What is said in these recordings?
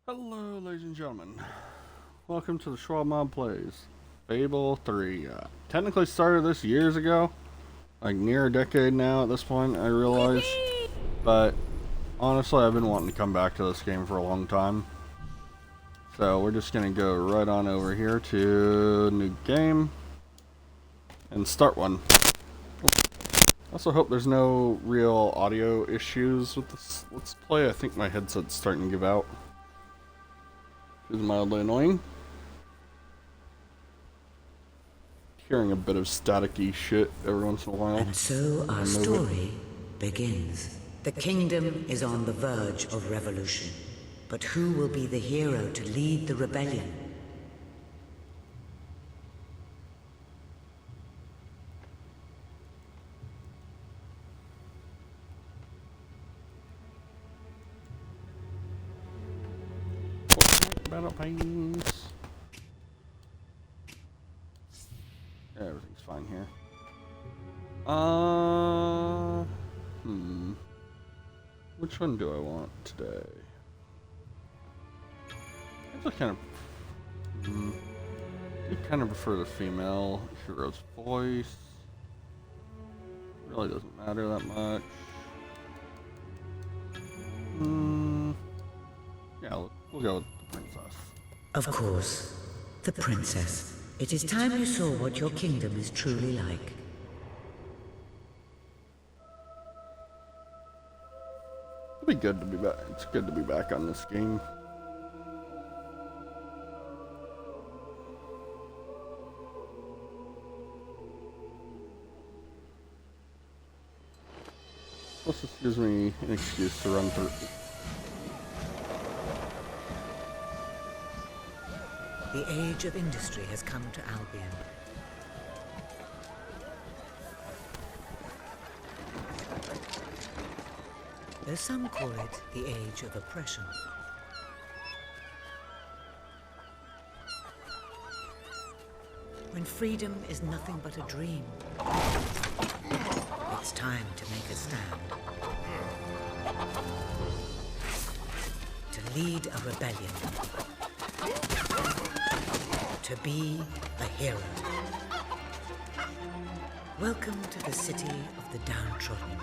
Hello, ladies and gentlemen. Welcome to the Schwab Mob Plays Fable 3. Technically started this years ago, like near a decade now at this point, I realize. But honestly, I've been wanting to come back to this game for a long time. So we're just going to go right on over here to new game and start one. Also hope there's no real audio issues with this Let's Play. I think my headset's starting to give out. Which is mildly annoying. Hearing a bit of staticky shit every once in a while. And so our story begins. The kingdom is on the verge of revolution. But who will be the hero to lead the rebellion? Battle pains. Yeah, everything's fine here. Which one do I want today? I kind of prefer the female hero's voice. Really doesn't matter that much. Yeah, we'll go with the princess. Of course, the princess. It is time you saw what your kingdom is truly like. It'll be good to be back. It's good to be back on this game. Plus, this gives me an excuse to run through. The age of industry has come to Albion. Though some call it the age of oppression. When freedom is nothing but a dream, it's time to make a stand. To lead a rebellion. To be a hero. Welcome to the city of the downtrodden.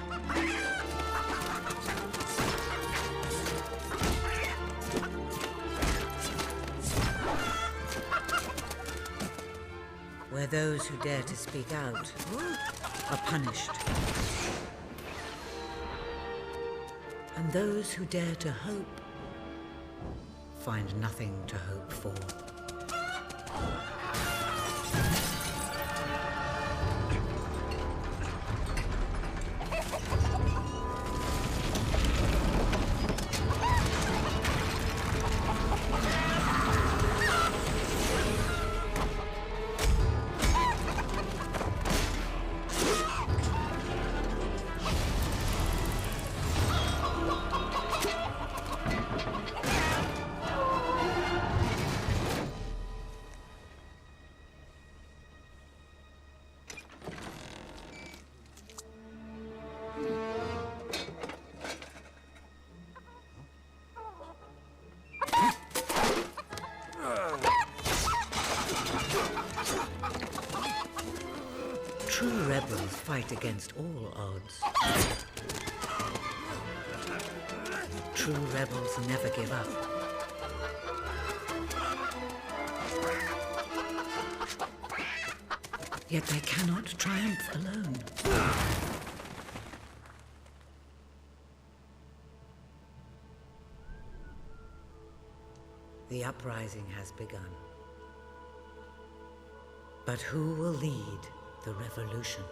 Where those who dare to speak out are punished. And those who dare to hope find nothing to hope for. True rebels fight against all odds. True rebels never give up. Yet they cannot triumph alone. The uprising has begun. But who will lead the revolution?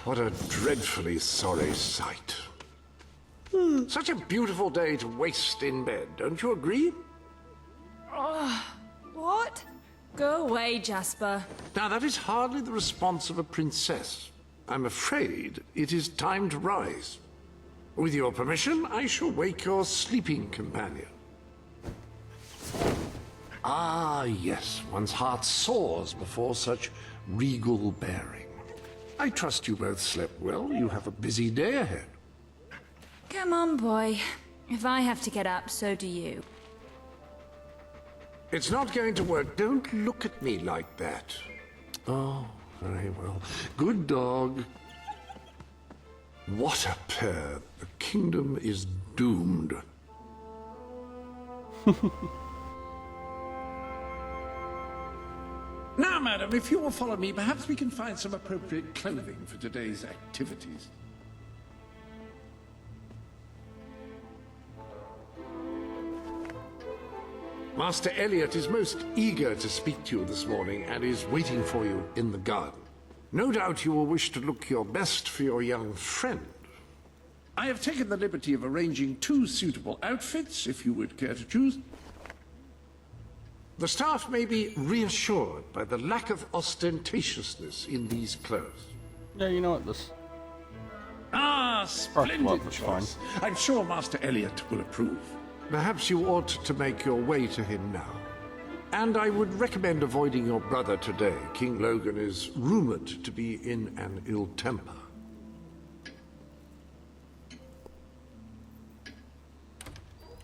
What a dreadfully sorry sight. Such a beautiful day to waste in bed, don't you agree? What? Go away, Jasper. Now, that is hardly the response of a princess. I'm afraid it is time to rise. With your permission, I shall wake your sleeping companion. Ah, yes, one's heart soars before such regal bearing. I trust you both slept well. You have a busy day ahead. Come on, boy. If I have to get up, so do you. It's not going to work. Don't look at me like that. Oh, very well. Good dog. What a pair. The kingdom is doomed. Now, madam, if you will follow me, perhaps we can find some appropriate clothing for today's activities. Master Elliot is most eager to speak to you this morning and is waiting for you in the garden. No doubt you will wish to look your best for your young friend. I have taken the liberty of arranging 2 suitable outfits, if you would care to choose. The staff may be reassured by the lack of ostentatiousness in these clothes. Yeah, you know what, this... Ah, splendid is choice. I'm sure Master Elliot will approve. Perhaps you ought to make your way to him now. And I would recommend avoiding your brother today. King Logan is rumored to be in an ill temper.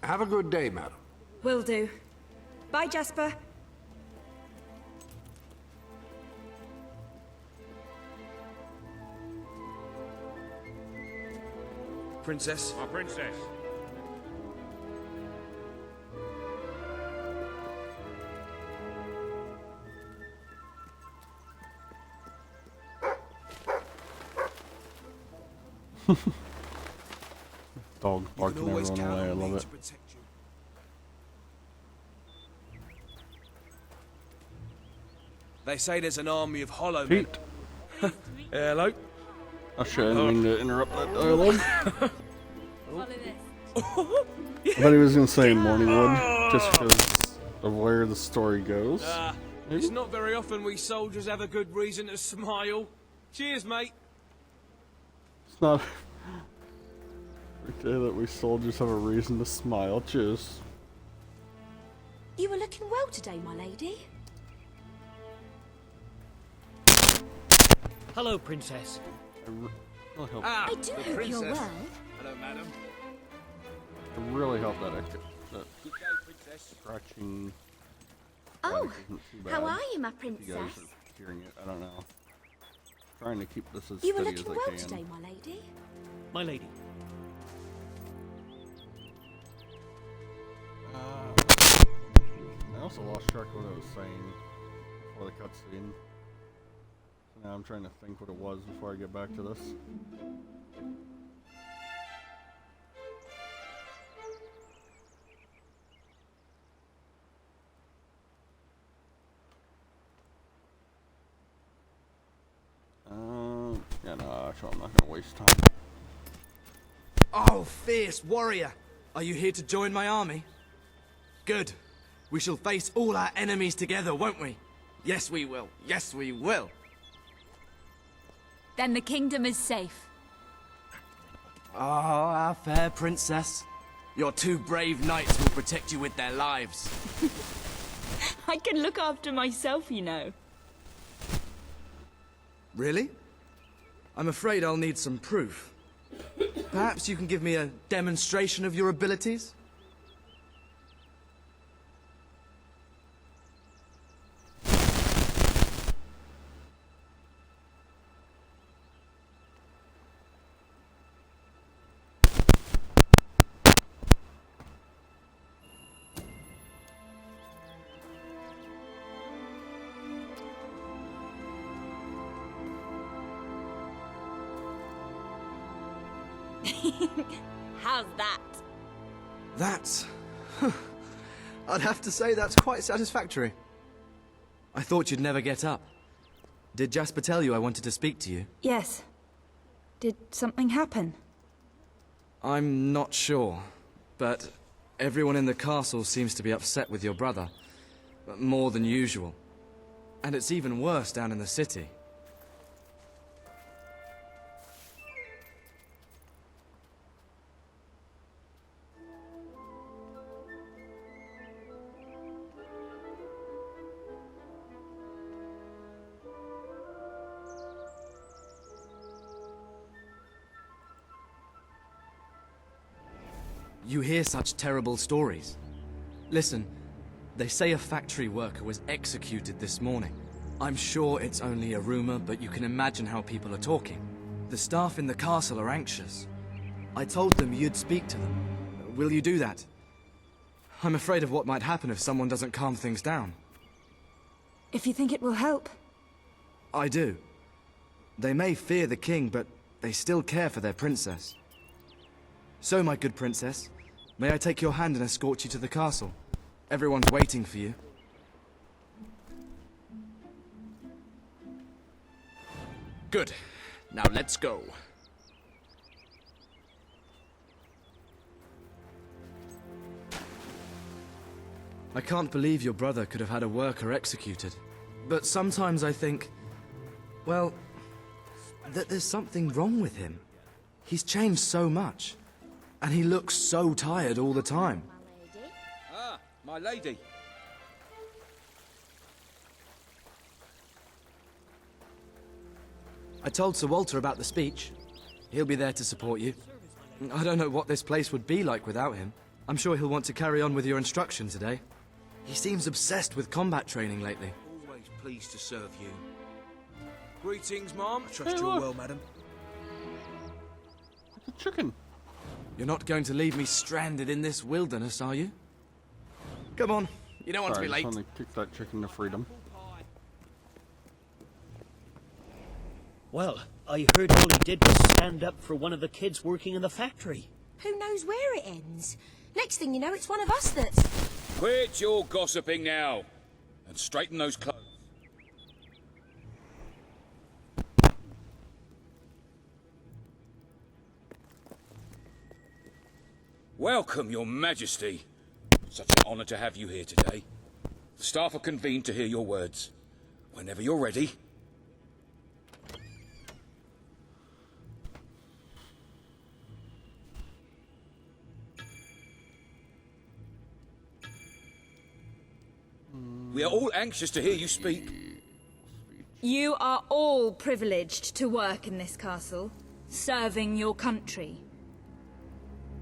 Have a good day, madam. Will do. Bye, Jasper. Princess? My princess. Dog barking everyone away, I love it. They say there's an army of hollow men. Pete! Hello? Oh shit, I didn't mean to interrupt that dialogue. I thought he was gonna say Morningwood, just because of where the story goes. It's not very often we soldiers have a good reason to smile. Cheers, mate. It's not every day that we soldiers have a reason to smile. Cheers. You were looking well today, my lady. Hello, Princess. I hope, I do the hope princess. you're well. Hello, madam. I really hope that Good day, princess. scratching Oh, isn't too how bad. are you, my You guys princess? are hearing it. I don't know. Trying to keep this as You were steady as looking I well can. today, my lady. My lady. I also lost track of what I was saying before the cutscene. So now I'm trying to think what it was before I get back to this. Yeah, no, actually I'm not gonna waste time. Oh, fierce warrior! Are you here to join my army? Good. We shall face all our enemies together, won't we? Yes, we will. Yes, we will. Then the kingdom is safe. Oh, our fair princess. Your 2 brave knights will protect you with their lives. I can look after myself, you know. Really? I'm afraid I'll need some proof. Perhaps you can give me a demonstration of your abilities? How's that? That's... I'd have to say that's quite satisfactory. I thought you'd never get up. Did Jasper tell you I wanted to speak to you? Yes. Did something happen? I'm not sure, but everyone in the castle seems to be upset with your brother. More than usual. And it's even worse down in the city. You hear such terrible stories. Listen, they say a factory worker was executed this morning. I'm sure it's only a rumor, but you can imagine how people are talking. The staff in the castle are anxious. I told them you'd speak to them. Will you do that? I'm afraid of what might happen if someone doesn't calm things down. If you think it will help. I do. They may fear the king, but they still care for their princess. So, my good princess, may I take your hand and escort you to the castle? Everyone's waiting for you. Good. Now let's go. I can't believe your brother could have had a worker executed. But sometimes I think, well, that there's something wrong with him. He's changed so much. And he looks so tired all the time. Ah, my lady. I told Sir Walter about the speech. He'll be there to support you. I don't know what this place would be like without him. I'm sure he'll want to carry on with your instruction today. He seems obsessed with combat training lately. Always pleased to serve you. Greetings, Mom. I trust Hey, you're look. well, madam. It's a chicken. You're not going to leave me stranded in this wilderness, are you? Come on, you don't want Sorry, to I be just late. want to kick that chicken to freedom. Well, I heard all he did was stand up for one of the kids working in the factory. Who knows where it ends? Next thing you know, it's one of us that's... Quit your gossiping now, and straighten those clothes. Welcome, Your Majesty. Such an honor to have you here today. The staff are convened to hear your words. Whenever you're ready. We are all anxious to hear you speak. You are all privileged to work in this castle, serving your country.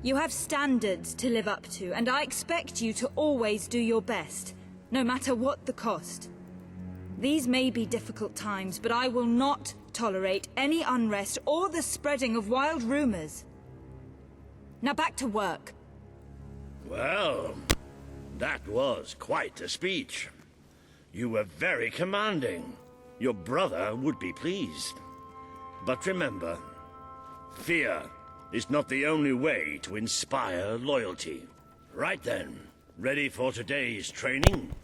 You have standards to live up to, and I expect you to always do your best, no matter what the cost. These may be difficult times, but I will not tolerate any unrest or the spreading of wild rumors. Now back to work. Well, that was quite a speech. You were very commanding. Your brother would be pleased. But remember, fear is not the only way to inspire loyalty. Right then, ready for today's training?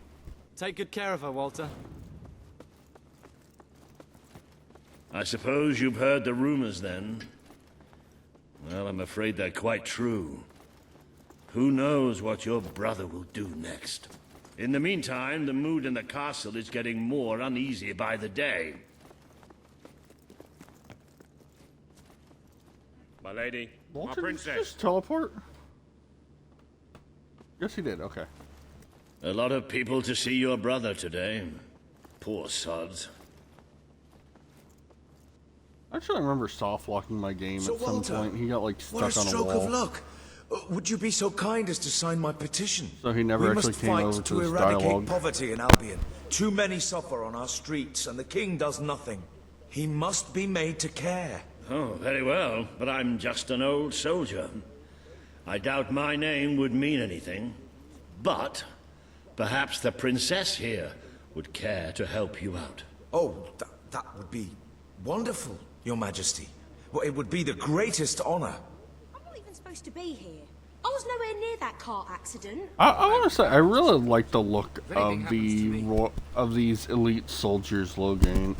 Take good care of her, Walter. I suppose you've heard the rumors then? Well, I'm afraid they're quite true. Who knows what your brother will do next? In the meantime, the mood in the castle is getting more uneasy by the day. My lady, Walter, my did you princess. just teleport? Yes, he did. Okay. A lot of people to see your brother today. Poor sods. Actually, I remember soft locking my game So, at some Walter, point. He got like What a stuck on a stroke wall, of luck. Would you be so kind as to sign my petition? so he never We actually must came fight over to to this eradicate dialogue. poverty in Albion. Too many suffer on our streets, and the king does nothing. He must be made to care. Oh, very well, but I'm just an old soldier. I doubt my name would mean anything. But perhaps the princess here would care to help you out. Oh, that would be wonderful, Your Majesty. Well, it would be the greatest honor. I'm not even supposed to be here. I was nowhere near that car accident. I want to say I really like the look anything of happens to these elite soldiers, Logain.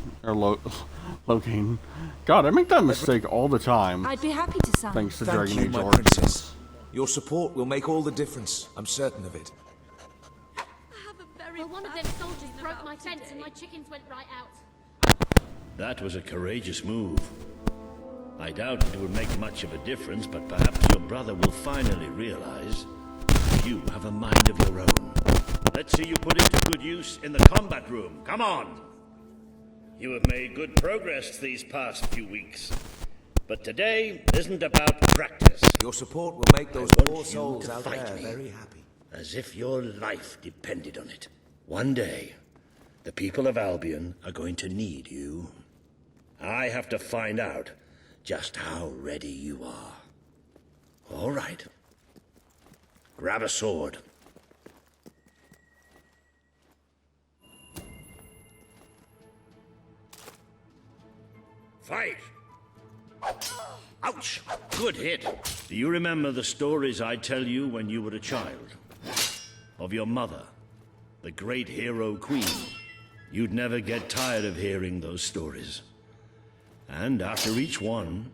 God, I make that mistake all the time. I'd be happy to sign. Thanks to Thank Dragon you, Age my Origins. princess. Your support will make all the difference. I'm certain of it. I have a Well, one of them soldiers broke my fence and my chickens went right out. That was a courageous move. I doubt it would make much of a difference, but perhaps your brother will finally realize you have a mind of your own. Let's see you put it to good use in the combat room. Come on! You have made good progress these past few weeks. But today isn't about practice. Your support will make those poor souls out there very happy. As if your life depended on it. One day, the people of Albion are going to need you. I have to find out just how ready you are. All right. Grab a sword. Fight! Ouch! Good hit. Do you remember the stories I tell you when you were a child? Of your mother, the great hero queen. You'd never get tired of hearing those stories. And after each one,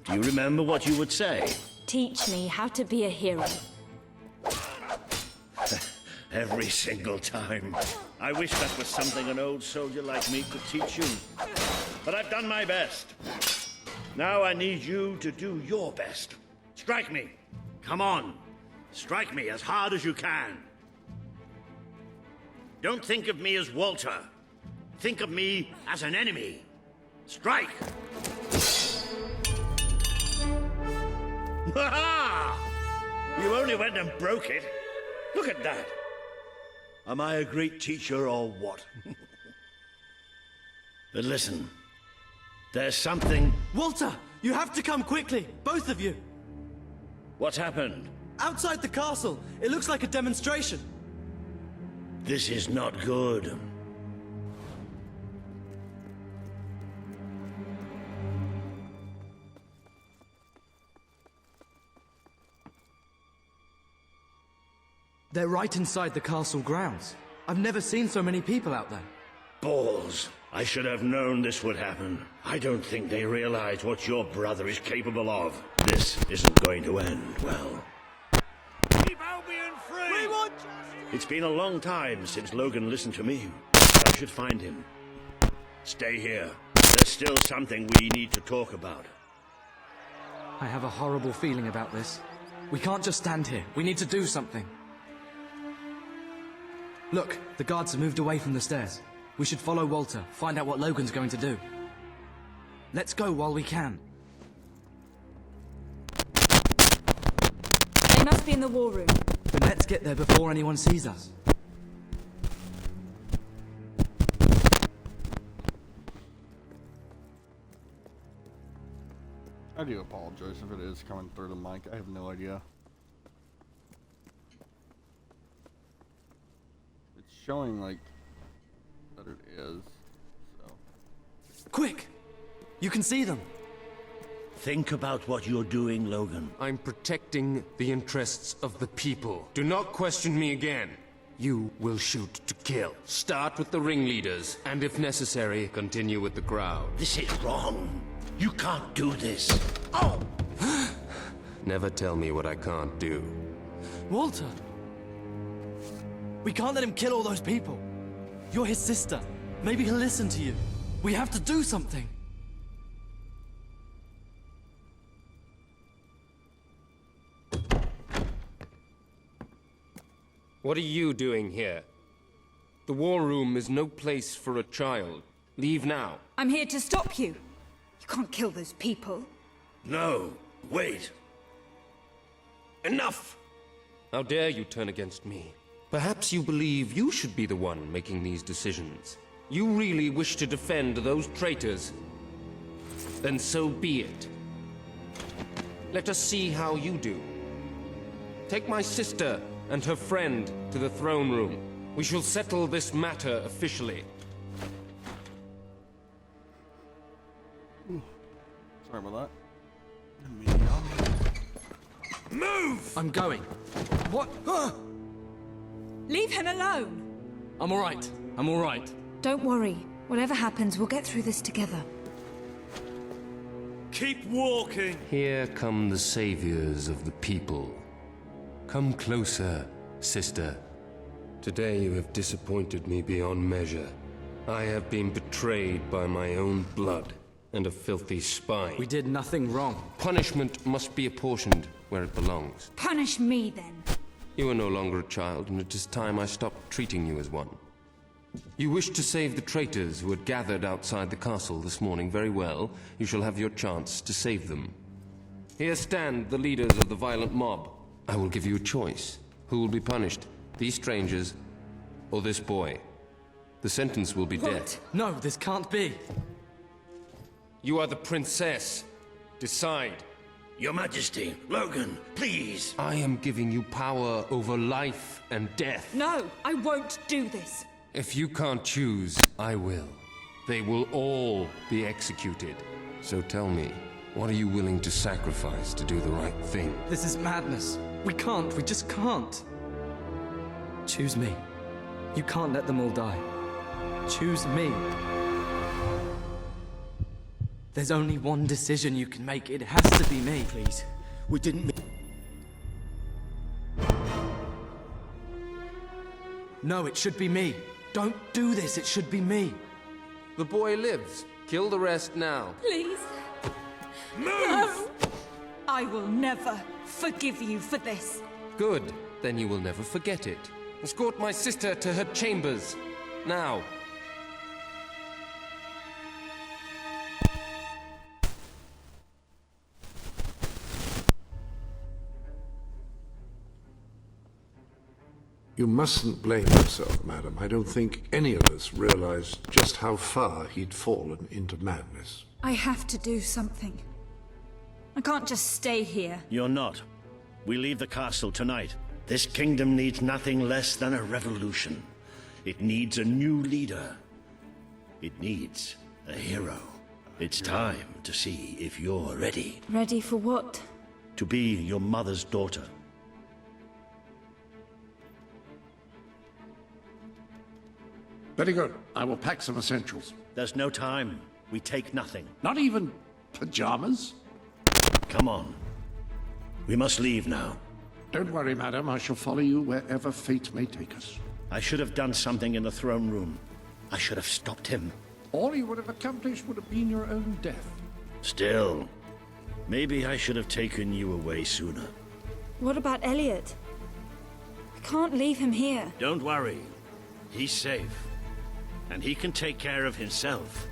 do you remember what you would say? Teach me how to be a hero. Every single time. I wish that was something an old soldier like me could teach you. But I've done my best. Now I need you to do your best. Strike me. Come on. Strike me as hard as you can. Don't think of me as Walter. Think of me as an enemy. Strike! Ha-ha! You only went and broke it. Look at that. Am I a great teacher or what? But listen, there's something... Walter! You have to come quickly! Both of you! What's happened? Outside the castle! It looks like a demonstration! This is not good. They're right inside the castle grounds. I've never seen so many people out there. Balls. I should have known this would happen. I don't think they realize what your brother is capable of. This isn't going to end well. Keep Albion free! We want justice! It's been a long time since Logan listened to me. I should find him. Stay here. There's still something we need to talk about. I have a horrible feeling about this. We can't just stand here. We need to do something. Look, the guards have moved away from the stairs. We should follow Walter, find out what Logan's going to do. Let's go while we can. They must be in the war room. Then let's get there before anyone sees us. I do apologize if it is coming through the mic. I have no idea. It's showing like that it is, so. Quick! You can see them! Think about what you're doing, Logan. I'm protecting the interests of the people. Do not question me again. You will shoot to kill. Start with the ringleaders, and if necessary, continue with the crowd. This is wrong. You can't do this. Oh! Never tell me what I can't do. Walter! We can't let him kill all those people. You're his sister. Maybe he'll listen to you. We have to do something. What are you doing here? The war room is no place for a child. Leave now. I'm here to stop you. You can't kill those people. No, wait. Enough! How dare you turn against me? Perhaps you believe you should be the one making these decisions. You really wish to defend those traitors? Then so be it. Let us see how you do. Take my sister and her friend to the throne room. We shall settle this matter officially. Sorry about that. Move! I'm going. What? Leave him alone. I'm alright. I'm alright. Don't worry. Whatever happens, we'll get through this together. Keep walking! Here come the saviors of the people. Come closer, sister. Today you have disappointed me beyond measure. I have been betrayed by my own blood and a filthy spy. We did nothing wrong. Punishment must be apportioned where it belongs. Punish me, then. You are no longer a child, and it is time I stopped treating you as one. You wish to save the traitors who had gathered outside the castle this morning. Very well. You shall have your chance to save them. Here stand the leaders of the violent mob. I will give you a choice. Who will be punished? These strangers, or this boy? The sentence will be death. No, this can't be. You are the princess. Decide. Your Majesty, Logan, please. I am giving you power over life and death. No, I won't do this. If you can't choose, I will. They will all be executed. So tell me, what are you willing to sacrifice to do the right thing? This is madness. We just can't. Choose me. You can't let them all die. Choose me. There's only one decision you can make. It has to be me. Please, we didn't... No, it should be me. Don't do this. It should be me. The boy lives. Kill the rest now. Please. Move! No! I will never forgive you for this. Good. Then you will never forget it. Escort my sister to her chambers. Now. You mustn't blame yourself, madam. I don't think any of us realized just how far he'd fallen into madness. I have to do something. I can't just stay here. You're not. We leave the castle tonight. This kingdom needs nothing less than a revolution. It needs a new leader. It needs a hero. It's time to see if you're ready. Ready for what? To be your mother's daughter. Very good. I will pack some essentials. There's no time. We take nothing. Not even pajamas? Come on. We must leave now. Don't worry, madam. I shall follow you wherever fate may take us. I should have done something in the throne room. I should have stopped him. All you would have accomplished would have been your own death. Still, maybe I should have taken you away sooner. What about Elliot? I can't leave him here. Don't worry. He's safe. And he can take care of himself.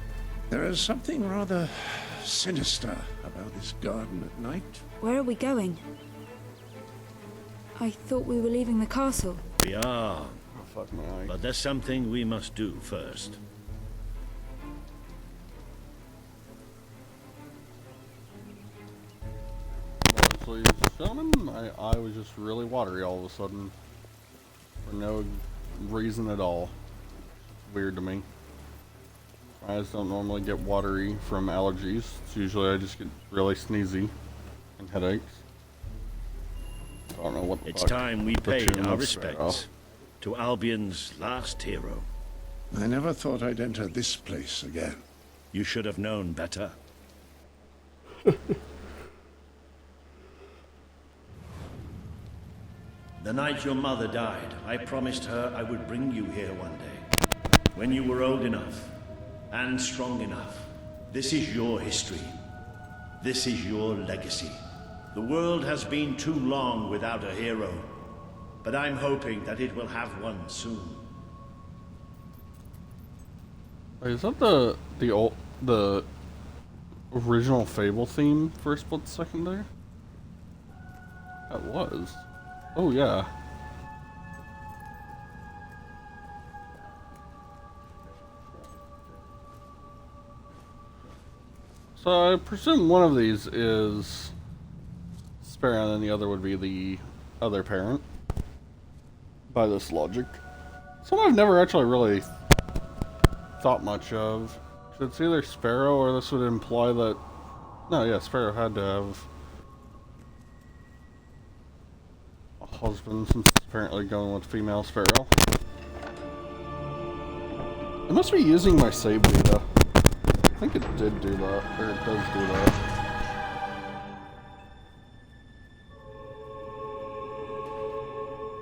There is something rather sinister about this garden at night. Where are we going? I thought we were leaving the castle. We are. Oh, fuck my eye. But there's something we must do first. Ladies and gentlemen, my eye was just really watery all of a sudden. For no reason at all. Weird to me. My eyes don't normally get watery from allergies. It's usually I just get really sneezy and headaches. I don't know what the It's fuck time we the paid tune our of respects to Albion's last hero. I never thought I'd enter this place again. You should have known better. The night your mother died, I promised her I would bring you here one day. When you were old enough and strong enough. This is your history. This is your legacy. The world has been too long without a hero, but I'm hoping that it will have one soon. Wait, is that the original Fable theme for a split second there? That was. Oh yeah. So I presume one of these is Sparrow and then the other would be the other parent. By this logic. Something I've never actually really thought much of. It's either Sparrow or this would imply that... No, yeah, Sparrow had to have a husband since it's apparently going with female Sparrow. I must be using my save data. I think it did do that, or it does do that.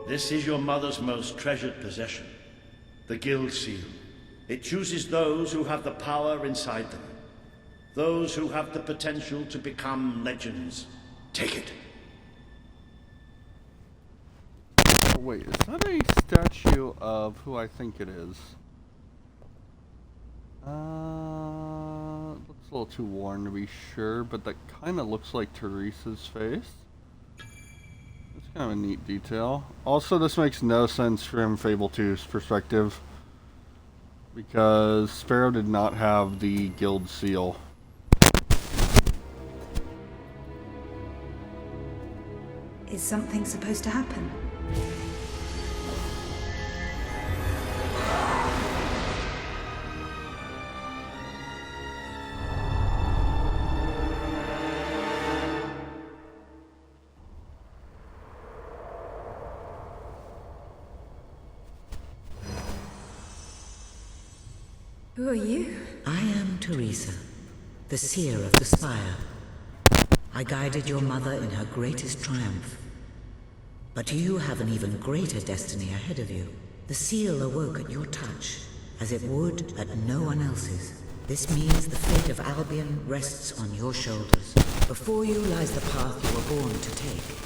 This is your mother's most treasured possession, the Guild Seal. It chooses those who have the power inside them, those who have the potential to become legends. Take it. Wait, is that a statue of who I think it is? Looks a little too worn to be sure, but that kind of looks like Teresa's face. It's kind of a neat detail. Also, this makes no sense from Fable 2's perspective, because Sparrow did not have the guild seal. Is something supposed to happen? Who are you? I am Teresa, the seer of the spire. I guided your mother in her greatest triumph. But you have an even greater destiny ahead of you. The seal awoke at your touch, as it would at no one else's. This means the fate of Albion rests on your shoulders. Before you lies the path you were born to take,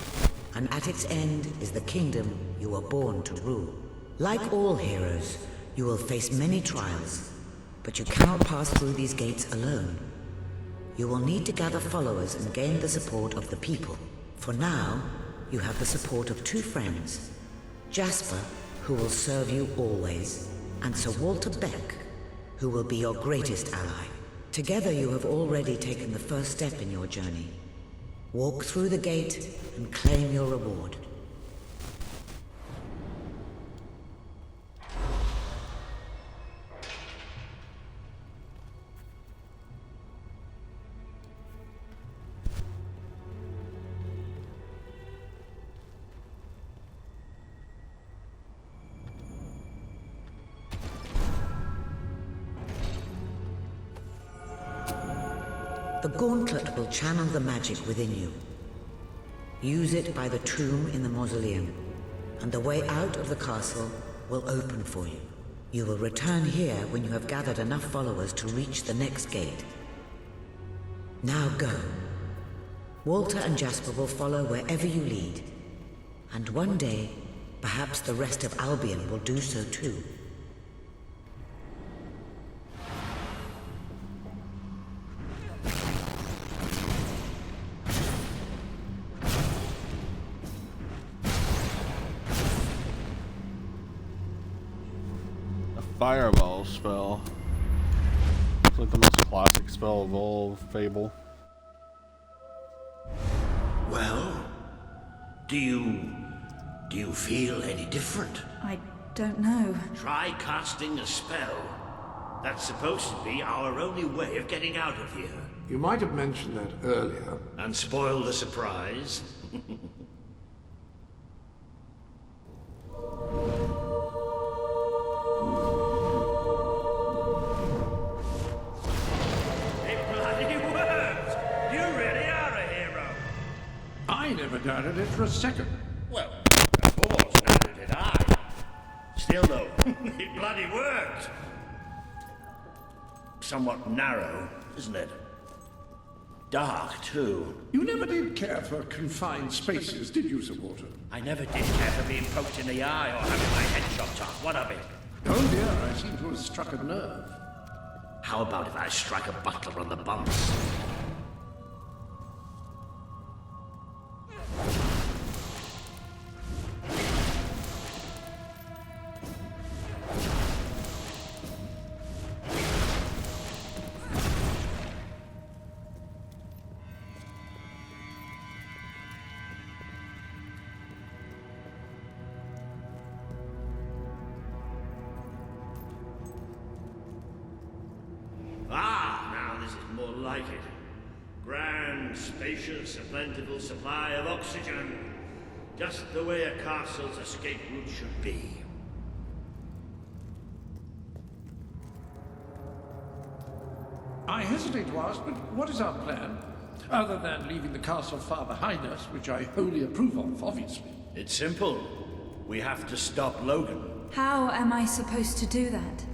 and at its end is the kingdom you were born to rule. Like all heroes, you will face many trials, but you cannot pass through these gates alone. You will need to gather followers and gain the support of the people. For now, you have the support of two friends. Jasper, who will serve you always, and Sir Walter Beck, who will be your greatest ally. Together you have already taken the first step in your journey. Walk through the gate and claim your reward. The gauntlet will channel the magic within you. Use it by the tomb in the mausoleum, and the way out of the castle will open for you. You will return here when you have gathered enough followers to reach the next gate. Now go. Walter and Jasper will follow wherever you lead, and one day, perhaps the rest of Albion will do so too. Fireball spell. It's like the most classic spell of all Fable. Well, do you feel any different? I don't know. Try casting a spell. That's supposed to be our only way of getting out of here. You might have mentioned that earlier. And spoil the surprise. I never doubted it for a second. Well, of course, neither did I. Still, though, it bloody worked. Somewhat narrow, isn't it? Dark, too. You never did care for confined spaces, did you, Sir Walter? I never did care for being poked in the eye or having my head chopped off. What of it? Oh dear, I seem to have struck a nerve. How about if I strike a butler on the bumps? Like it. Grand, spacious, a plentiful supply of oxygen. Just the way a castle's escape route should be. I hesitate to ask, but what is our plan? Other than leaving the castle far behind us, which I wholly approve of, obviously. It's simple. We have to stop Logan. How am I supposed to do that?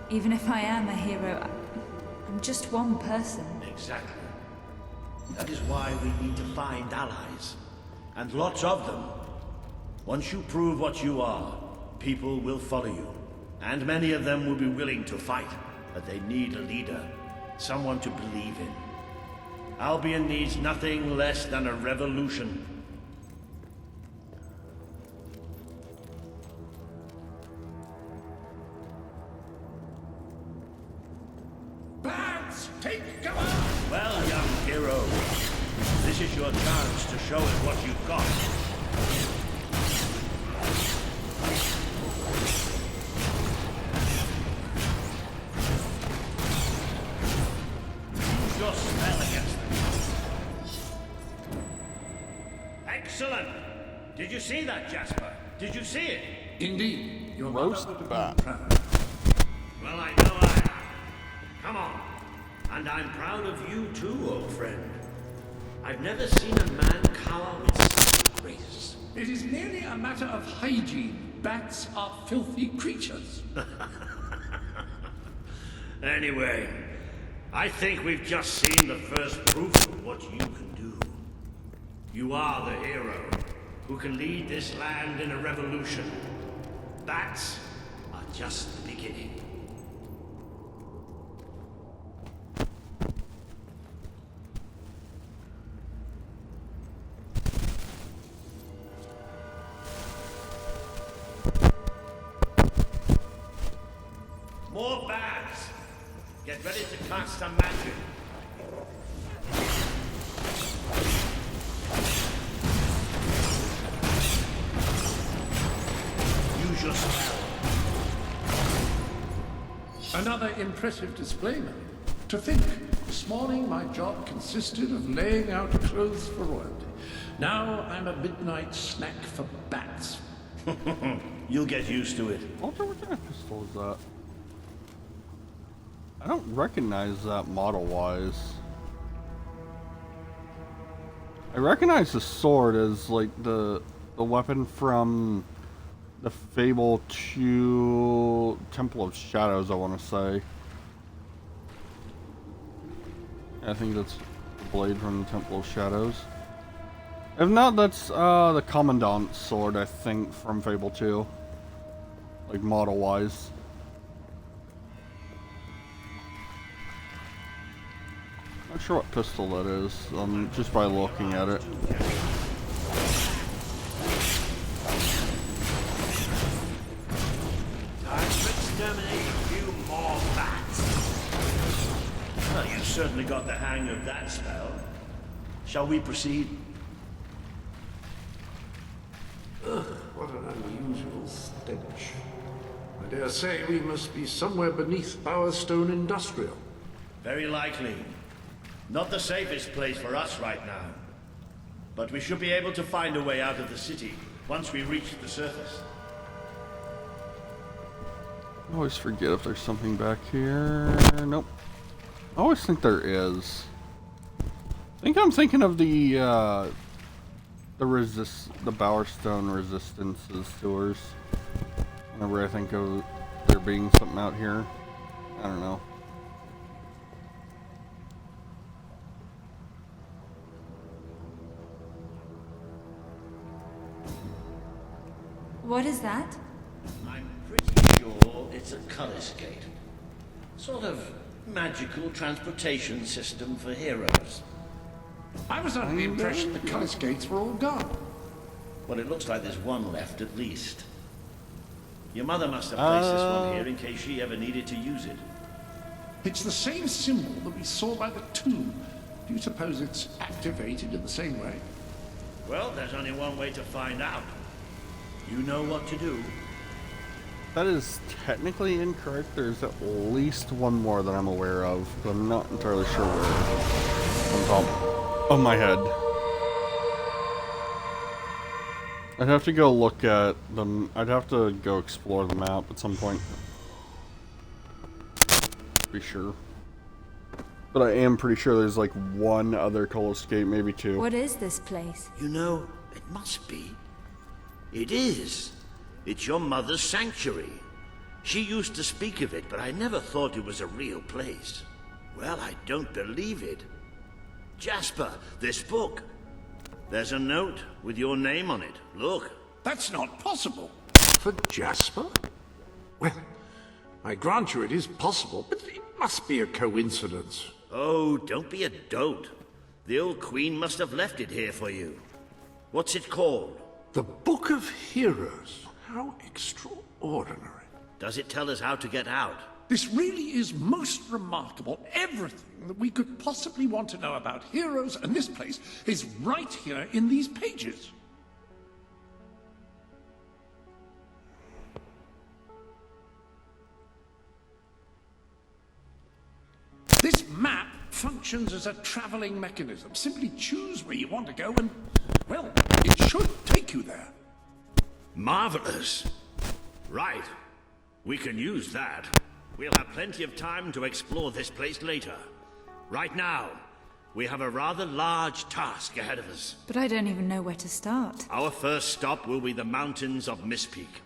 Even if I am a hero, I'm just one person. Exactly. That is why we need to find allies. And lots of them. Once you prove what you are, people will follow you. And many of them will be willing to fight. But they need a leader. Someone to believe in. Albion needs nothing less than a revolution. Bats, take cover! Well, young hero, this is your chance to show us what you've got. Use your spell against them. Excellent! Did you see that, Jasper? Did you see it? Indeed, your Roast mother would bat. have been proud. Well, I know I am. Come on. And I'm proud of you too, old friend. I've never seen a man cower with such grace. It is merely a matter of hygiene. Bats are filthy creatures. Anyway, I think we've just seen the first proof of what you can do. You are the hero who can lead this land in a revolution. Bats are just the beginning. More bats! Get ready to cast some magic. Use your spell. Another impressive display, man. To think, this morning my job consisted of laying out clothes for royalty. Now I'm a midnight snack for bats. You'll get used to it. Walter, what kind of pistol is that? I don't recognize that model-wise. I recognize the sword as like the weapon from the Fable 2 Temple of Shadows, I want to say. I think that's the blade from the Temple of Shadows. If not, that's the Commandant's sword, I think, from Fable 2. Like, model-wise. Not sure what pistol that is, just by looking at it. Time to exterminate a few more bats. Well, you certainly got the hang of that spell. Shall we proceed? Ugh, what an unusual stench. I dare say we must be somewhere beneath Bowerstone Industrial. Very likely. Not the safest place for us right now. But we should be able to find a way out of the city once we reach the surface. I always forget if there's something back here. Nope. I always think there is. I think I'm thinking of the Bowerstone Resistance's tours. Whenever I think of there being something out here. I don't know. What is that? I'm pretty sure it's a color's gate. Sort of magical transportation system for heroes. I was under the impression the Cullis gates were all gone. Well, it looks like there's one left at least. Your mother must have placed this one here in case she ever needed to use it. It's the same symbol that we saw by the tomb. Do you suppose it's activated in the same way? Well, there's only one way to find out. You know what to do. That is technically incorrect. There's at least one more that I'm aware of, but I'm not entirely sure where. On top of my head. I'd have to go look at them. I'd have to go explore the map at some point. To be sure. But I am pretty sure there's like one other Cullis gate, maybe two. What is this place? You know, it must be It is. It's your mother's sanctuary. She used to speak of it, but I never thought it was a real place. Well, I don't believe it. Jasper, this book. There's a note with your name on it. Look. That's not possible. For Jasper? Well, I grant you it is possible, but it must be a coincidence. Oh, don't be a dote. The old queen must have left it here for you. What's it called? The Book of Heroes. How extraordinary. Does it tell us how to get out? This really is most remarkable. Everything that we could possibly want to know about heroes and this place is right here in these pages. This map functions as a traveling mechanism. Simply choose where you want to go and, well, it should take you there. Marvelous. Right. We can use that. We'll have plenty of time to explore this place later. Right now, we have a rather large task ahead of us. But I don't even know where to start. Our first stop will be the mountains of Mistpeak.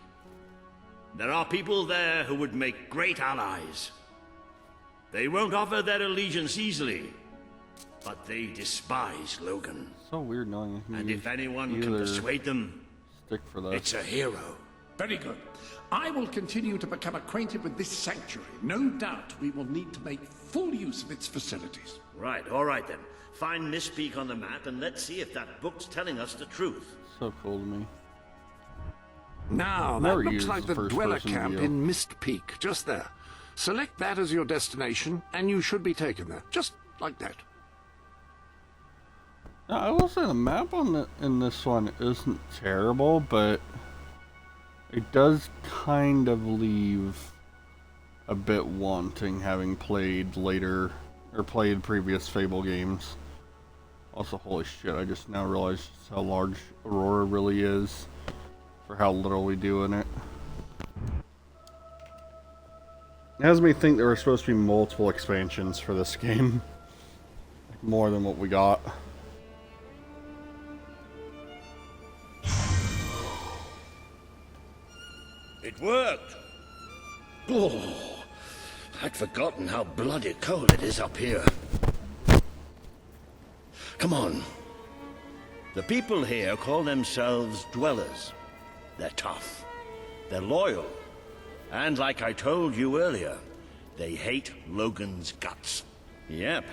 There are people there who would make great allies. They won't offer their allegiance easily, but they despise Logan. So weird knowing. And if anyone can persuade them, stick for that. It's a hero. Very good. I will continue to become acquainted with this sanctuary. No doubt we will need to make full use of its facilities. Right, all right then. Find Mistpeak on the map and let's see if that book's telling us the truth. So cool to me. Now, that looks like the dweller camp in Mistpeak, just there. Select that as your destination, and you should be taken there. Just like that. Now, I will say the map in this one isn't terrible, but it does kind of leave a bit wanting, having played later, or played previous Fable games. Also, holy shit, I just now realized just how large Aurora really is, for how little we do in it. It has me think there were supposed to be multiple expansions for this game. More than what we got. It worked! Oh, I'd forgotten how bloody cold it is up here. Come on. The people here call themselves dwellers. They're tough. They're loyal. And like I told you earlier, they hate Logan's guts. Yep,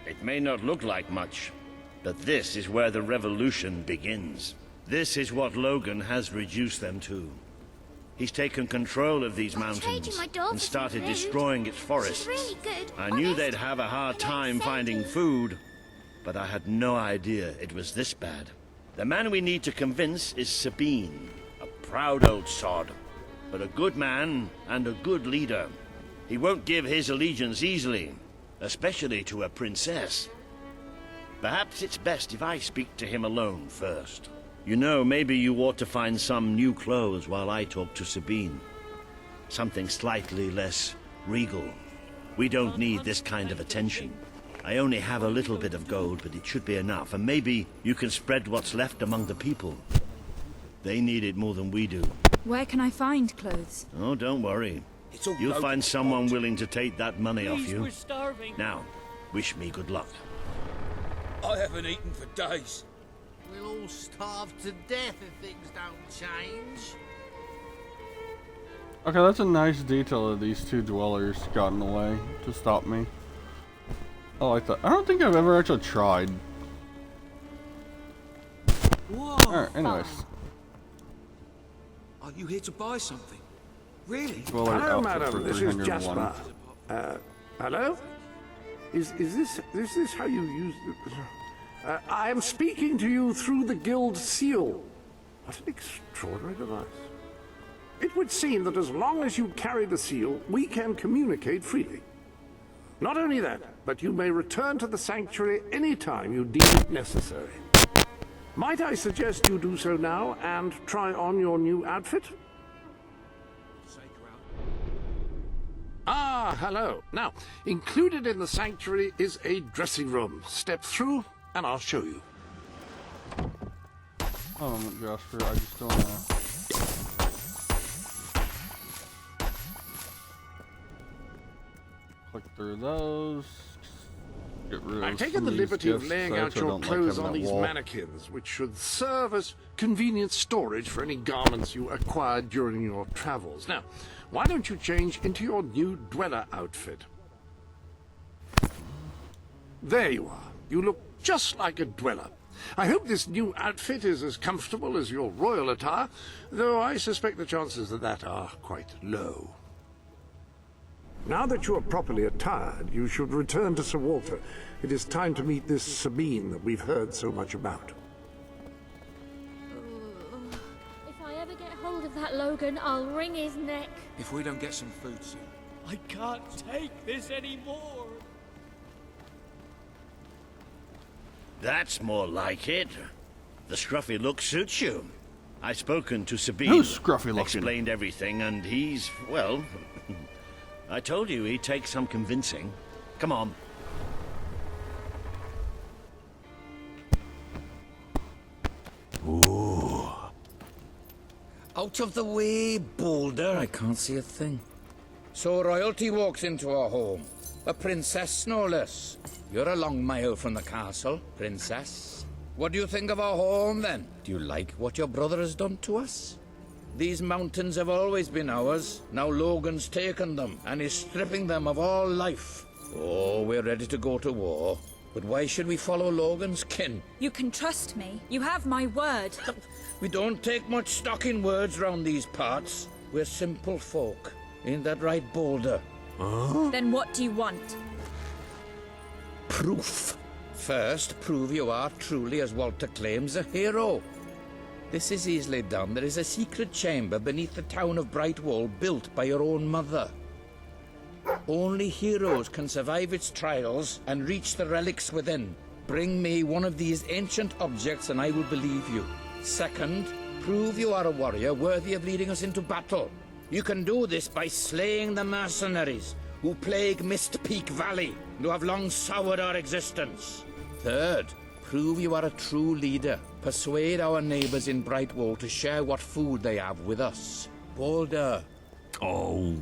it may not look like much, but this is where the revolution begins. This is what Logan has reduced them to. He's taken control of these mountains and started destroying its forests. I knew they'd have a hard time finding food, but I had no idea it was this bad. The man we need to convince is Sabine, a proud old sod, but a good man and a good leader. He won't give his allegiance easily, especially to a princess. Perhaps it's best if I speak to him alone first. You know, maybe you ought to find some new clothes while I talk to Sabine. Something slightly less regal. We don't need this kind of attention. I only have a little bit of gold, but it should be enough, and maybe you can spread what's left among the people. They need it more than we do. Where can I find clothes? Oh, don't worry. You'll find someone willing to take that money off you. We're starving. Now, wish me good luck. I haven't eaten for days. We'll all starve to death if things don't change. Okay, that's a nice detail that these two dwellers got in the way to stop me. I like that. I don't think I've ever actually tried. Alright, anyways. Are you here to buy something? Really? Dweller Hello, outfit for madam. This is 301. Jasper. Hello? Is this how you use it? I am speaking to you through the guild seal. What an extraordinary device. It would seem that as long as you carry the seal, we can communicate freely. Not only that, but you may return to the sanctuary any time you deem it necessary. Might I suggest you do so now and try on your new outfit? Ah, hello. Now, included in the sanctuary is a dressing room. Step through and I'll show you. Oh, Jasper, I just don't know. click through those. Get rid of I've taken some the these liberty of gifts, laying so out I your don't like clothes having on that these wall. mannequins, which should serve as convenient storage for any garments you acquired during your travels. Now, why don't you change into your new dweller outfit? There you are. You look just like a dweller. I hope this new outfit is as comfortable as your royal attire, though I suspect the chances of that are quite low. Now that you are properly attired, you should return to Sir Walter. It is time to meet this Sabine that we've heard so much about. If I ever get hold of that Logan, I'll wring his neck. If we don't get some food soon. I can't take this anymore. That's more like it. The scruffy look suits you. I've spoken to Sabine. Who's scruffy looking? Explained everything, and he's, well... I told you he'd take some convincing. Come on. Ooh. Out of the way, Boulder. I can't see a thing. So royalty walks into our home. A princess, no less. You're a long mile from the castle, princess. What do you think of our home, then? Do you like what your brother has done to us? These mountains have always been ours. Now Logan's taken them, and is stripping them of all life. Oh, we're ready to go to war. But why should we follow Logan's kin? You can trust me. You have my word. We don't take much stock in words round these parts. We're simple folk. Ain't that right, Boulder? Then what do you want? Proof. First, prove you are truly, as Walter claims, a hero. This is easily done. There is a secret chamber beneath the town of Brightwall built by your own mother. Only heroes can survive its trials and reach the relics within. Bring me one of these ancient objects and I will believe you. Second, prove you are a warrior worthy of leading us into battle. You can do this by slaying the mercenaries who plague Mist Peak Valley and who have long soured our existence. Third, prove you are a true leader. Persuade our neighbors in Brightwall to share what food they have with us. Boulder. Oh.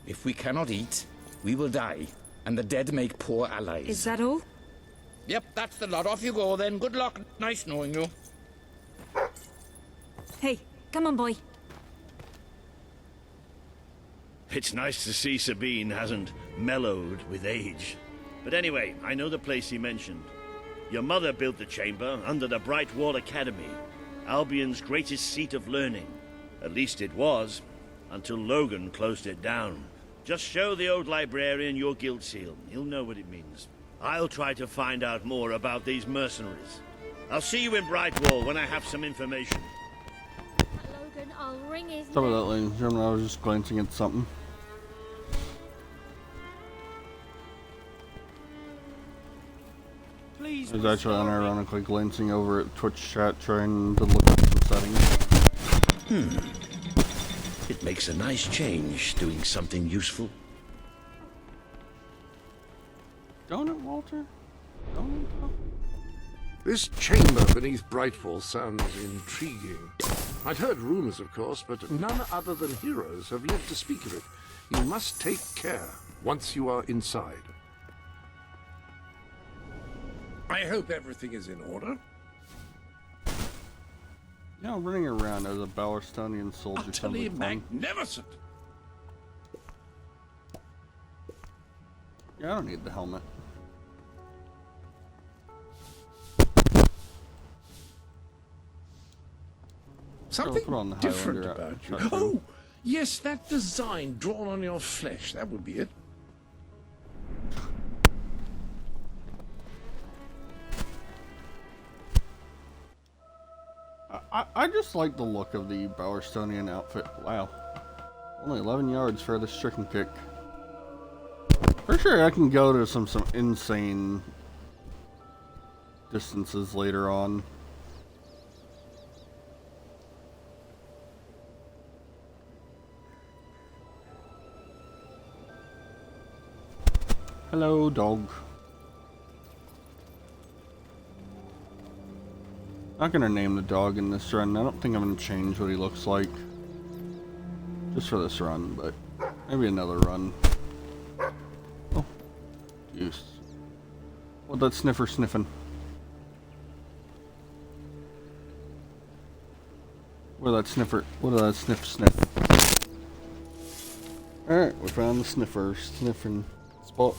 If we cannot eat, we will die, and the dead make poor allies. Is that all? Yep, that's the lot. Off you go then. Good luck. Nice knowing you. Hey, come on, boy. It's nice to see Sabine hasn't mellowed with age. But anyway, I know the place he mentioned. Your mother built the chamber under the Brightwall Academy, Albion's greatest seat of learning. At least it was, until Logan closed it down. Just show the old librarian your guild seal. He'll know what it means. I'll try to find out more about these mercenaries. I'll see you in Brightwall when I have some information. Logan, I'll wring his Some of neck. that, ladies and gentlemen, I was just glancing at something. Please. I was actually unironically glancing over at Twitch chat trying to look up some settings. It makes a nice change doing something useful. Don't it, Walter? Don't it? This chamber beneath Brightwall sounds intriguing. I'd heard rumors, of course, but none other than heroes have lived to speak of it. You must take care once you are inside. I hope everything is in order. Yeah, running around as a Ballerstonian soldier sounds Utterly like fun. magnificent. Yeah, I don't need the helmet. Something put on the different Highlander about you. outfit. Oh, yes, that design drawn on your flesh. That would be it. I just like the look of the Ballerstonian outfit. Wow. Only 11 yards for this chicken kick. For sure I can go to some insane distances later on. Hello, dog. Not gonna name the dog in this run. I don't think I'm gonna change what he looks like. Just for this run, but maybe another run. Yhis. What that sniffer sniffing? What did that sniff? Alright, we found the sniffer sniffing spot.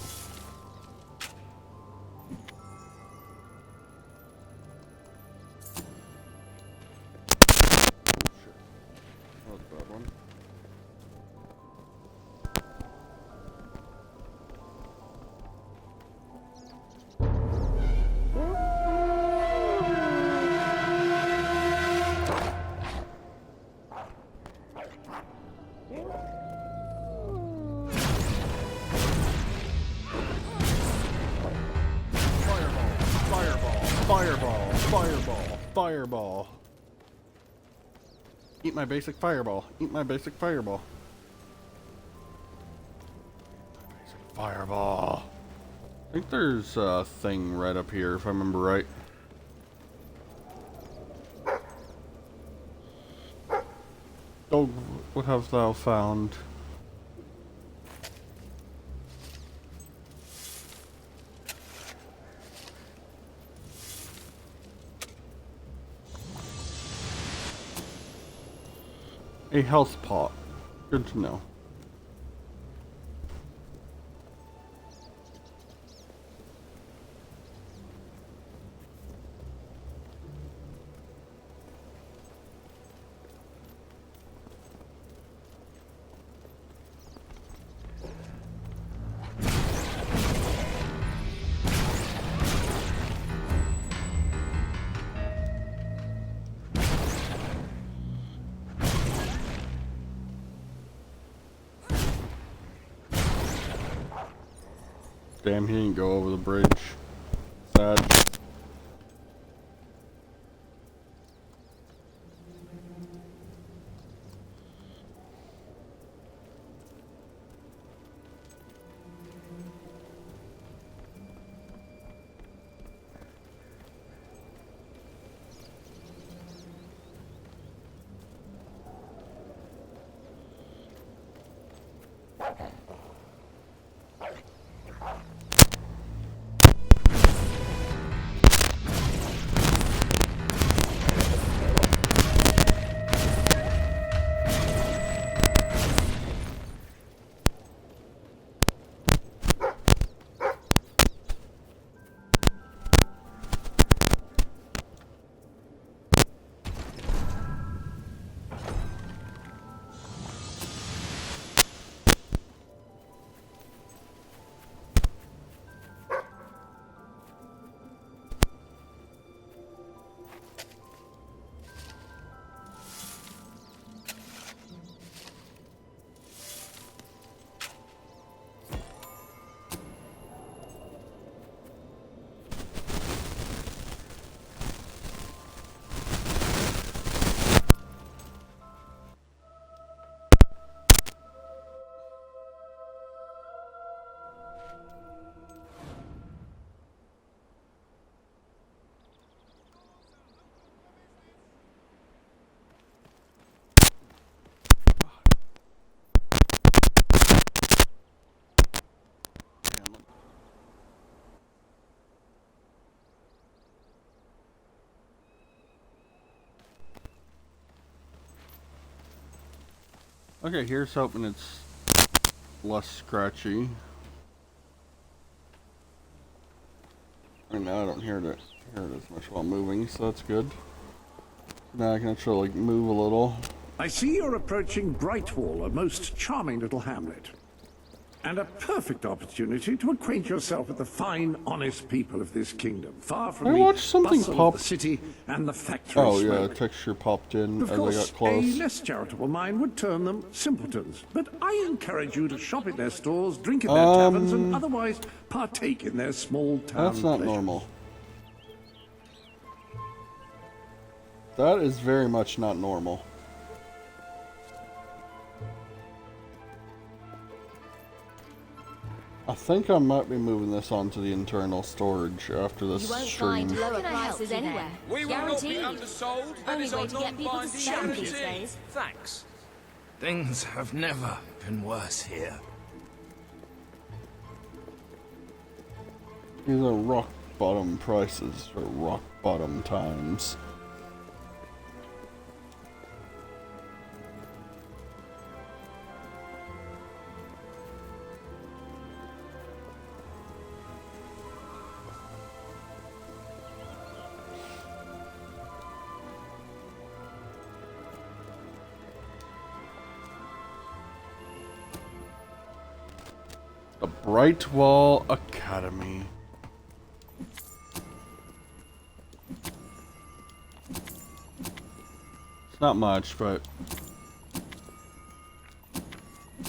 Fireball. Eat my basic fireball. Eat my basic fireball. Fireball. I think there's a thing right up here, if I remember right. Oh, what have thou found? A health pot. Good to know. Damn, he didn't go over the bridge. Sad. Okay, here's hoping it's less scratchy. Right now I don't hear it as much while moving, so that's good. Now I can actually like move a little. I see you're approaching Brightwall, a most charming little hamlet. And a perfect opportunity to acquaint yourself with the fine, honest people of this kingdom, far from the bustle of the city and the factory Oh smoke. yeah, texture popped in Of as I course, got close. a less charitable mind would term them simpletons, but I encourage you to shop in their stores, drink in their taverns, and otherwise partake in their small town That's not pleasures. normal. That is very much not normal. I think I might be moving this onto the internal storage after this stream. Lower prices anywhere. We will not be Guaranteed. undersold. That Only is way our to get people to non-binding spend these guarantee. days. Thanks. Things have never been worse here. These are rock bottom prices for rock bottom times. The Brightwall Academy. It's not much, but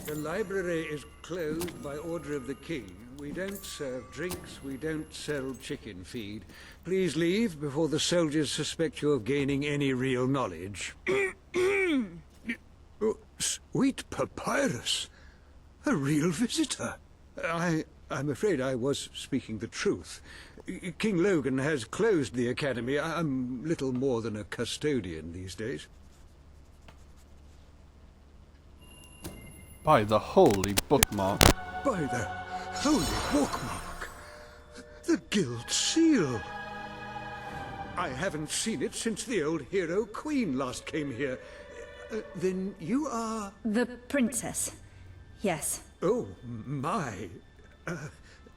the library is closed by order of the king. We don't serve drinks, we don't sell chicken feed. Please leave before the soldiers suspect you of gaining any real knowledge. Oh, sweet papyrus! A real visitor! I'm afraid I was speaking the truth. King Logan has closed the academy. I'm little more than a custodian these days. by the holy bookmark. By the holy bookmark! The Guild Seal! I haven't seen it since the old hero Queen last came here. Then you are... The princess. Yes. Oh, my.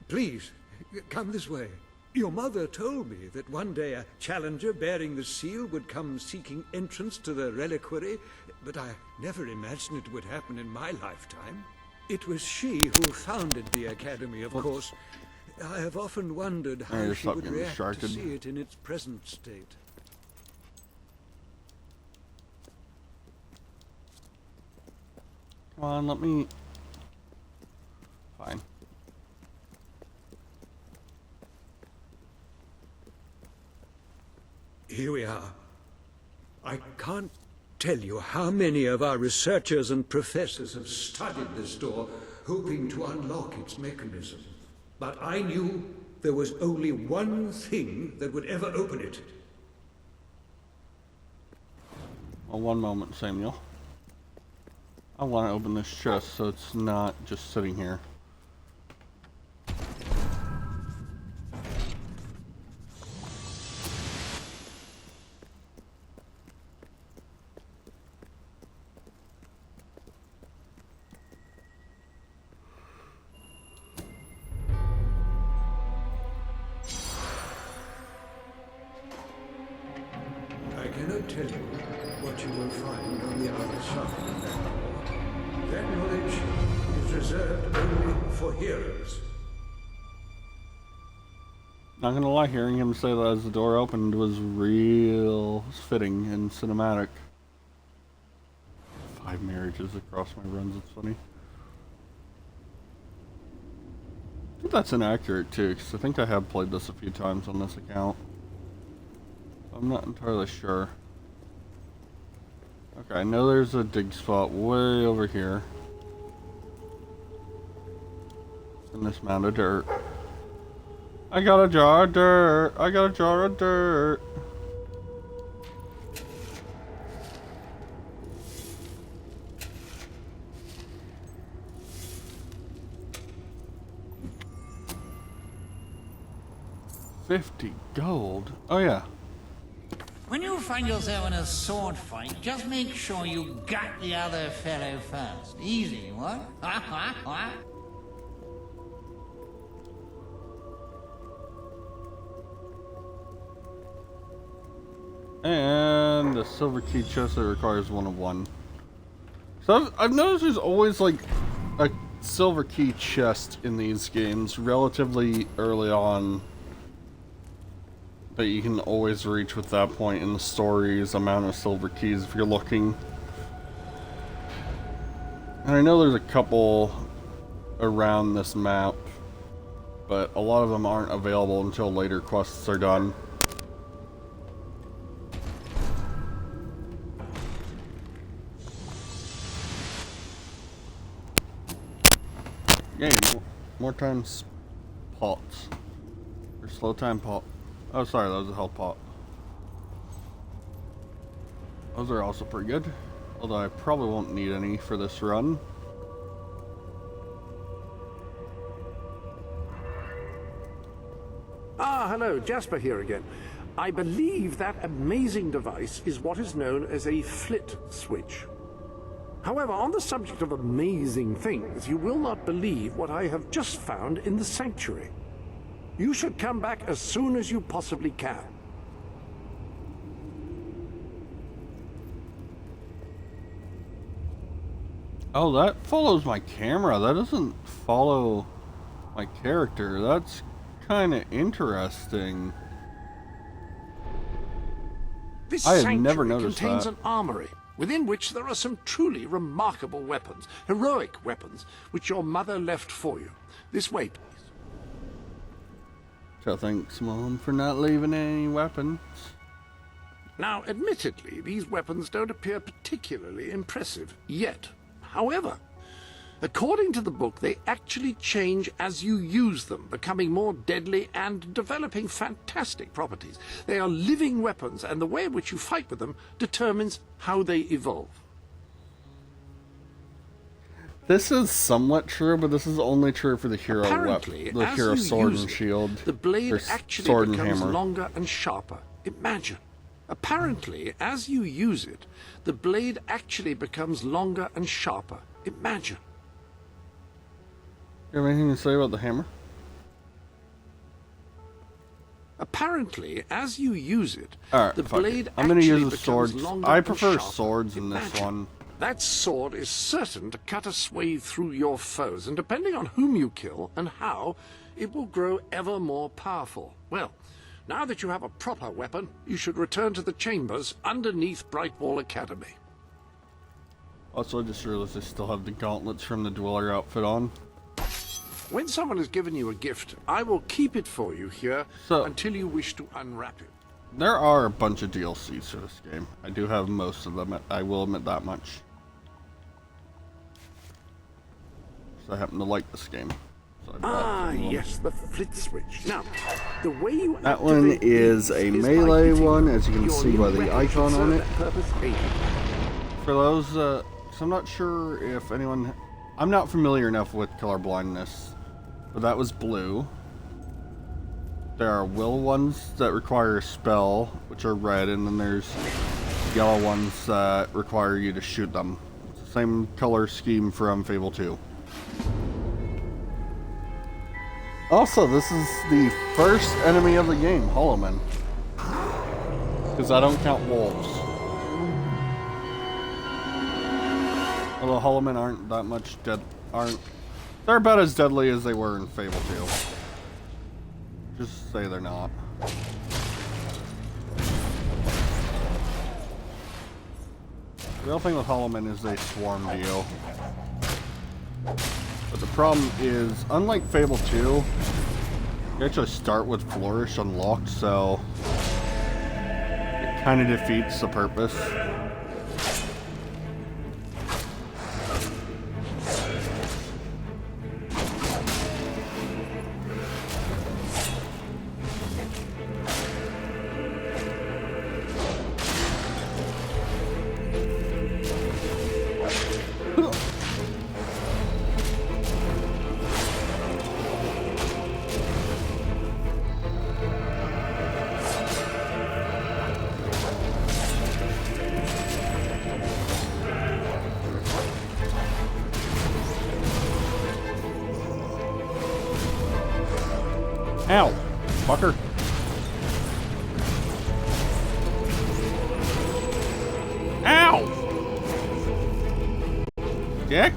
Please, come this way. Your mother told me that one day a challenger bearing the seal would come seeking entrance to the reliquary, but I never imagined it would happen in my lifetime. It was she who founded the academy, of course. I have often wondered how she would react to see it in its present state. Come on, let me... Fine. Here we are. I can't tell you how many of our researchers and professors have studied this door, hoping to unlock its mechanism. But I knew there was only one thing that would ever open it. Well, one moment, Samuel. I want to open this chest so it's not just sitting here. I cannot tell you what you will find on the other side of that door. That knowledge is reserved only for heroes. Not gonna lie, hearing him say that as the door opened was real fitting and cinematic. 5 marriages across my runs, it's funny. I think that's inaccurate too, because I think I have played this a few times on this account. I'm not entirely sure. Okay, I know there's a dig spot way over here. In this mound of dirt. I got a jar of dirt. I got a jar of dirt. $50 gold. Oh yeah. When you find yourself in a sword fight, just make sure you gut the other fellow first. Easy, what? And the silver key chest that requires 1 of 1. So I've noticed there's always like a silver key chest in these games relatively early on that you can always reach with that point in the story's amount of silver keys if you're looking. And I know there's a couple around this map, but a lot of them aren't available until later quests are done. Yay, more times pots. Or slow time pot. Oh, sorry, that was a health pot. Those are also pretty good. Although I probably won't need any for this run. hello, Jasper here again. I believe that amazing device is what is known as a flit switch. However, on the subject of amazing things, you will not believe what I have just found in the sanctuary. You should come back as soon as you possibly can. Oh, that follows my camera. That doesn't follow my character. That's kind of interesting. This I have sanctuary never noticed contains that. an armory, within which there are some truly remarkable weapons, heroic weapons, which your mother left for you. This way, please. So thanks, Mom, for not leaving any weapons. Now, admittedly, these weapons don't appear particularly impressive yet. However, according to the book, they actually change as you use them, becoming more deadly and developing fantastic properties. They are living weapons, and the way in which you fight with them determines how they evolve. This is somewhat true, but this is only true for the hero Apparently, weapon, the as hero you sword use and it, shield, the blade or actually sword and becomes hammer. longer and sharper. Imagine. Apparently, as you use it, the blade actually becomes longer and sharper. Imagine. You have anything to say about the hammer? Apparently, as you use it, Alright, the fuck blade it. I'm gonna actually use the becomes swords. longer I and prefer sharper. swords in this Imagine. one. That sword is certain to cut a swathe through your foes, and depending on whom you kill and how, it will grow ever more powerful. Well, now that you have a proper weapon, you should return to the chambers underneath Brightwall Academy. Also, I just realized I still have the gauntlets from the Dweller outfit on. When someone has given you a gift, I will keep it for you here until you wish to unwrap it. There are a bunch of DLCs for this game. I do have most of them, I will admit that much. So I happen to like this game. So Yes, the flit switch. Now, the way you that one activate is these a by melee hitting one, as you can your see new by the weapon icon should on serve it. that purpose ably. For those, so I'm not sure if anyone... I'm not familiar enough with color blindness, but that was blue. There are will ones that require a spell, which are red, and then there's yellow ones that require you to shoot them. It's the same color scheme from Fable 2. Also, this is the first enemy of the game, Hollow Men. Because I don't count wolves. Although Hollow Men aren't that much they're about as deadly as they were in Fable 2. Just say they're not. The real thing with Hollow Men is they swarm deal. But the problem is, unlike Fable 2, you actually start with Flourish unlocked, so it kind of defeats the purpose. Ow, fucker. Ow! Dick?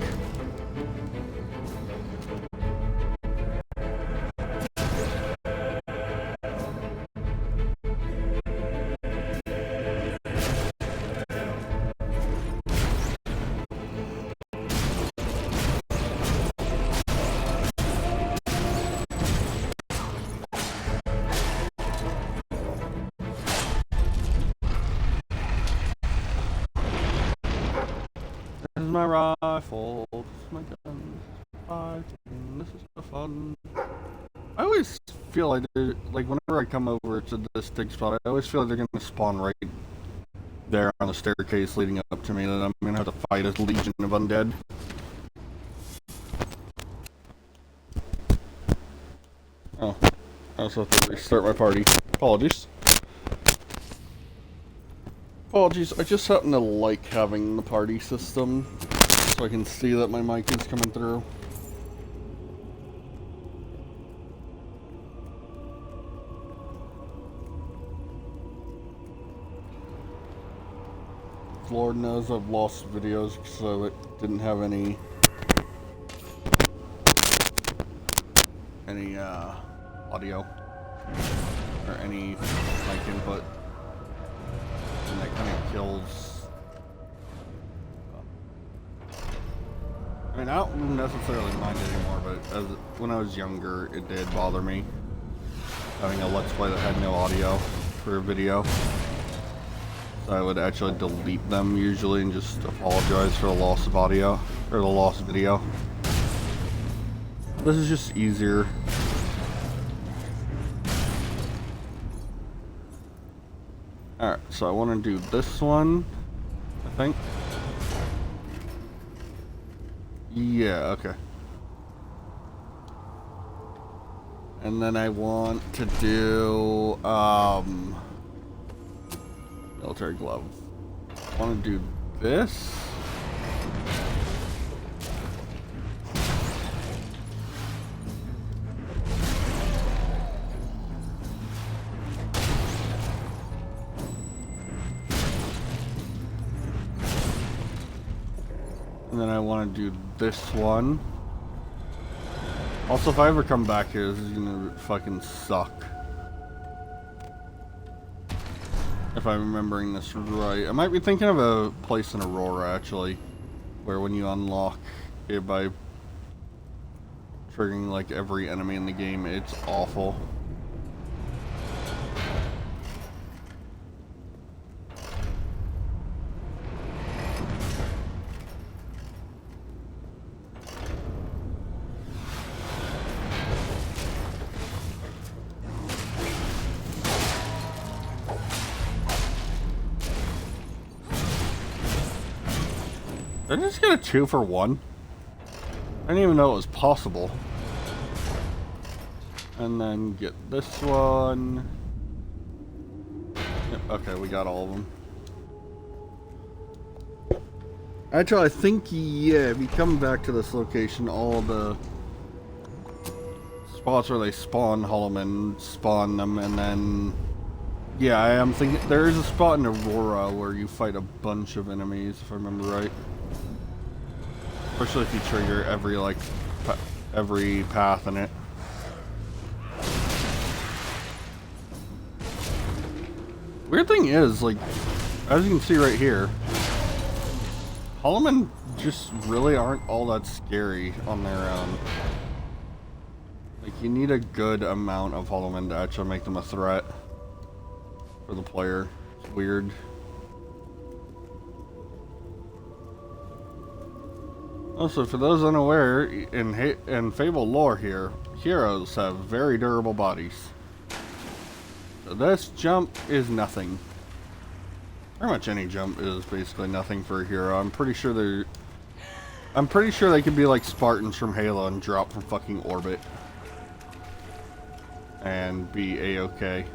This is my rifle, this is my gun, this is the fun. I always feel like whenever I come over to this dig spot, I always feel like they're gonna spawn right there on the staircase leading up to me, that I'm gonna have to fight a legion of undead. Oh. I also have to restart my party. Apologies. Apologies, I just happen to like having the party system so I can see that my mic is coming through. Lord knows I've lost videos so it didn't have any audio or any mic input, and that kind of kills. I mean, I don't necessarily mind it anymore, but when I was younger, it did bother me having a Let's Play that had no audio for a video. So I would actually delete them usually and just apologize for the loss of audio, or the lost video. This is just easier. Alright, so I want to do this one, I think. Yeah, okay. And then I want to do, military glove. I want to do this. And then I want to do this one. Also, if I ever come back here, this is gonna fucking suck. If I'm remembering this right. I might be thinking of a place in Aurora, actually, where when you unlock it by triggering like every enemy in the game, it's awful. Did I just get a 2-for-1? I didn't even know it was possible. And then get this one. Yep, okay, we got all of them. Actually, I think, yeah, if you come back to this location, all the spots where they spawn Holloman, spawn them, and then... Yeah, I am thinking... There is a spot in Aurora where you fight a bunch of enemies, if I remember right. Especially if you trigger every, like, every path in it. Weird thing is, like, as you can see right here, Holloman just really aren't all that scary on their own. Like, you need a good amount of Holloman to actually make them a threat for the player. It's weird. Also, for those unaware, in Fable lore here, heroes have very durable bodies. So this jump is nothing. Pretty much any jump is basically nothing for a hero. I'm pretty sure they could be like Spartans from Halo and drop from fucking orbit. And be A-okay.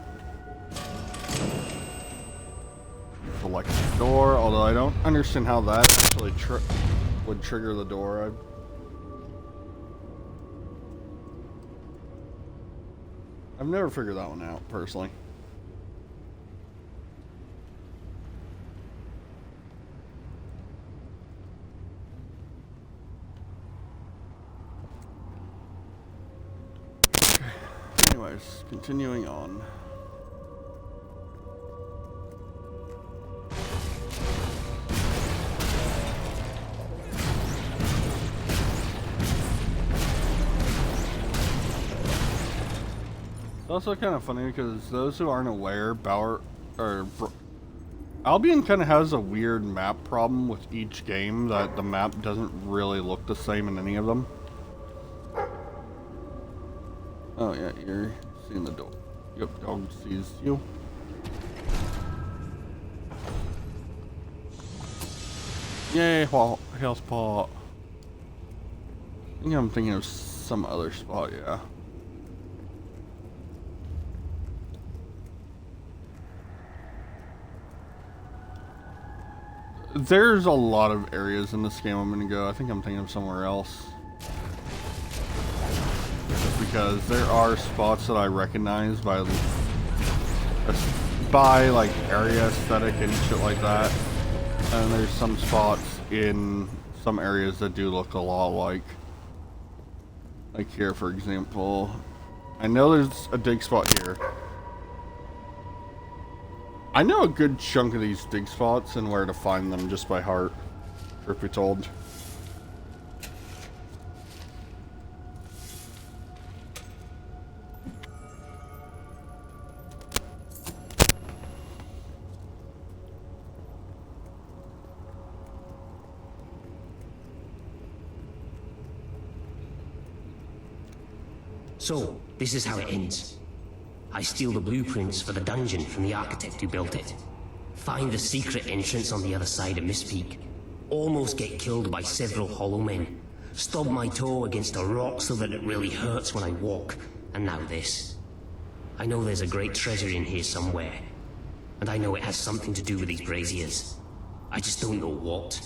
Select the door, although I don't understand how that actually would trigger the door. I've never figured that one out, personally. Okay. Anyways, continuing on. It's also kind of funny because those who aren't aware, Albion kind of has a weird map problem with each game, that the map doesn't really look the same in any of them. Oh yeah, you're seeing the door. Yep, dog sees you. Yay, health spot. I think I'm thinking of some other spot, yeah. There's a lot of areas in this game I'm gonna go. I think I'm thinking of somewhere else. Just because there are spots that I recognize by like area aesthetic and shit like that. And there's some spots in some areas that do look a lot like here, for example. I know there's a dig spot here. I know a good chunk of these dig spots and where to find them just by heart, truth be told. So, this is how it ends. I steal the blueprints for the dungeon from the architect who built it. Find the secret entrance on the other side of Mist Peak. Almost get killed by several hollow men. Stub my toe against a rock so that it really hurts when I walk. And now this. I know there's a great treasure in here somewhere. And I know it has something to do with these braziers. I just don't know what.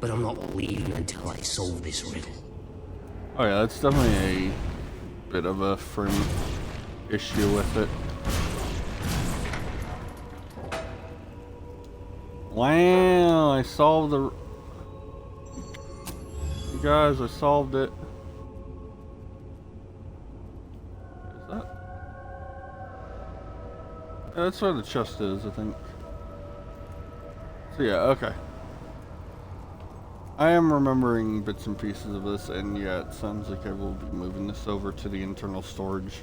But I'm not leaving until I solve this riddle. Oh yeah, that's definitely a bit of a frame issue with it. Wow, I solved the... You guys, I solved it. Is that? Yeah, that's where the chest is, I think. So yeah, okay. I am remembering bits and pieces of this, and yeah, it sounds like I will be moving this over to the internal storage.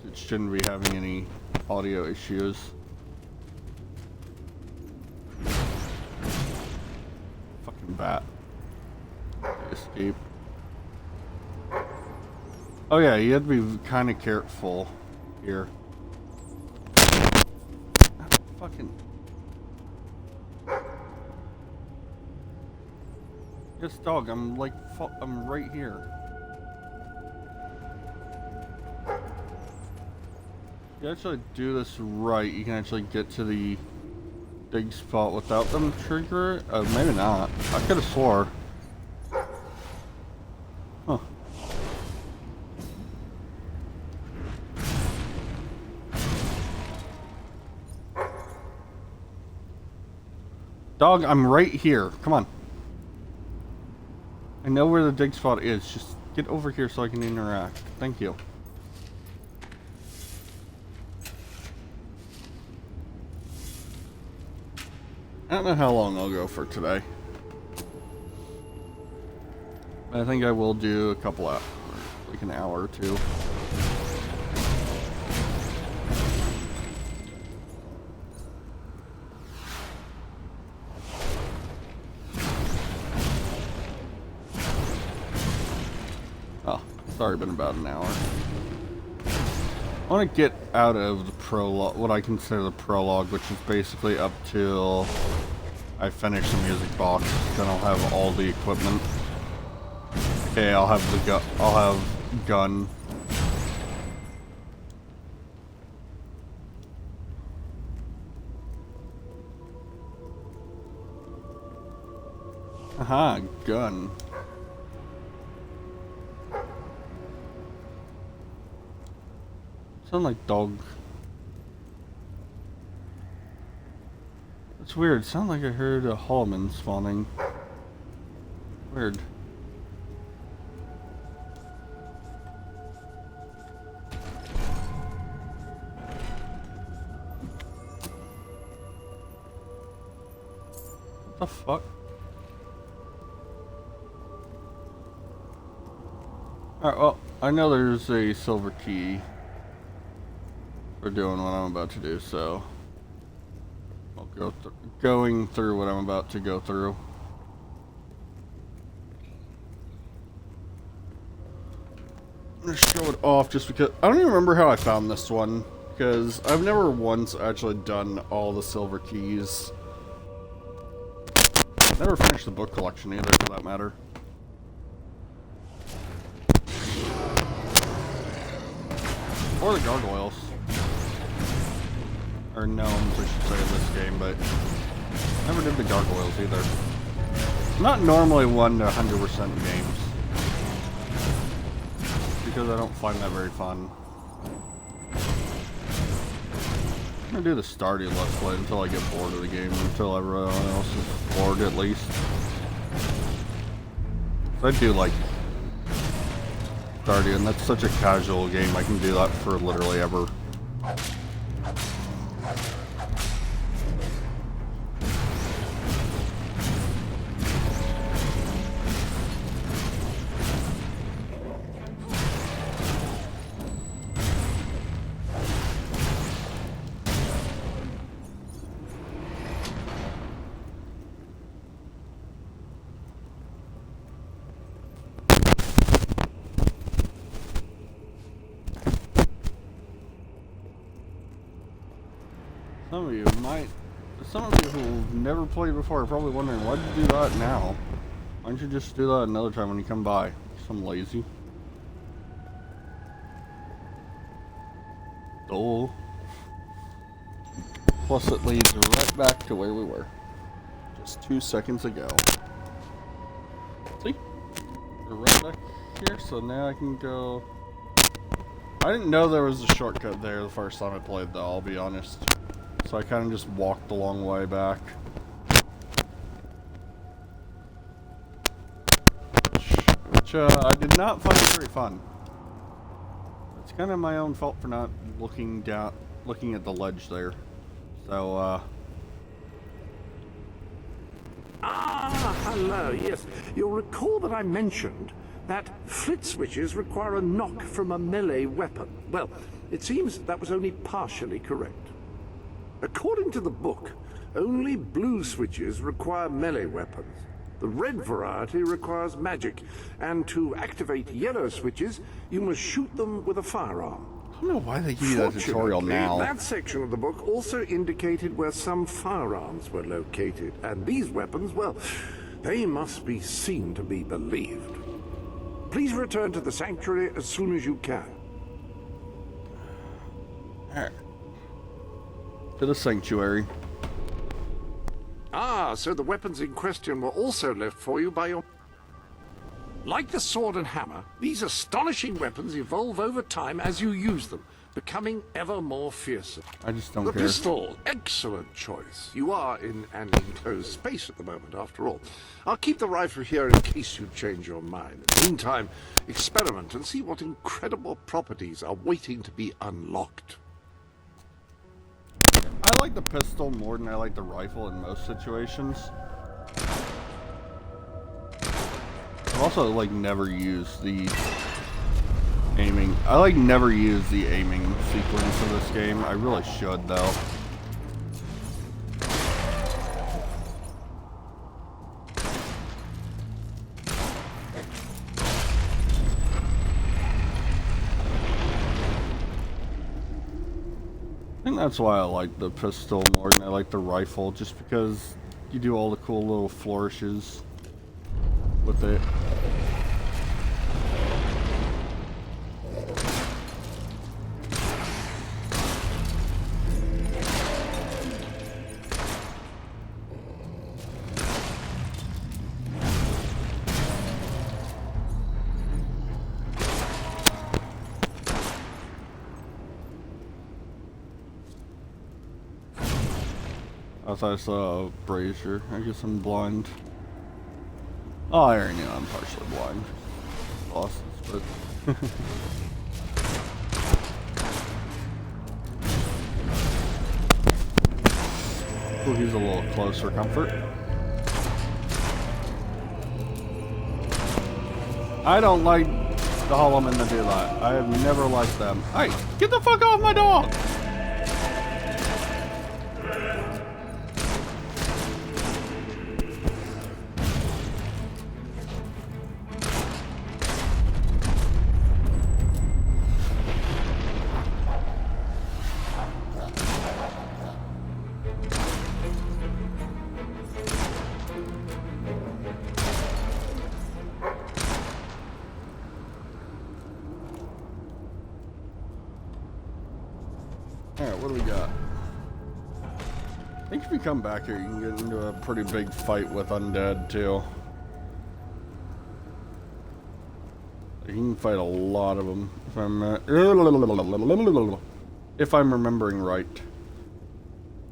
It shouldn't be having any audio issues. Fucking bat. Escape. Oh yeah, you have to be kind of careful here. Fucking... Yes, dog, I'm like, I'm right here. If you actually do this right, you can actually get to the dig spot without them trigger it. Maybe not. I could have swore. Huh. Dog, I'm right here. Come on. I know where the dig spot is. Just get over here so I can interact. Thank you. I don't know how long I'll go for today. I think I will do a couple hours, like an hour or two. Oh, it's already been about an hour. I want to get out of the prologue, what I consider the prologue, which is basically up till I finish the music box. Then I'll have all the equipment. Okay, I'll have the I'll have gun. Aha, gun. Sound like dog. It's weird. Sound like I heard a Hallman spawning. Weird. What the fuck? Alright, well, I know there's a silver key for doing what I'm about to do, so I'll go going through what I'm about to go through. I'm gonna show it off just because I don't even remember how I found this one, because I've never once actually done all the silver keys. Never finished the book collection either, for that matter. Or the gargoyles. Or gnomes, I should say, in this game, but Never did the gargoyles either. Not normally 1 to 100% games. Because I don't find that very fun. I'm gonna do the Stardew Let's Play until I get bored of the game, until everyone else is bored at least. I do like Stardew, and that's such a casual game, I can do that for literally ever. Some of you who've never played before are probably wondering, why'd you do that now? Why don't you just do that another time when you come by? Some lazy. Dull. Plus it leads right back to where we were. Just 2 seconds ago. See? We're right back here, so now I can go... I didn't know there was a shortcut there the first time I played though, I'll be honest. So I kind of just walked the long way back. Which I did not find very fun. It's kind of my own fault for not looking at the ledge there. So, hello, yes. You'll recall that I mentioned that flit switches require a knock from a melee weapon. Well, it seems that was only partially correct. According to the book, only blue switches require melee weapons. The red variety requires magic, and to activate yellow switches, you must shoot them with a firearm. I don't know why they give you that tutorial now. That section of the book also indicated where some firearms were located, and these weapons, well, they must be seen to be believed. Please return to the sanctuary as soon as you can. Alright. To the sanctuary. Ah, so the weapons in question were also left for you by your... Like the sword and hammer, these astonishing weapons evolve over time as you use them, becoming ever more fearsome. I just don't care. care. The pistol, excellent choice. You are in an enclosed space at the moment, after all. I'll keep the rifle here in case you change your mind. In the meantime, experiment and see what incredible properties are waiting to be unlocked. I like the pistol more than I like the rifle in most situations. I've also never used the aiming. I never use the aiming sequence of this game. I really should though. I think that's why I like the pistol more than I like the rifle, just because you do all the cool little flourishes with it. I thought I saw a brazier. I guess I'm blind. Oh, I already knew I'm partially blind. Lost, but... Ooh, he's a little close for comfort. I don't like the Hollow Men that do that. I have never liked them. Hey, get the fuck off my dog! Alright, what do we got? think if you come back here, you can get into a pretty big fight with undead, too. You can fight a lot of them, if I'm remembering right.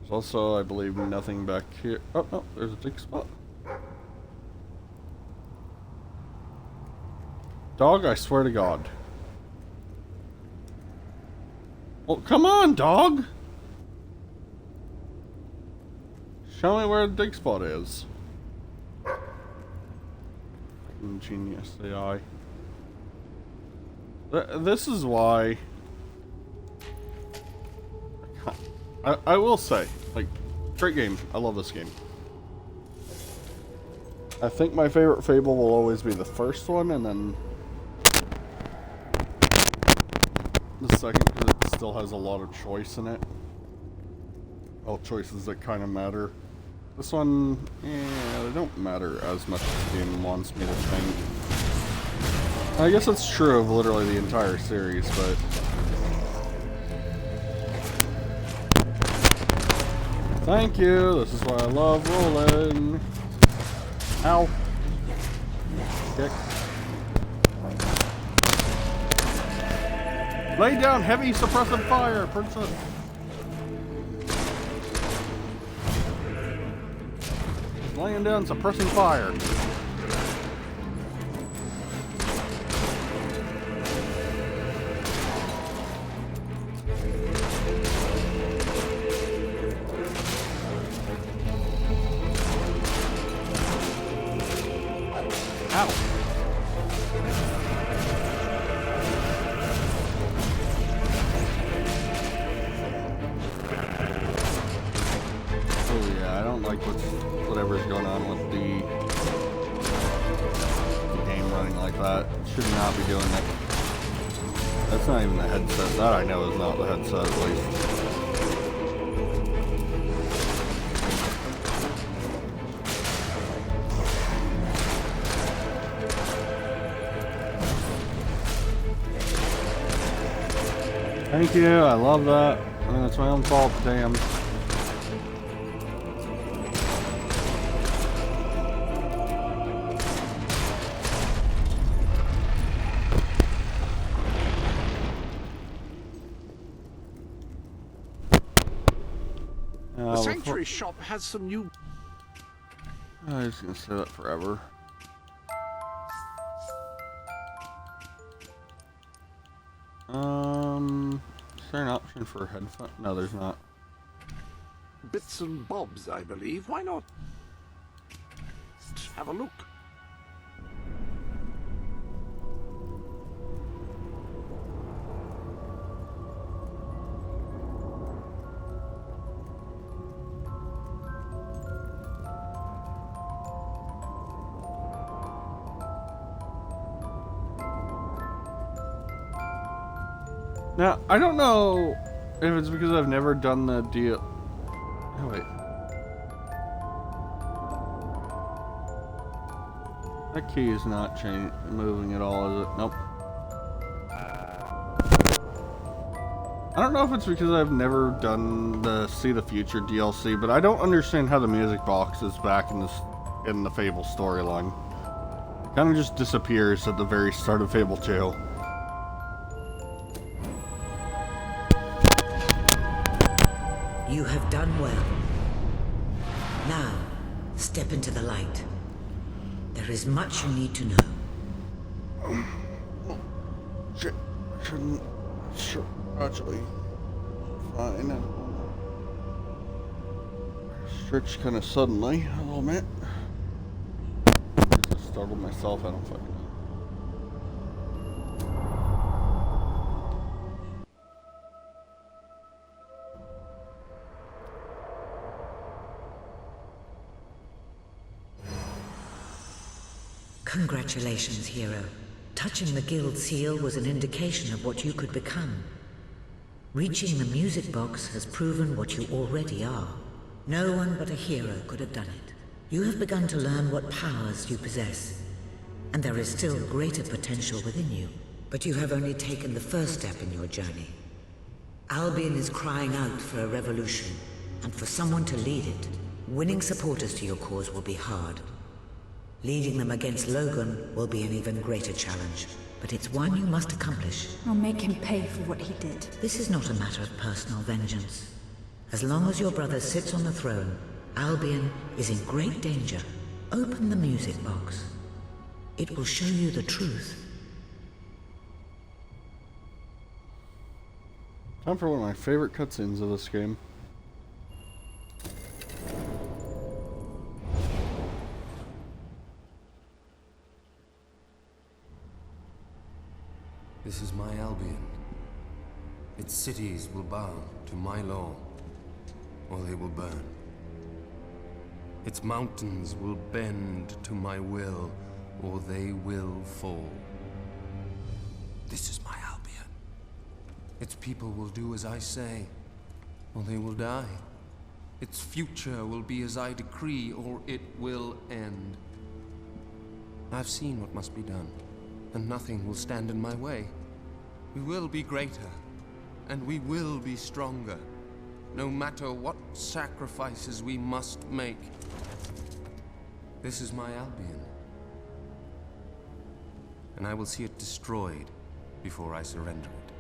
There's also, I believe, nothing back here. Oh, no, there's a big spot. Dog, I swear to God. Well, come on, dog! Show me where the dig spot is. Ingenious AI. This is why... I will say, like, great game. I love this game. I think my favorite Fable will always be the first one, and then the second, because it still has a lot of choice in it. Well, choices that kind of matter. This one, yeah, they don't matter as much as the game wants me to think. I guess that's true of literally the entire series, but... Thank you, this is why I love rolling. Ow. Kick. Lay down heavy suppressive fire, princess. Laying down suppressing fire. Whatever's going on with the game running like that. Should not be doing that. That's not even the headset. That I know is not the headset, at least. Thank you, I love that. I mean, it's my own fault, damn. The Sanctuary shop has some new... I'm just gonna say that forever. Is there an option for headphone? No, there's not. Bits and bobs, I believe. Why not have a look? Now, I don't know if it's because I've never done the deal. Oh, wait. That key is not moving at all, is it? Nope. I don't know if it's because I've never done the See the Future DLC, but I don't understand how the music box is back in the Fable storyline. It kind of just disappears at the very start of Fable 2. You have done well. Now, step into the light. There is much you need to know. Shouldn't... Sure, actually... Fine. Stretched kind of suddenly, I'll admit. I just startled myself, I don't fucking know. Congratulations, hero. Touching the guild seal was an indication of what you could become. Reaching the music box has proven what you already are. No one but a hero could have done it. You have begun to learn what powers you possess, and there is still greater potential within you. But you have only taken the first step in your journey. Albion is crying out for a revolution, And for someone to lead it, winning supporters to your cause will be hard. Leading them against Logan will be an even greater challenge, but it's one you must accomplish. I'll make him pay for what he did. This is not a matter of personal vengeance. As long as your brother sits on the throne, Albion is in great danger. Open the music box. It will show you the truth. Time for one of my favorite cutscenes of this game. This is my Albion. Its cities will bow to my law, or they will burn. Its mountains will bend to my will, or they will fall. This is my Albion. Its people will do as I say, or they will die. Its future will be as I decree, or it will end. I've seen what must be done, and nothing will stand in my way. We will be greater, and we will be stronger, no matter what sacrifices we must make. This is my Albion, and I will see it destroyed before I surrender it.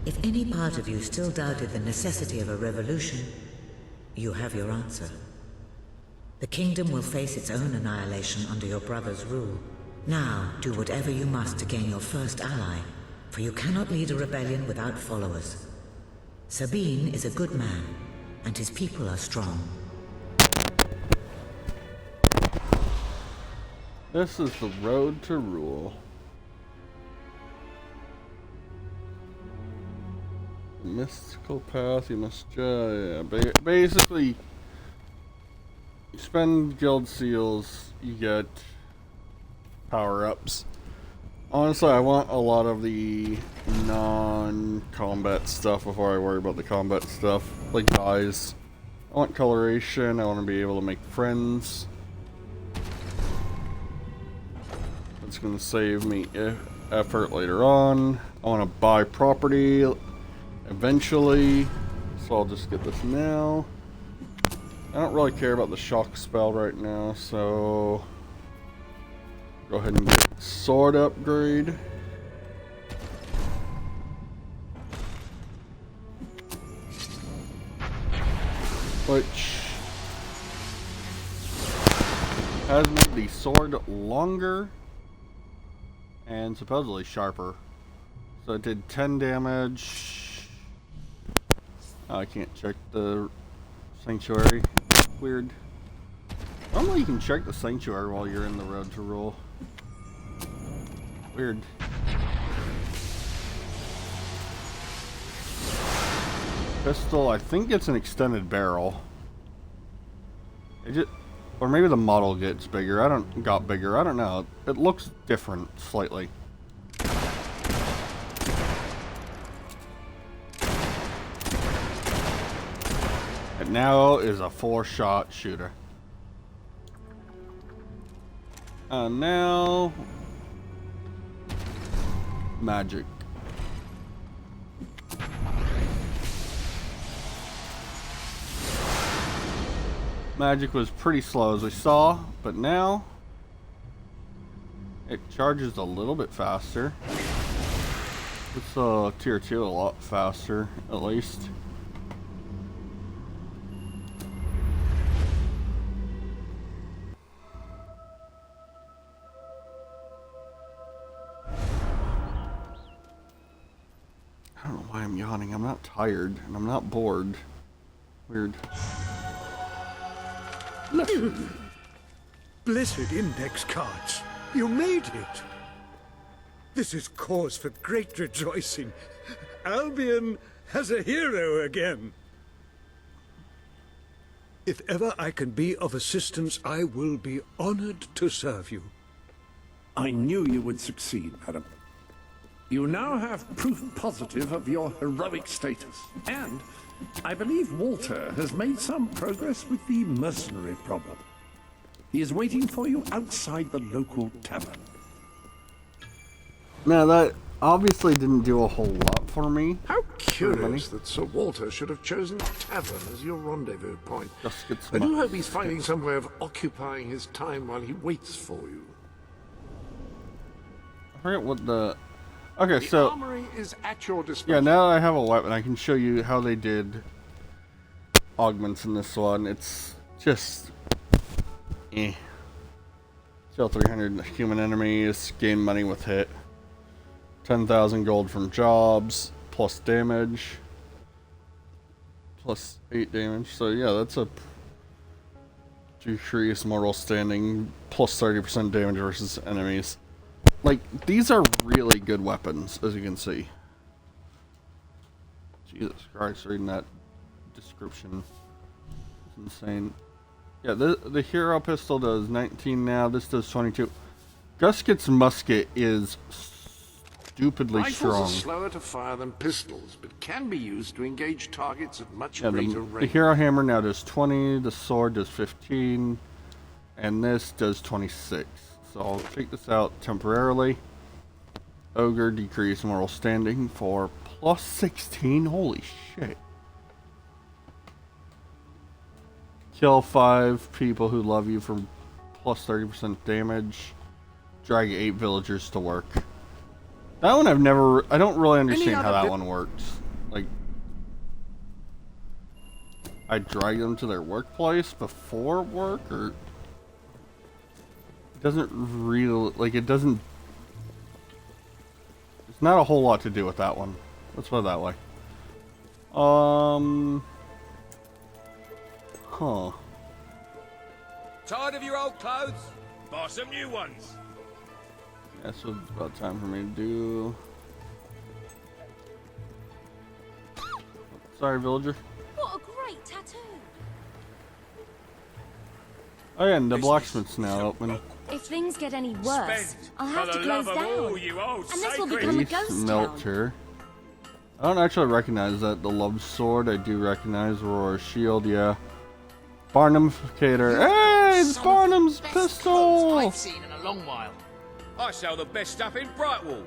If any part of you still doubted the necessity of a revolution, you have your answer. The kingdom will face its own annihilation under your brother's rule. Now, do whatever you must to gain your first ally, for you cannot lead a rebellion without followers. Sabine is a good man, and his people are strong. This is the road to rule. Mystical path, you must basically you spend guild seals, you get power-ups. Honestly, I want a lot of the non-combat stuff before I worry about the combat stuff, like dyes. I want coloration, I want to be able to make friends. It's going to save me effort later on. I want to buy property eventually, so I'll just get this now. I don't really care about the shock spell right now, so go ahead and get sword upgrade. Which has made the sword longer and supposedly sharper. So it did 10 damage. Oh, I can't check the sanctuary. Weird. Normally you can check the sanctuary while you're in the road to rule. Weird. Pistol, I think it's an extended barrel. Or maybe the model gets bigger. I don't know. It looks different slightly. It now is a 4-shot shooter. And now magic. Magic was pretty slow as we saw, but now it charges a little bit faster. It's tier 2 a lot faster, at least. I don't know why I'm yawning. I'm not tired, and I'm not bored. Weird. Blessed index cards. You made it. This is cause for great rejoicing. Albion has a hero again. If ever I can be of assistance, I will be honored to serve you. I knew you would succeed, madam. You now have proof positive of your heroic status, and I believe Walter has made some progress with the mercenary problem. He is waiting for you outside the local tavern. Now that obviously didn't do a whole lot for me. How curious that Sir Walter should have chosen a tavern as your rendezvous point. I do hope he's finding some way of occupying his time while he waits for you. I forget what the... Okay, so... The armory is at your disposal. Yeah, now that I have a weapon, I can show you how they did augments in this one. It's just... Kill 300 human enemies, gain money with hit. 10,000 gold from jobs, plus damage. Plus 8 damage. So yeah, that's a... Decrease mortal standing, plus 30% damage versus enemies. Like, these are really good weapons, as you can see. Jesus Christ, reading that description is insane. Yeah, the hero pistol does 19 now, this does 22. Gusket's musket is stupidly strong. Rifles are slower to fire than pistols, but can be used to engage targets at much Yeah, greater the range. hero hammer now does 20, the sword does 15, and this does 26. So I'll take this out temporarily. Ogre decrease moral standing for plus 16. Holy shit. Kill 5 people who love you for plus 30% damage. Drag 8 villagers to work. That one I don't really understand how that one works. Like, I drag them to their workplace before work, or... It doesn't really, like, it doesn't... There's not a whole lot to do with that one. Let's put it that way. Huh. Tired of your old clothes? Buy some new ones. Yeah, so it's about time for me to do... Sorry, villager. What a great tattoo! Oh yeah, and the blacksmith's now open. If things get any worse, I'll have to close down. And this will become a ghost town. Melter. I don't actually recognize that. The love sword, I do recognize. Aurora shield, yeah. Barnumficator. Hey, it's Barnum's pistol! I've seen in a long while. I sell the best stuff in Brightwall.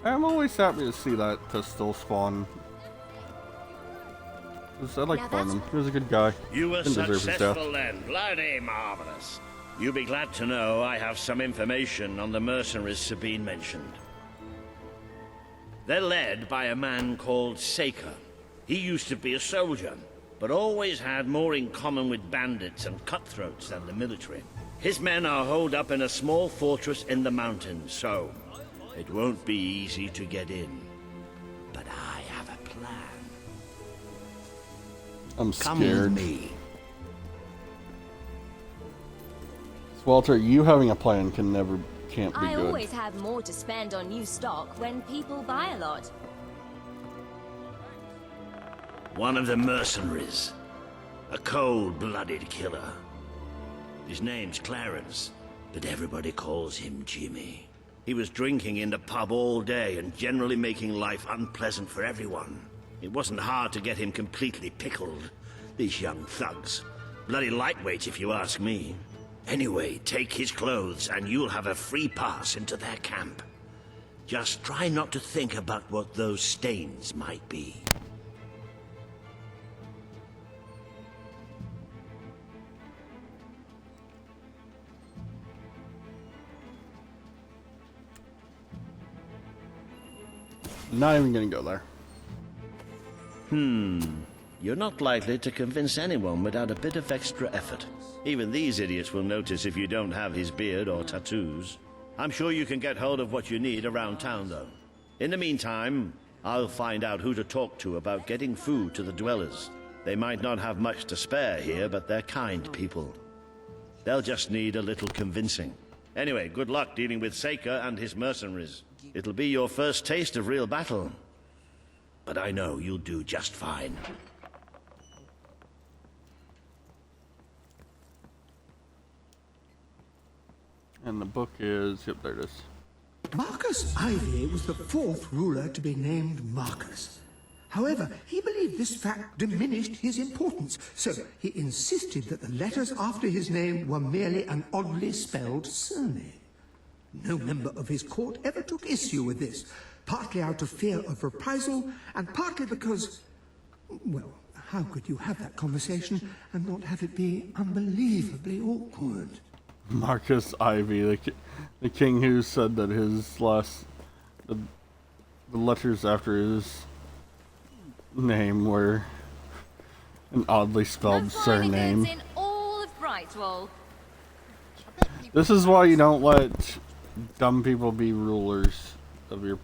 I'm always happy to see that pistol spawn. 'Cause I like Barnum. He was a good guy. You were Didn't deserve his death. successful then. Bloody marvelous. You'll be glad to know I have some information on the mercenaries Sabine mentioned. They're led by a man called Saker. He used to be a soldier, but always had more in common with bandits and cutthroats than the military. His men are holed up in a small fortress in the mountains, so it won't be easy to get in. But I have a plan. I'm scared. Come with me. Walter, you having a plan can't be I good. always have more to spend on new stock when people buy a lot. One of the mercenaries. A cold-blooded killer. His name's Clarence, but everybody calls him Jimmy. He was drinking in the pub all day and generally making life unpleasant for everyone. It wasn't hard to get him completely pickled. These young thugs. Bloody lightweight, if you ask me. Anyway, take his clothes and you'll have a free pass into their camp. Just try not to think about what those stains might be. Not even gonna go there. You're not likely to convince anyone without a bit of extra effort. Even these idiots will notice if you don't have his beard or tattoos. I'm sure you can get hold of what you need around town, though. In the meantime, I'll find out who to talk to about getting food to the dwellers. They might not have much to spare here, but they're kind people. They'll just need a little convincing. Anyway, good luck dealing with Saker and his mercenaries. It'll be your first taste of real battle. But I know you'll do just fine. And the book is... Yep, there it is. Marcus Ivy was the fourth ruler to be named Marcus. However, he believed this fact diminished his importance, so he insisted that the letters after his name were merely an oddly spelled surname. No member of his court ever took issue with this, partly out of fear of reprisal, and partly because, well, how could you have that conversation and not have it be unbelievably awkward? Marcus Ivy, the king who said that his the letters after his name were an oddly spelled surname. In all of Brightwall. This is why you don't let dumb people be rulers of your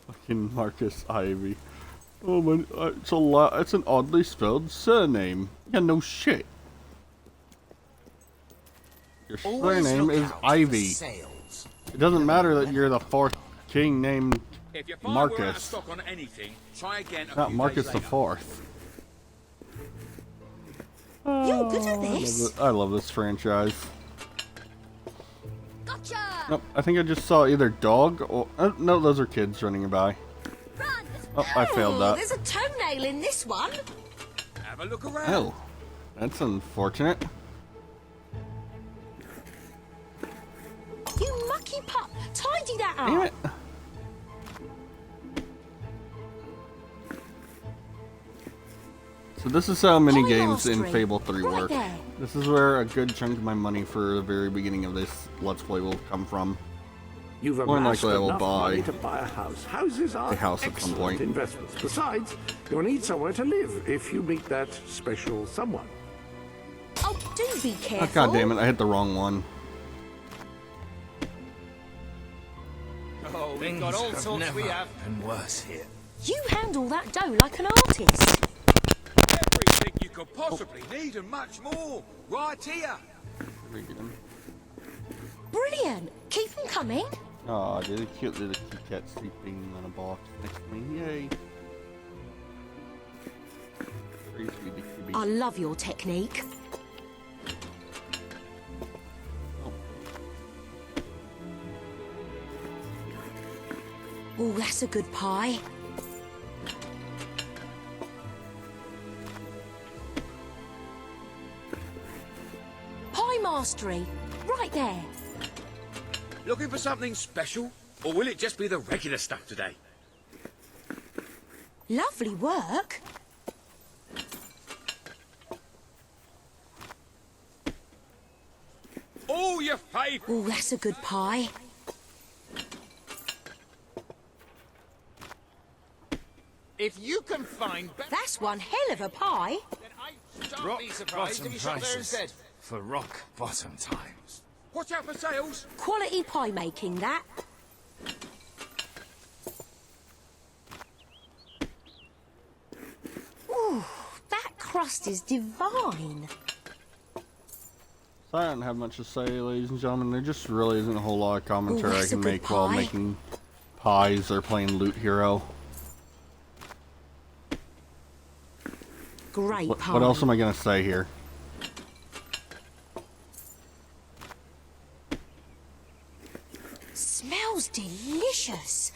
fucking Marcus Ivy. Oh man, it's an oddly spelled surname. Yeah, no shit. Your surname is Ivy. It doesn't matter that you're the 4th king named Marcus. Not Marcus the 4th. You're good at this. I love this franchise. Gotcha. Nope, I think I just saw either dog or no, those are kids running by. Oh, I failed that. There's a toenail in this one. Have a look around. Oh, that's unfortunate. You mucky pup. Tidy that up. Damn it. So this is how mini games in Fable 3 work. This is where a good chunk of my money for the very beginning of this Let's Play will come from. You've More than amassed likely I will enough buy money to buy a house. Houses are a house at some excellent point. investments. Besides, you'll need somewhere to live if you meet that special someone. Oh, do be careful. Oh, God damn it, I hit the wrong one. Oh, we've got all sorts we have. And worse here. You handle that dough like an artist. Everything you could possibly need and much more. Right here. Brilliant. Keep them coming. Oh, there's a cute little Kit Kat sleeping on a box next to me. Yay. Very sweetie, sweetie. I love your technique. Oh, that's a good pie. Pie mastery. Right there. Looking for something special? Or will it just be the regular stuff today? Lovely work. All your favourite. Oh, that's a good pie. If you can find... That's one hell of a pie. Rock bottom prices for rock bottom times. Watch out for sales. Quality pie making, that. Ooh, that crust is divine. So I don't have much to say, ladies and gentlemen. There just really isn't a whole lot of commentary I can make while making pies or playing Loot Hero. Great pie. What else am I going to say here? Smells delicious.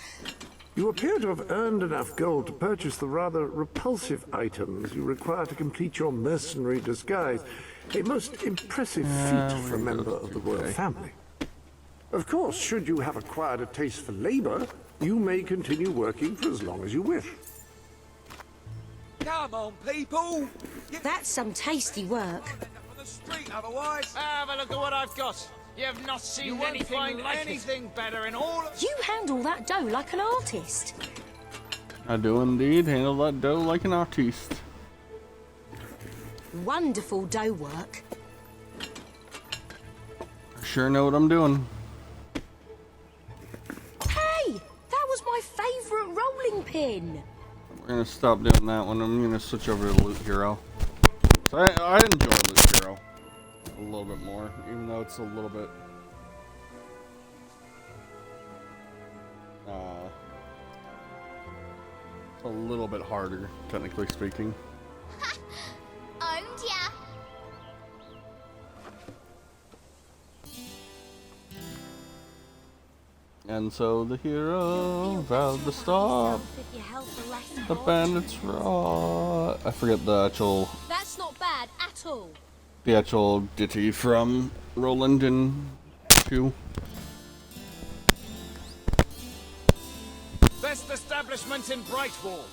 You appear to have earned enough gold to purchase the rather repulsive items you require to complete your mercenary disguise. A most impressive feat for a member of the royal family. Of course, should you have acquired a taste for labor, you may continue working for as long as you wish. Come on, people. That's some tasty work. On the street, otherwise. Have a look at what I've got. You've not seen anything like anything better in all of... You handle that dough like an artist. I do indeed handle that dough like an artiste. Wonderful dough work. I sure know what I'm doing. Hey, that was my favourite rolling pin. We're gonna stop doing that one. I'm gonna switch over to Loot Hero. So I enjoy Loot Hero a little bit more, even though it's a little bit harder, technically speaking. Owned ya. And so the hero vowed to stop the bandits' raw. I forget the actual. That's not bad at all. The actual ditty from Roland and 2. Best establishment in Brightwall.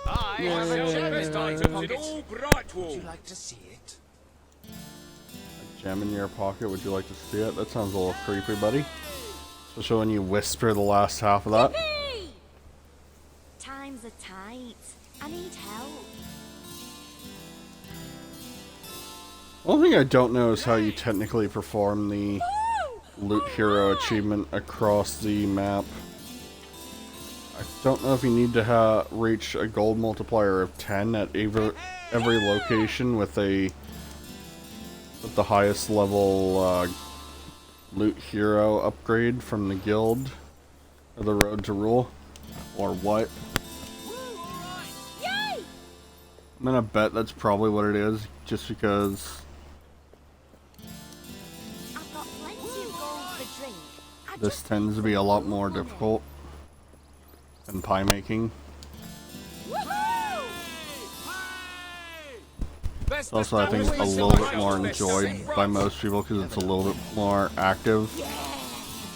I have a best items in all Brightwall. Would you like to see it? A gem in your pocket, would you like to see it? That sounds a little creepy, buddy. Especially when you whisper the last half of that. Times are tight. I need help. One thing I don't know is how you technically perform the Loot Hero achievement across the map. I don't know if you need to reach a gold multiplier of 10 at every location with the highest level Loot Hero upgrade from the guild or the Road to Rule, or what. I'm gonna bet that's probably what it is, just because this tends to be a lot more difficult than pie making. It's also, I think, a little bit more enjoyed by most people because it's a little bit more active.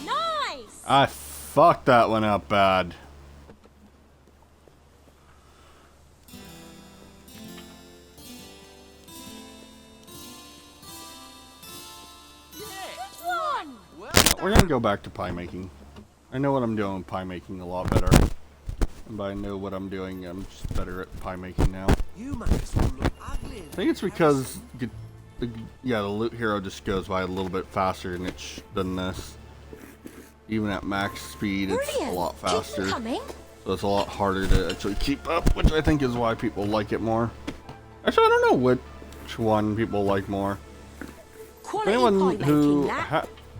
Nice. I fucked that one up bad. We're gonna go back to pie making. I know what I'm doing with pie making a lot better. And by I know what I'm doing, I'm just better at pie making now. I think it's because the Loot Hero just goes by a little bit faster than this. Even at max speed, it's a lot faster. So it's a lot harder to actually keep up, which I think is why people like it more. Actually, I don't know which one people like more.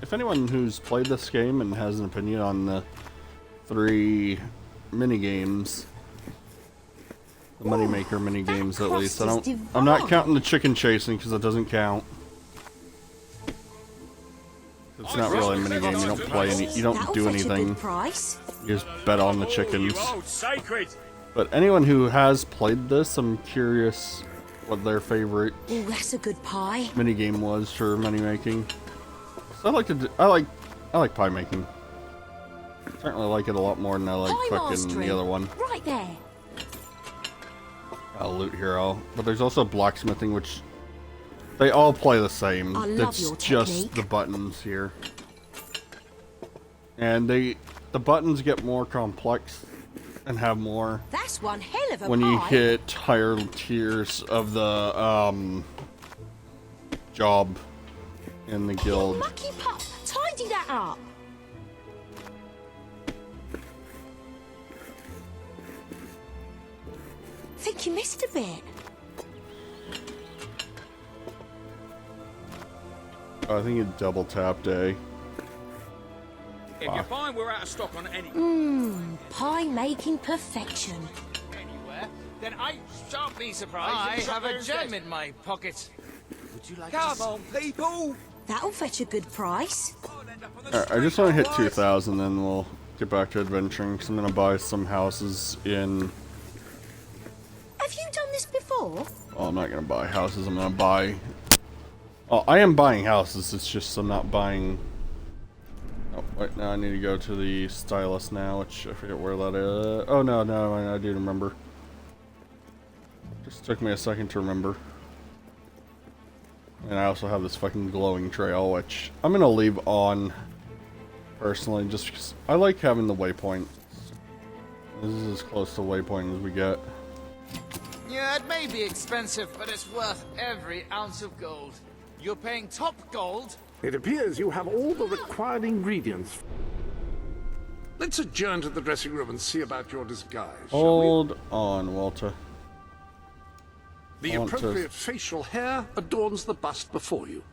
If anyone who's played this game and has an opinion on the 3 mini-games, the moneymaker mini-games at least, I'm not counting the chicken chasing because it doesn't count. It's not really a mini-game, you don't play you don't do anything. You just bet on the chickens. But anyone who has played this, I'm curious what their favorite mini-game was for money-making. I like pie making. I certainly like it a lot more than I like fucking the other one. Right there. Loot Hero. But there's also blacksmithing, which they all play the same. It's just the buttons here. And the buttons get more complex and have more. That's one hell of a when you hit higher tiers of the job in the guild. Mucky pup, tidy that up. Think you missed a bit. I think it double tapped A. If you find we're out of stock on any Pie making perfection. anywhere, then I shan't be surprised. I have a gem in my pocket. Would you like Come on, people! That'll fetch a good price. Alright, I just want to hit 2,000, then we'll get back to adventuring, because I'm going to buy some houses in... Have you done this before? Oh, I'm not going to buy houses, I'm going to buy... Oh, I am buying houses, it's just I'm not buying... Oh, wait, now I need to go to the stylist now, which I forget where that is. Oh, no, I do remember. Just took me a second to remember. And I also have this fucking glowing trail, which I'm gonna leave on, personally, just because I like having the waypoint. This is as close to waypoint as we get. Yeah, it may be expensive, but it's worth every ounce of gold. You're paying top gold. It appears you have all the required ingredients. Let's adjourn to the dressing room and see about your disguise. Hold on, Walter. The appropriate facial hair adorns the bust before you.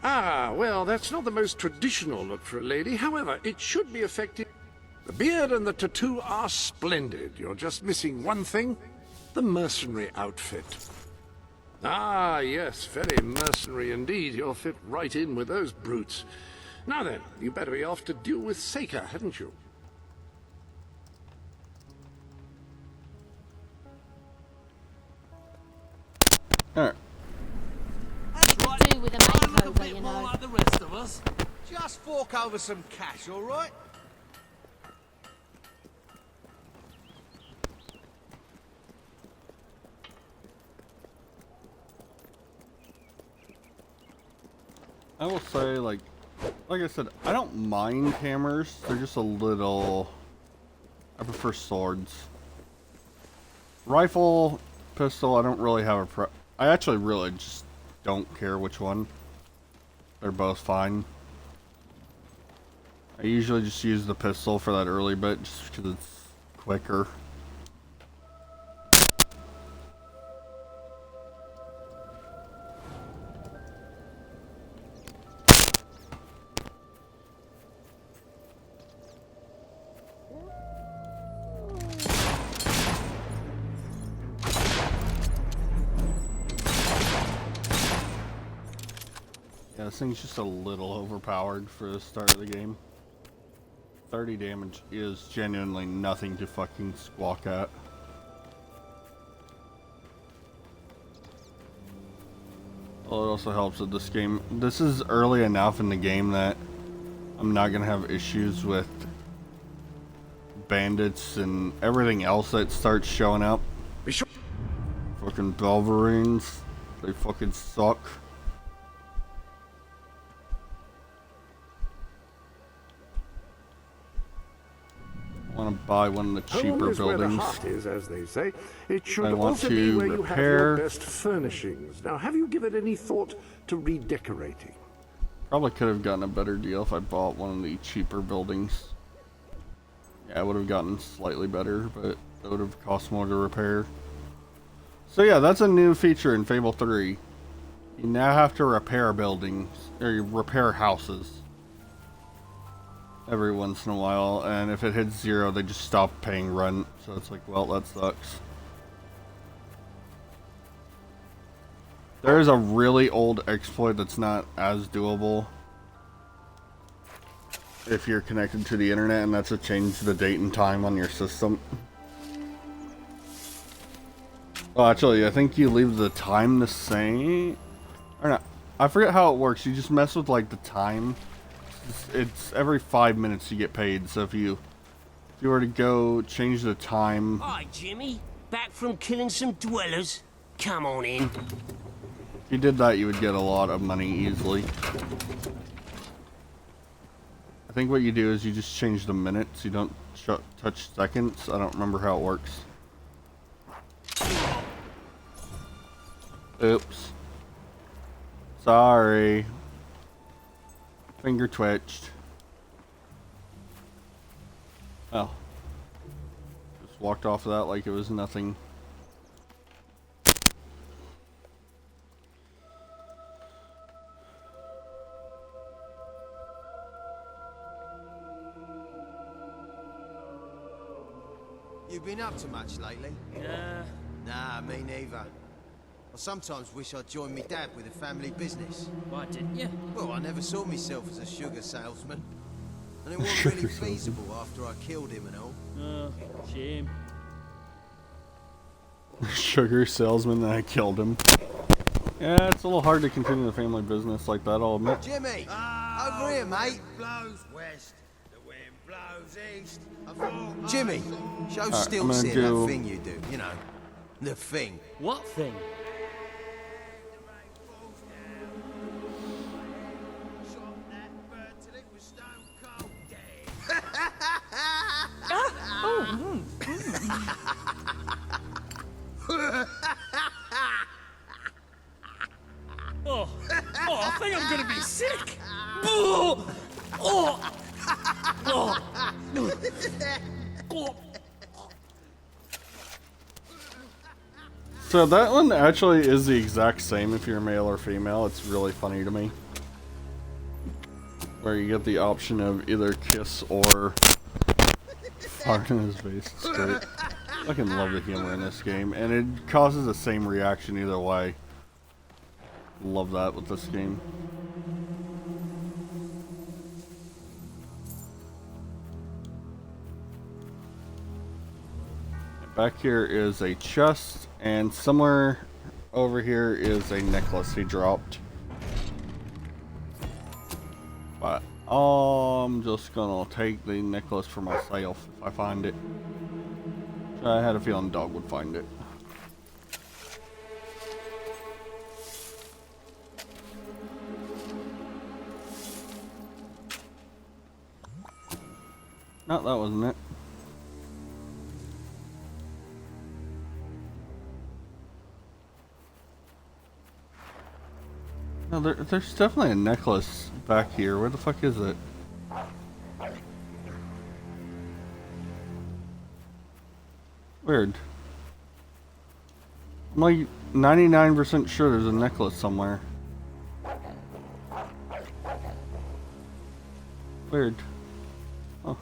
Ah, well, that's not the most traditional look for a lady. However, it should be effective. The beard and the tattoo are splendid. You're just missing one thing, the mercenary outfit. Ah, yes, very mercenary indeed. You'll fit right in with those brutes. Now then, you better be off to deal with Seika, hadn't you? Alright. Do with a makeover, you know. Like the rest of us. Just fork over some cash, all right? I will say, like I said, I don't mind hammers. They're just a little... I prefer swords. Rifle, pistol, I don't really have a I actually really just don't care which one. They're both fine. I usually just use the pistol for that early bit just because it's quicker. Yeah, this thing's just a little overpowered for the start of the game. 30 damage is genuinely nothing to fucking squawk at. Well, it also helps that this game... This is early enough in the game that I'm not gonna have issues with bandits and everything else that starts showing up. Fucking Wolverines. They fucking suck. I want to buy one of the cheaper buildings. Where the heart is, as they say. It should also be where you have your best furnishings. Now, have you given any thought to redecorating? Probably could have gotten a better deal if I bought one of the cheaper buildings. Yeah, I would have gotten slightly better, but it would have cost more to repair. So yeah, that's a new feature in Fable 3. You now have to repair buildings, or repair houses. Every once in a while, and if it hits 0, they just stop paying rent. So it's like, well, that sucks. There is a really old exploit that's not as doable if you're connected to the internet, and that's to change the date and time on your system. Well, actually, I think you leave the time the same, or not. I forget how it works. You just mess with like the time. It's every 5 minutes you get paid. So if you were to go change the time. Hi, Jimmy. Back from killing some dwellers. Come on in. If you did that, you would get a lot of money easily. I think what you do is you just change the minutes. You don't touch seconds. I don't remember how it works. Oops. Sorry. Finger twitched. Well. Just walked off of that like it was nothing. You been up to much lately? Nah, me neither. I sometimes wish I'd joined me dad with a family business. Why didn't you? Well, I never saw myself as a sugar salesman. And it wasn't really feasible after I killed him and all. Shame. Sugar salesman, and I killed him. Yeah, it's a little hard to continue the family business like that, I'll admit. Jimmy! Over here, mate! Blows west, the wind blows east. Jimmy, show Stiltsy that thing you do, you know. The thing. What thing? I think I'm gonna be sick. So that one actually is the exact same if you're male or female. It's really funny to me. Where you get the option of either kiss or fart in his face. It's great. I fucking love the humor in this game, and it causes the same reaction either way. Love that with this game. Back here is a chest, and somewhere over here is a necklace he dropped. But I'm just gonna take the necklace for myself if I find it. I had a feeling Dog would find it. No, that wasn't it. No, there's definitely a necklace back here. Where the fuck is it? Weird. I'm like 99% sure there's a necklace somewhere. Weird. Oh.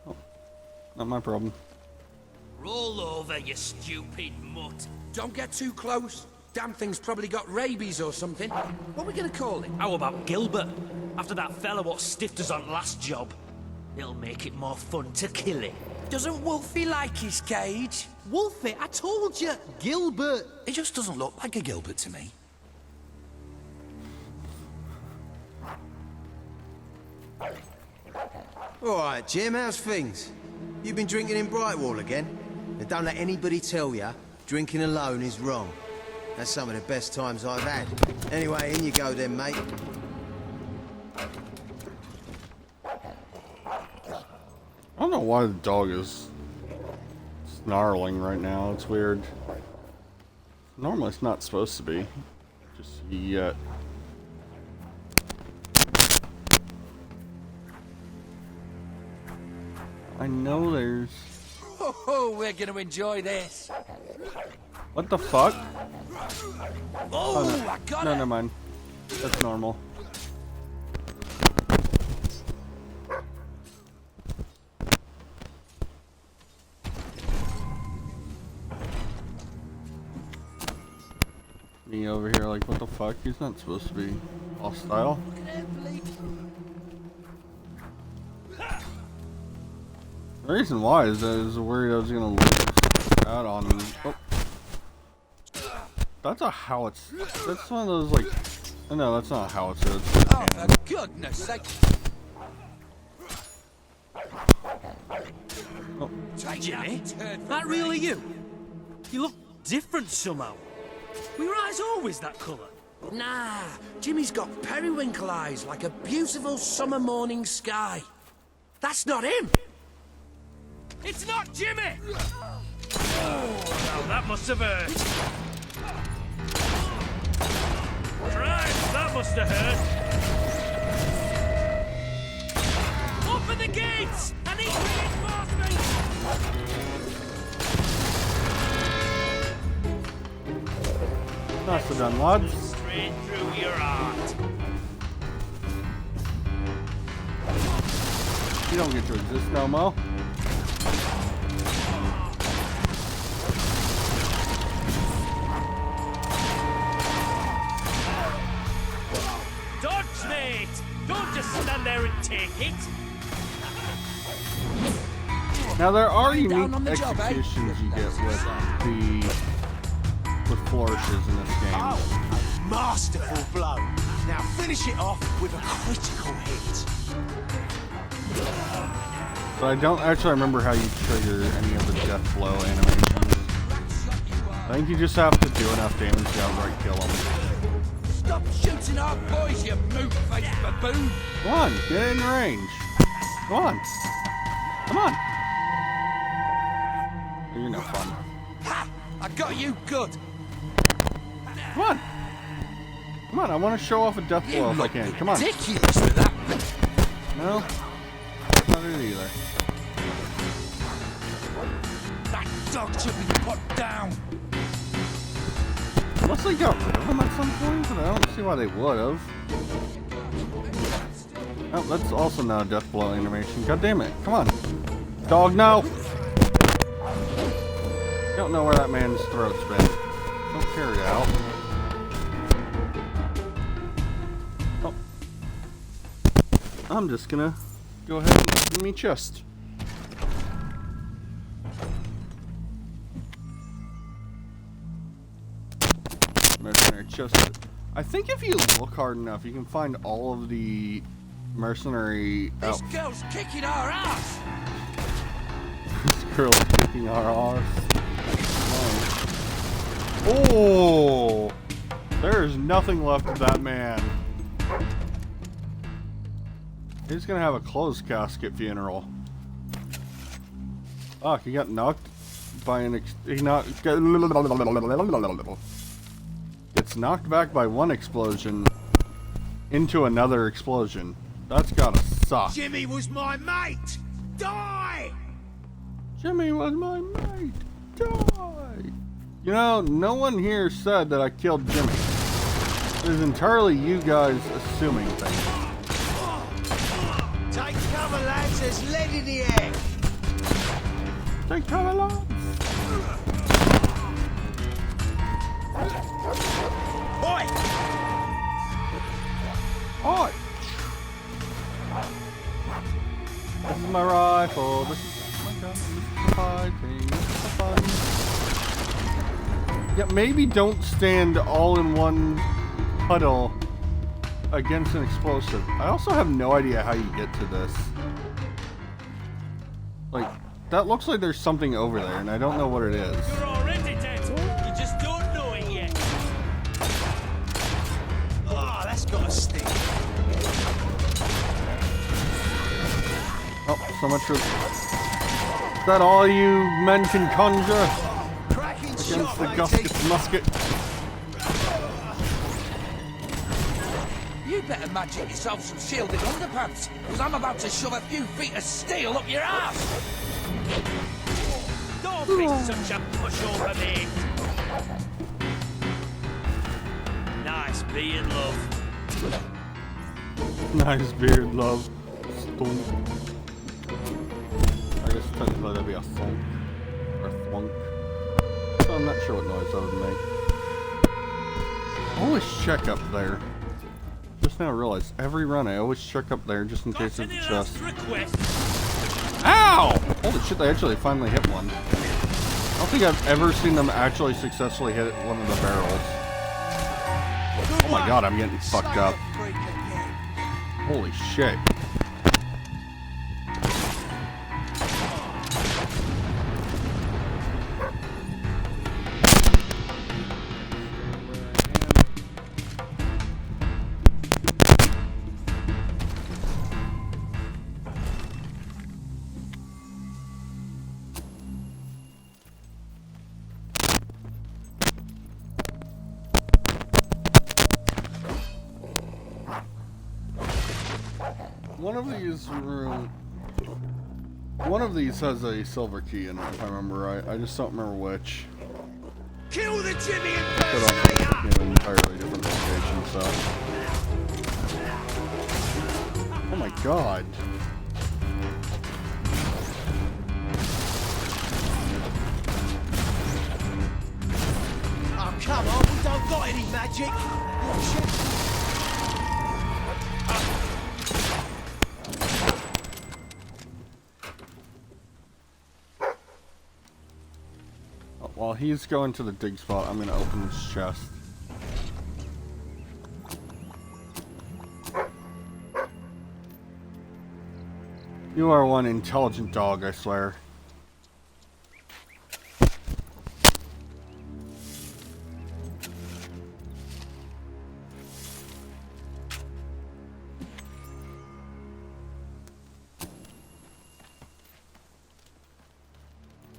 Oh. Not my problem. Roll over, you stupid mutt. Don't get too close. Damn thing's probably got rabies or something. What are we gonna call it? How about Gilbert? After that fella what stiffed us on last job. It'll make it more fun to kill it. Doesn't Wolfie like his cage? Wolfie, I told you, Gilbert. It just doesn't look like a Gilbert to me. Alright, Jim, how's things? You been drinking in Brightwall again? And don't let anybody tell you drinking alone is wrong. That's some of the best times I've had. Anyway, in you go then, mate. I don't know why the dog is snarling right now. It's weird. Normally it's not supposed to be. Just yet. I know there's... Oh, we're gonna enjoy this. What the fuck? Oh, no. I got no, it. never mind. That's normal. Me over here like, what the fuck? He's not supposed to be hostile. The reason why is that I was worried I was gonna lose out on him. Oh. That's a howitzer. That's one of those like... Oh, no, that's not a howitzer. It's a Oh, cannon. for goodness sake. Oh. Jimmy, that really you? You look different somehow. Were your eyes always that colour? Nah, Jimmy's got periwinkle eyes like a beautiful summer morning sky. That's not him. It's not Jimmy! Oh, now that must have hurt. Christ, that must have hurt. Open the gates! I need reinforcements! Nicely done, lads. Straight through your heart. You don't get to exist no more. Dodge, mate! Don't just stand there and take it! Now there are Lying down unique on the job, eh? executions you get with flourishes in this game. Oh, a masterful blow. Now finish it off with a critical hit. But I don't actually remember how you trigger any of the death blow animations. I think you just have to do enough damage to outright kill them. Stop shooting our boys, you moot-faced baboon! Come on, get in range. Come on. Come on. You're no fun. Ha! I got you good! Come on. Come on, I want to show off a death blow if I can. Come on. Ridiculous with that. No, not it either. That dog should be put down! Unless they got rid of them at some point, but I don't see why they would have. Oh, that's also now a death blow animation. God damn it. Come on. Dog, no! Don't know where that man's throat's been. Don't carry it out. Oh. I'm just gonna go ahead and give me chest. Mercenary chest. I think if you look hard enough, you can find all of the mercenary This girl's kicking our ass! This girl's kicking our ass. Nice. Oh! There is nothing left of that man. He's gonna have a closed casket funeral. Oh, he got knocked by an gets knocked back by one explosion into another explosion. That's gotta suck. Jimmy was my mate! Die! Jimmy was my mate. Die! You know, no one here said that I killed Jimmy. It is entirely you guys assuming things. Take cover, lads. There's lead in the air. Take cover, lads. Oi! Oi! This is my rifle. This is my gun. This is the fighting. This is the fun. Yeah, maybe don't stand all in one huddle against an explosive. I also have no idea how you get to this. Like, that looks like there's something over there, and I don't know what it is. You're already dead. You just don't know it yet. Oh, that's got a stick. Oh, so much for... Is that all you men can conjure? Against the Guskus musket? You better magic yourself some shielded underpants, because I'm about to shove a few feet of steel up your ass. Don't be such a pushover, mate. Nice beard, love. Nice beard, love. Stunk. I guess technically that'd be a thunk. Or thwunk. So I'm not sure what noise that would make. I always check up there. Just now realized, every run I always check up there just in case there's a chest. Ow! Holy shit, they actually finally hit one. I don't think I've ever seen them actually successfully hit one of the barrels. Oh my god, I'm getting fucked up. Holy shit. One of these has a silver key in it, if I remember right. I just don't remember which. Kill the Jimmy Could also be an entirely different location, so. Oh my god. Oh, come on, we don't got any magic. While he's going to the dig spot, I'm going to open this chest. You are one intelligent dog, I swear.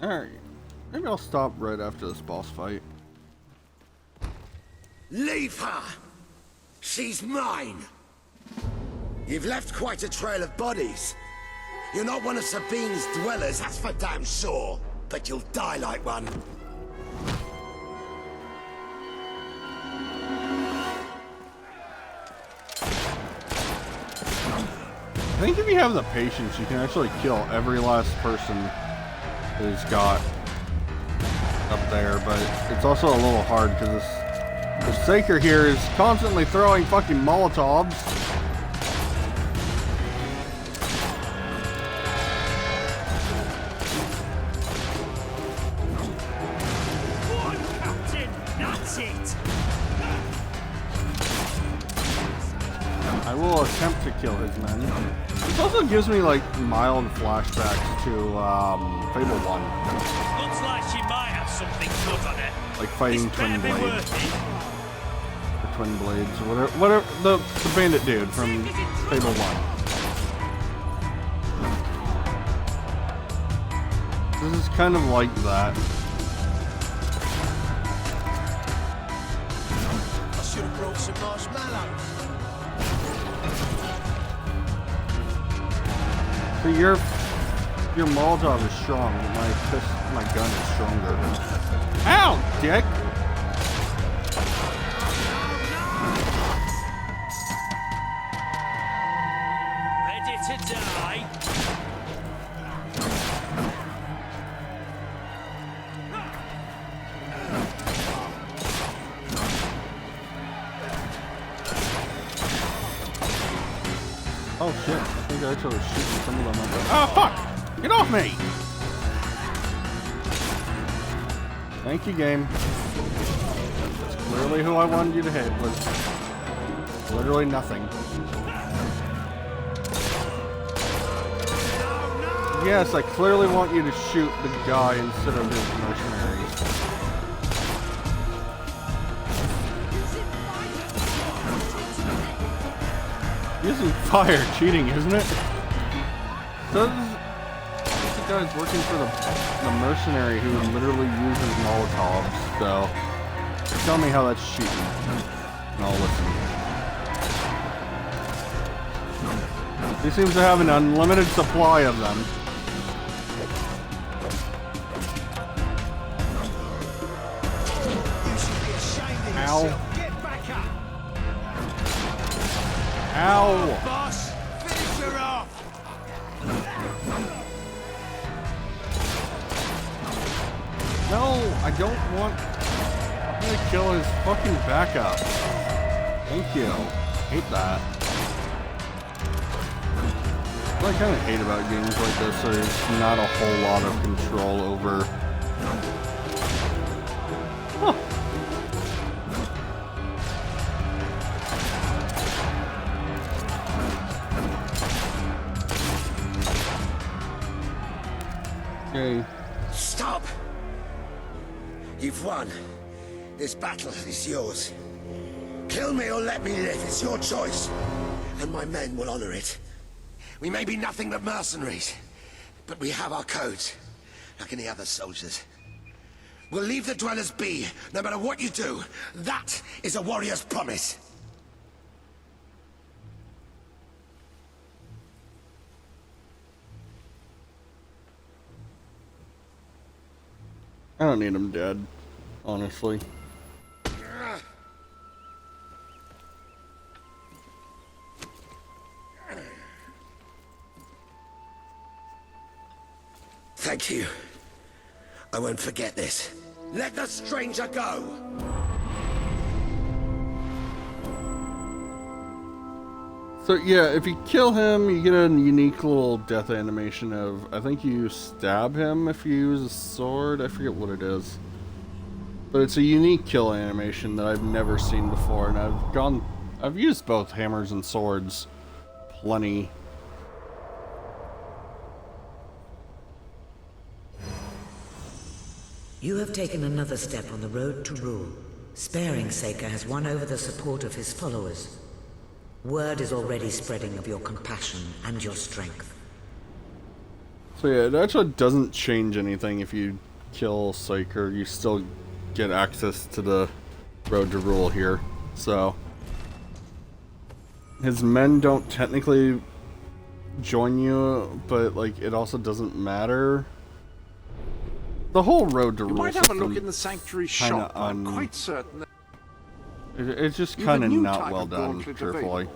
Alright. Maybe I'll stop right after this boss fight. Leave her! She's mine! You've left quite a trail of bodies. You're not one of Sabine's dwellers, that's for damn sure. But you'll die like one. I think if you have the patience, you can actually kill every last person who's got up there, but it's also a little hard because the Saker here is constantly throwing fucking Molotovs. That's it. I will attempt to kill his men. This also gives me like mild flashbacks to Fable 1. Looks like she might have something good on it. Like fighting twin blades. Or twin blades, or whatever the bandit dude from Fable 1. is kind of like that. I should have brought some marshmallows. So your Molotov is strong, but my gun is stronger. Ow, dick! Ready to die? Oh shit, I think I actually was shooting some of them. Oh fuck! Get off me! Thank you, game. That's clearly who I wanted you to hit, was literally nothing. Yes, I clearly want you to shoot the guy instead of his mercenaries. Using fire cheating, isn't it? Does the guy's working for the mercenary who literally uses Molotovs, so tell me how that's cheating. And I'll listen. He seems to have an unlimited supply of them. Ow. Ow! Boss, finish her off! No, I don't want... I'm gonna kill his fucking backup. Thank you. Hate that. What I kind of hate about games like this is not a whole lot of control over... Huh. Okay. Stop! You've won. This battle is yours. Kill me or let me live. It's your choice. And my men will honor it. We may be nothing but mercenaries, but we have our codes, like any other soldiers. We'll leave the dwellers be, no matter what you do. That is a warrior's promise. I don't need him dead, honestly. Thank you. I won't forget this. Let the stranger go! So yeah, if you kill him, you get a unique little death animation of, I think you stab him if you use a sword, I forget what it is. But it's a unique kill animation that I've never seen before, and I've used both hammers and swords plenty. You have taken another step on the road to rule. Sparing Saker has won over the support of his followers. Word is already spreading of your compassion and your strength. So yeah, it actually doesn't change anything if you kill Saker. You still get access to the road to rule here. So his men don't technically join you, but like it also doesn't matter. The whole road to rule might have a look in the sanctuary shop. I'm quite certain that it's just kind of not well done, truthfully.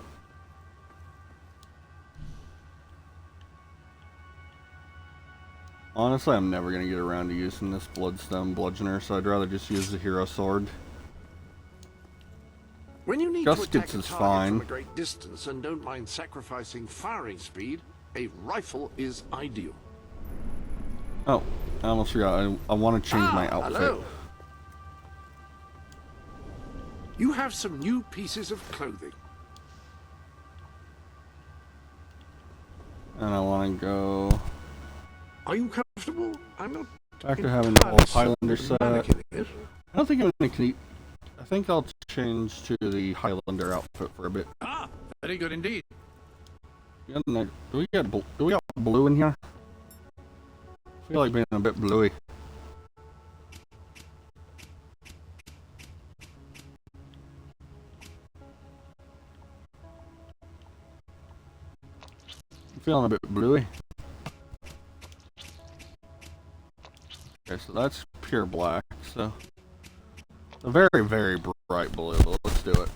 Honestly, I'm never going to get around to using this Bloodstone Bludgeoner, so I'd rather just use the Hero Sword. when you need Guskets to attack a is target fine. from a great distance and don't mind sacrificing firing speed, a rifle is ideal. Oh, I almost forgot. I want to change my outfit. Hello. You have some new pieces of clothing. And I want to go Are you comfortable? I'm not back to having the old Highlander set. I don't think I'm going to keep... I think I'll change to the Highlander outfit for a bit. Ah, very good indeed. Do we got blue in here? I feel like being a bit bluey. I'm feeling a bit bluey. Okay, so that's pure black, so a very, very bright blue, but let's do it.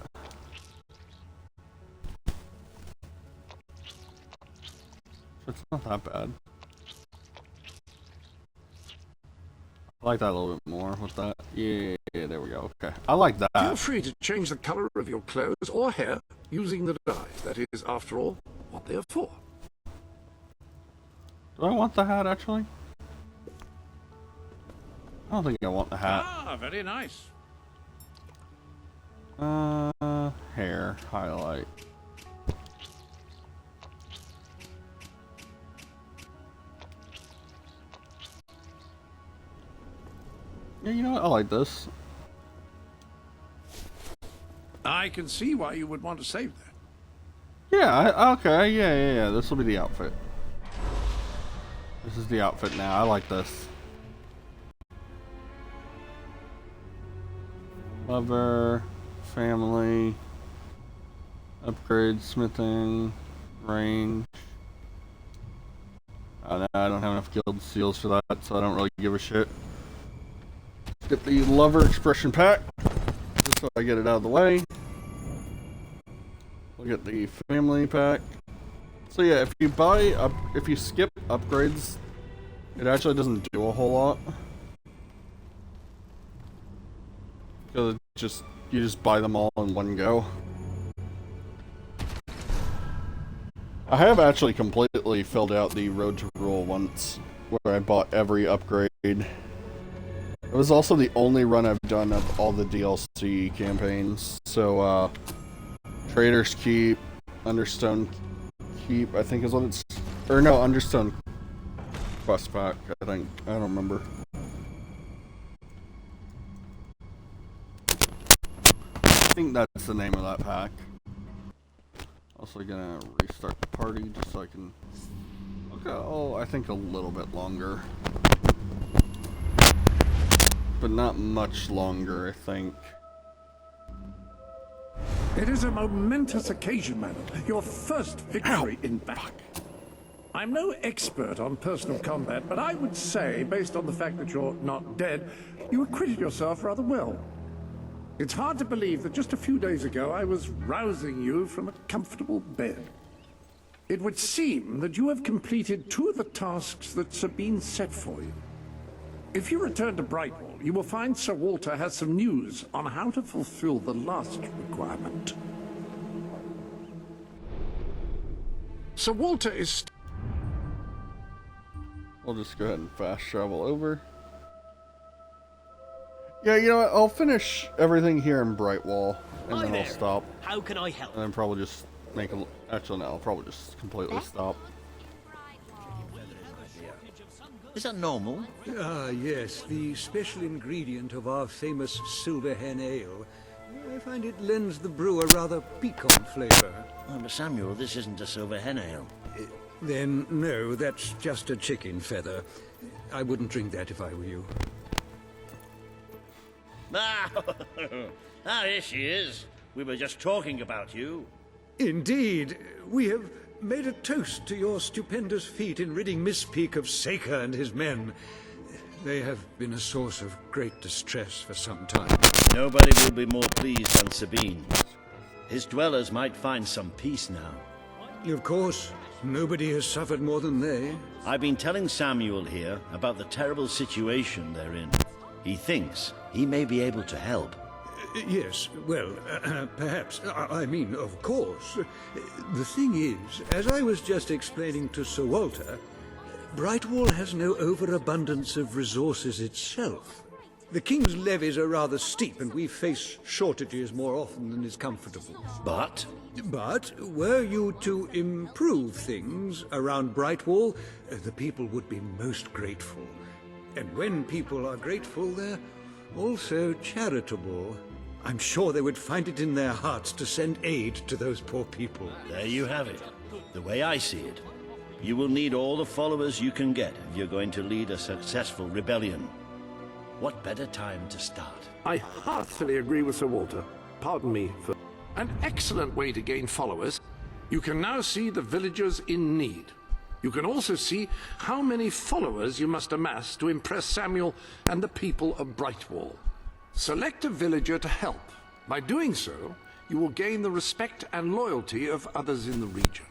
It's not that bad. I like that a little bit more with that. Yeah, there we go. Okay. I like that. Feel free to change the color of your clothes or hair using the dye. That is, after all, what they are for. Do I want the hat, actually? I don't think I want the hat. Ah, very nice. Hair, highlight. Yeah, you know what? I like this. I can see why you would want to save that. Yeah, okay, yeah. This will be the outfit. This is the outfit now. I like this. Lover, family, upgrade, smithing, range. Oh, no, I don't have enough guild seals for that, so I don't really give a shit. Get the lover expression pack, just so I get it out of the way. We'll get the family pack. So yeah, if you skip upgrades, it actually doesn't do a whole lot. Because you just buy them all in one go. I have actually completely filled out the Road to Rule once, where I bought every upgrade. It was also the only run I've done of all the DLC campaigns. So, Trader's Keep, Understone Keep, I think is what it's... Or no, Understone Quest Pack, I think. I don't remember. I think that's the name of that pack. Also gonna restart the party just so I can... Okay, oh, I think a little bit longer. But not much longer, I think. It is a momentous occasion, madam. Your first victory in battle. I'm no expert on personal combat, but I would say, based on the fact that you're not dead, you acquitted yourself rather well. It's hard to believe that just a few days ago I was rousing you from a comfortable bed. It would seem that you have completed 2 of the tasks that Sabine set for you. If you return to Brightwall, you will find Sir Walter has some news on how to fulfill the last requirement. Sir Walter is... We'll just go ahead and fast travel over. Yeah, you know what? I'll finish everything here in Brightwall, and then I'll stop. How can I help? And then probably just make a... Actually, no, I'll probably just completely stop. Is that normal? Ah, yes, the special ingredient of our famous silver hen ale. I find it lends the brew a rather piquant flavor. Oh, but Samuel, this isn't a silver hen ale. Then, no, that's just a chicken feather. I wouldn't drink that if I were you. Ah, here she is. We were just talking about you. Indeed, we have made a toast to your stupendous feat in ridding Miss Peak of Saker and his men. They have been a source of great distress for some time. Nobody will be more pleased than Sabine. His dwellers might find some peace now. Of course, nobody has suffered more than they. I've been telling Samuel here about the terrible situation they're in. He thinks he may be able to help. Yes, well, perhaps. I mean, of course. The thing is, as I was just explaining to Sir Walter, Brightwall has no overabundance of resources itself. The King's levies are rather steep, and we face shortages more often than is comfortable. But, were you to improve things around Brightwall, the people would be most grateful. And when people are grateful, they're also charitable. I'm sure they would find it in their hearts to send aid to those poor people. There you have it. The way I see it. You will need all the followers you can get if you're going to lead a successful rebellion. What better time to start? I heartily agree with Sir Walter. Pardon me for... An excellent way to gain followers. You can now see the villagers in need. You can also see how many followers you must amass to impress Samuel and the people of Brightwall. Select a villager to help. By doing so, you will gain the respect and loyalty of others in the region.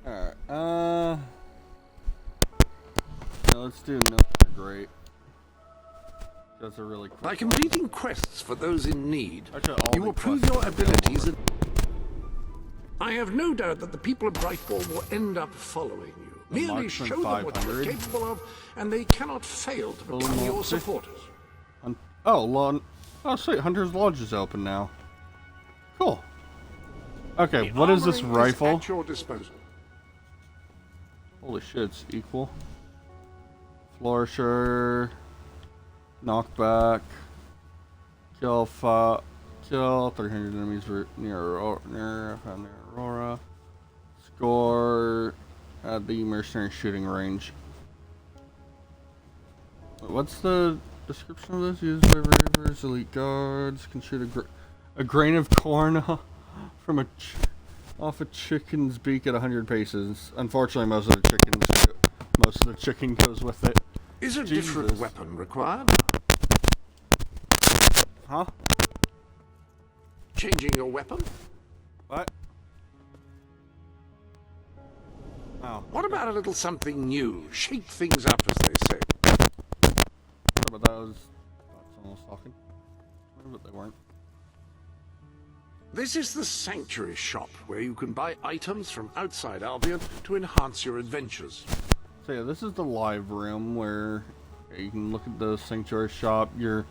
Alright, now let's do nothing great. That's a really quick By completing quests for those in need, Actually, you will prove your abilities and... I have no doubt that the people of Brightwall will end up following you. Merely show them what you're capable of, and they cannot fail to become your supporters. Oh, sweet, Hunter's Lodge is open now. Cool. Okay, what is this rifle? At your disposal. Holy shit, it's equal. Flourisher, knockback, kill 300 enemies near Aurora, score at the mercenary shooting range. What's the description of this? Used by ravers, elite guards can shoot a grain of corn from off a chicken's beak at 100 paces. Unfortunately, most of the chicken goes with it. Is a different weapon required? Huh? Changing your weapon? What? Oh. What about a little something new? Shake things up, as they say. But that was someone was talking. But they weren't. This is the Sanctuary Shop, where you can buy items from outside Albion to enhance your adventures. So yeah, this is the live room where you can look at the Sanctuary Shop, your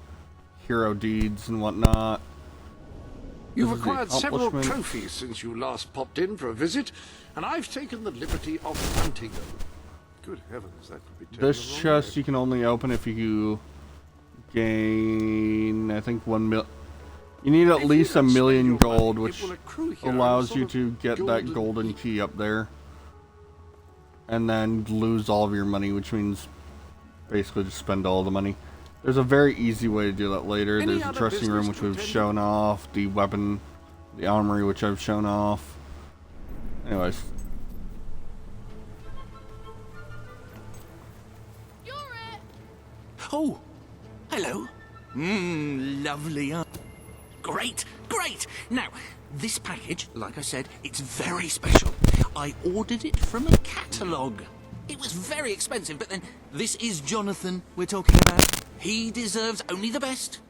hero deeds and whatnot. You've acquired several trophies since you last popped in for a visit, and I've taken the liberty of hunting them. Good heavens, that could be taken This chest you can only open if you gain, I think, 1 mil. You need at least 1 million gold, which allows you to get that golden key up there. And then lose all of your money, which means basically just spend all the money. There's a very easy way to do that later. There's a dressing room, which we've shown off. The weapon, the armory, which I've shown off. Anyways. Oh, hello. Lovely. Great, great. Now, this package, like I said, it's very special. I ordered it from a catalogue. It was very expensive, but then this is Jonathan we're talking about. He deserves only the best.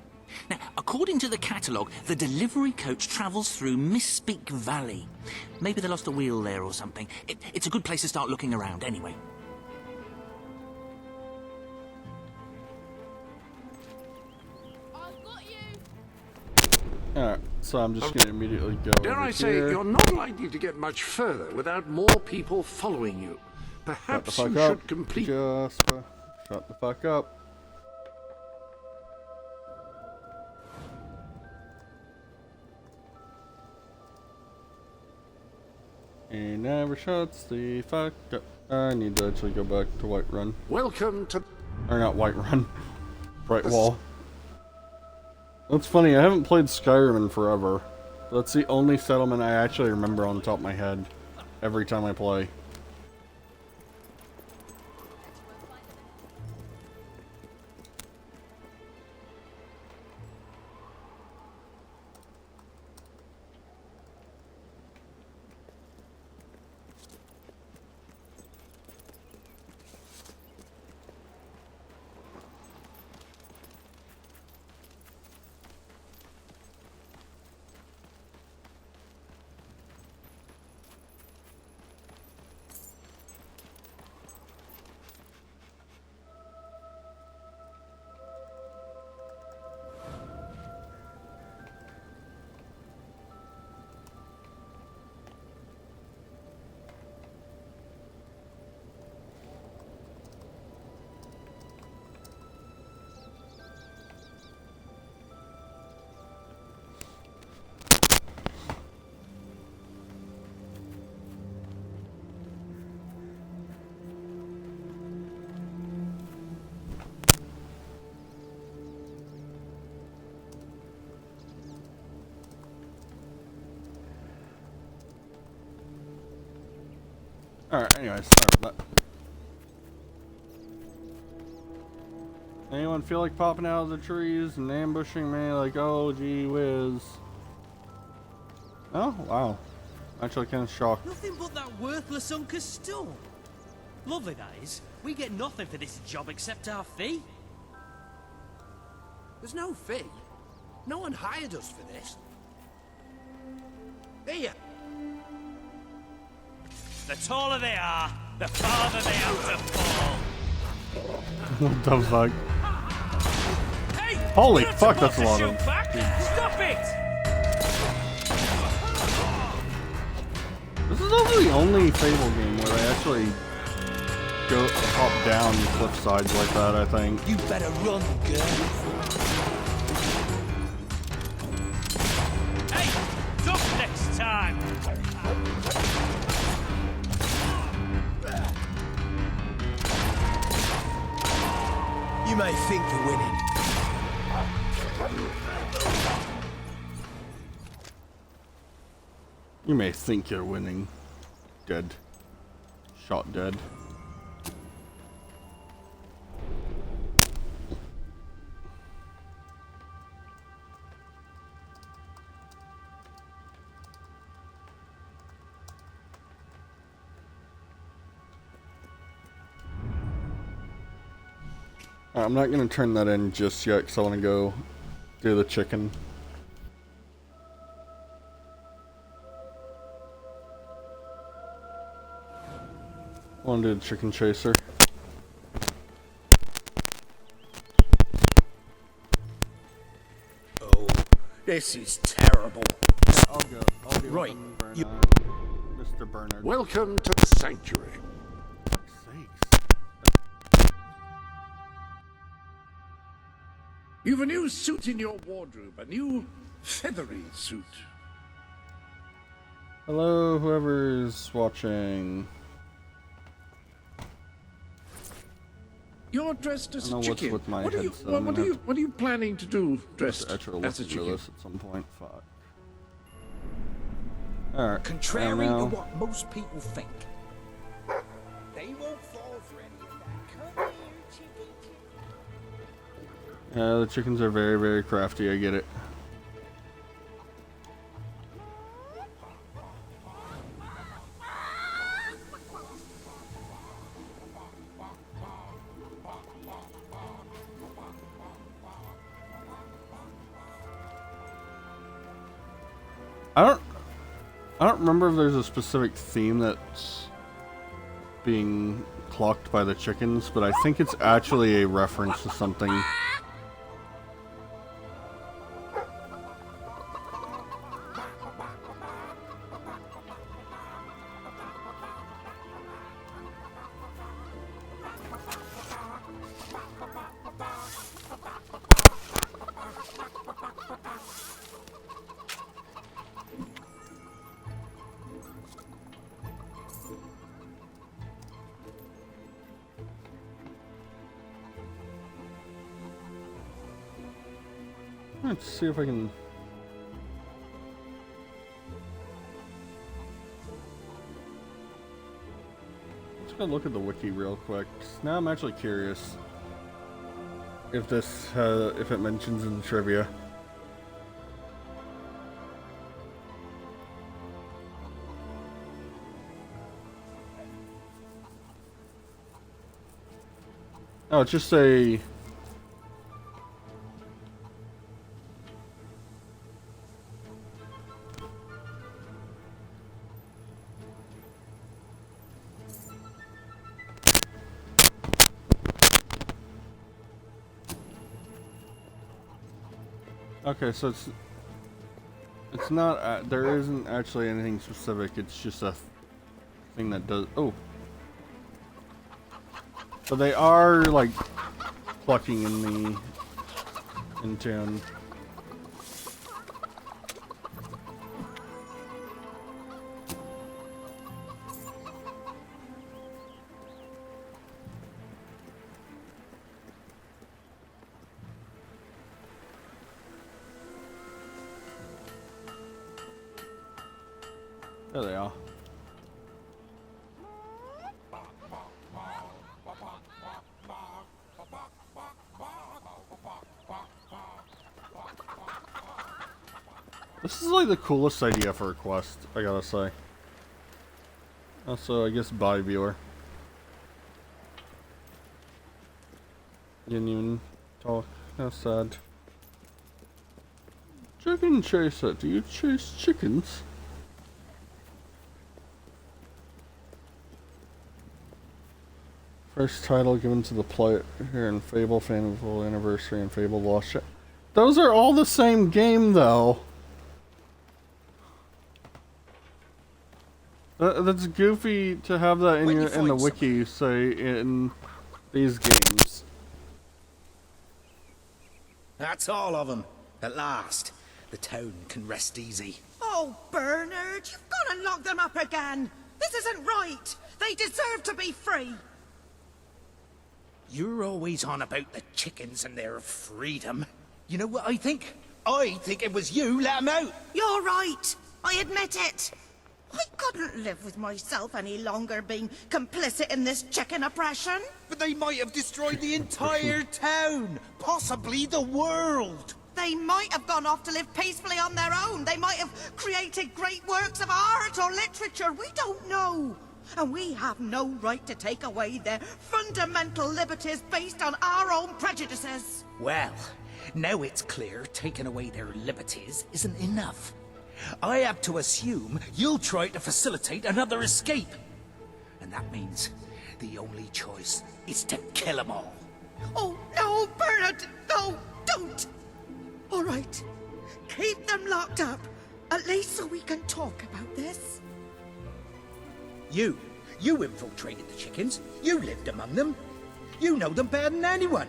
Now, according to the catalogue, the delivery coach travels through Misspeak Valley. Maybe they lost a wheel there or something. It's a good place to start looking around anyway. Alright, so I'm just gonna immediately go Dare over I say, here. you're not likely to get much further without more people following you. Perhaps you should complete... Jasper, shut the fuck up. He never shuts the fuck up. I need to actually go back to Whiterun. Welcome to... Or not Whiterun. Brightwall. That's funny, I haven't played Skyrim in forever. That's the only settlement I actually remember on the top of my head every time I play. Alright, anyways, sorry about that. Anyone feel like popping out of the trees and ambushing me like, oh gee whiz? Oh, wow. Actually kind of shocked. Nothing but that worthless Uncle stone. Lovely that is. We get nothing for this job except our fee. There's no fee. No one hired us for this. Here. The taller they are, the farther they have to fall. What the fuck? Hey, holy fuck, that's a lot of... Stop it! This is also the only Fable game where they actually go hop down cliff sides like that, I think. You better run, girl. Hey, duck next time. You may think you're winning. You may think you're winning. Dead. Shot dead. I'm not going to turn that in just yet because I want to go do the chicken. I want to do the chicken chaser. Oh, this is terrible. Yeah, I'll go. I'll be right. Mr. Bernard. Welcome to the sanctuary. You've a new suit in your wardrobe, a new feathery suit. Hello, whoever's watching. You're dressed as a chicken. With my what are you planning to do dressed as a chicken? At some point. Fuck. Alright. Contrary to what most people think. They won't fall for any of that. Come here, chicken. Yeah, the chickens are very, very crafty, I get it. I don't remember if there's a specific theme that's being clocked by the chickens, but I think it's actually a reference to something. Let's see if I can... Let's go look at the wiki real quick. Now I'm actually curious if this, if it mentions in the trivia. Oh, it's just a... Okay, so it's not, there isn't actually anything specific, it's just a thing that does, oh. So they are, like, plucking in tune. There they are. This is like the coolest idea for a quest, I gotta say. Also, I guess bye, viewer. Didn't even talk. How sad. Chicken chaser, do you chase chickens? First title given to the player in Fable, Fable Anniversary, and Fable Lost Ship. Those are all the same game, though. That's goofy to have that in the wiki, say, in these games. That's all of them. At last, the town can rest easy. Oh, Bernard, you've got to lock them up again. This isn't right. They deserve to be free. You're always on about the chickens and their freedom. You know what I think? I think it was you let them out. You're right. I admit it. I couldn't live with myself any longer being complicit in this chicken oppression. But they might have destroyed the entire town. Possibly the world. They might have gone off to live peacefully on their own. They might have created great works of art or literature. We don't know. And we have no right to take away their fundamental liberties based on our own prejudices. Well, now it's clear taking away their liberties isn't enough. I have to assume you'll try to facilitate another escape. And that means the only choice is to kill them all. Oh, no, Bernard! No, don't! All right, keep them locked up. At least so we can talk about this. You infiltrated the chickens. You lived among them. You know them better than anyone.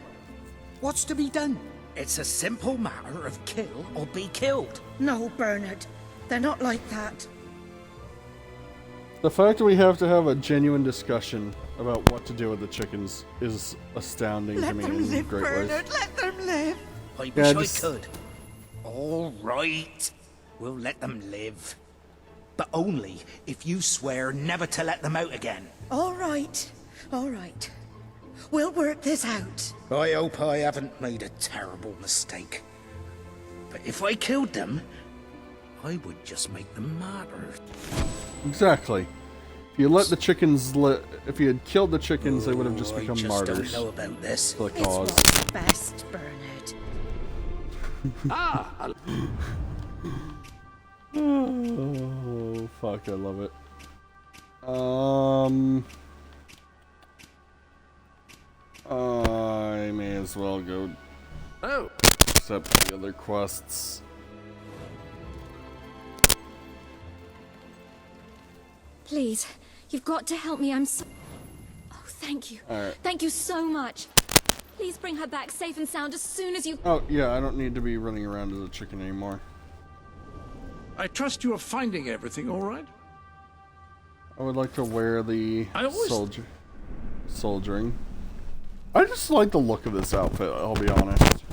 What's to be done? It's a simple matter of kill or be killed. No, Bernard. They're not like that. The fact that we have to have a genuine discussion about what to do with the chickens is astounding to me in live, great Bernard. ways. Let them live. I wish I could. All right. We'll let them live. But only if you swear never to let them out again. All right. All right. We'll work this out. I hope I haven't made a terrible mistake. But if I killed them, I would just make them martyrs. Exactly. If you let the chickens if you had killed the chickens, they would have just become martyrs. I just don't know about this. For the cause. It's what's best, Bernard. Oh, fuck, I love it. I may as well go accept the other quests. Please, you've got to help me. I'm so... Oh, thank you. All right. Thank you so much. Please bring her back safe and sound as soon as you... Oh, yeah, I don't need to be running around as a chicken anymore. I trust you are finding everything all right? I would like to wear the soldiering. I just like the look of this outfit, I'll be honest.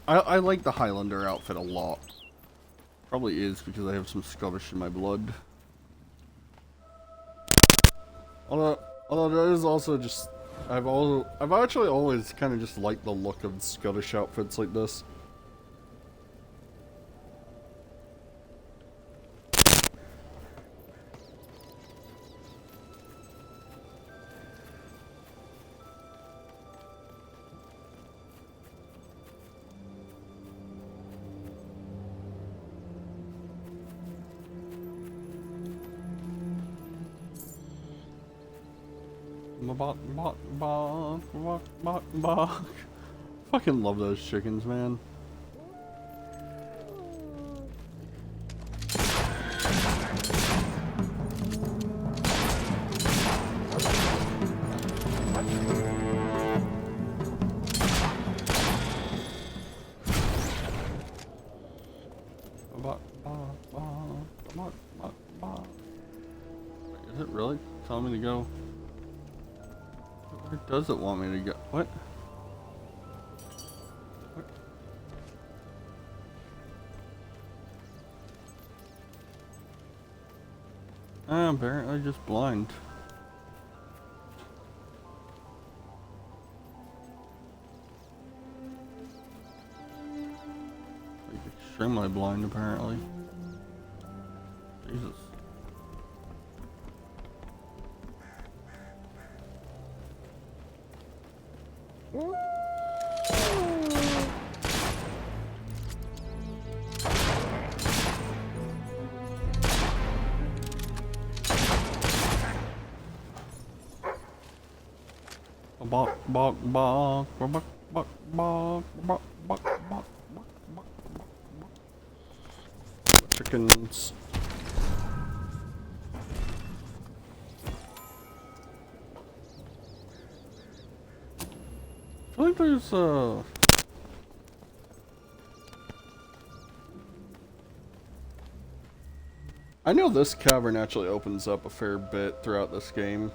I like the Highlander outfit a lot. Probably is because I have some Scottish in my blood. Although that is also just... I've actually always kind of just liked the look of Scottish outfits like this. Fucking love those chickens, man. Is it really telling me to go? Where does it want me to go? What? I'm apparently just blind. Like extremely blind, apparently. Jesus. Bok bok bok bok bok bok bok bok bok bok bok. Chickens. I feel like there's I know this cavern actually opens up a fair bit throughout this game.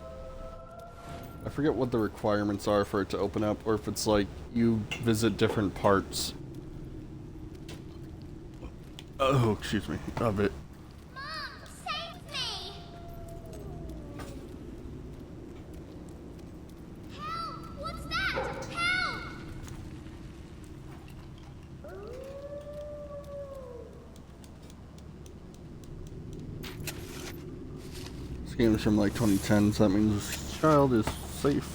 I forget what the requirements are for it to open up, or if it's like you visit different parts. Oh, excuse me, of it. Mom, save me! Help! What's that? Help! This game is from like 2010, so that means this child is safe.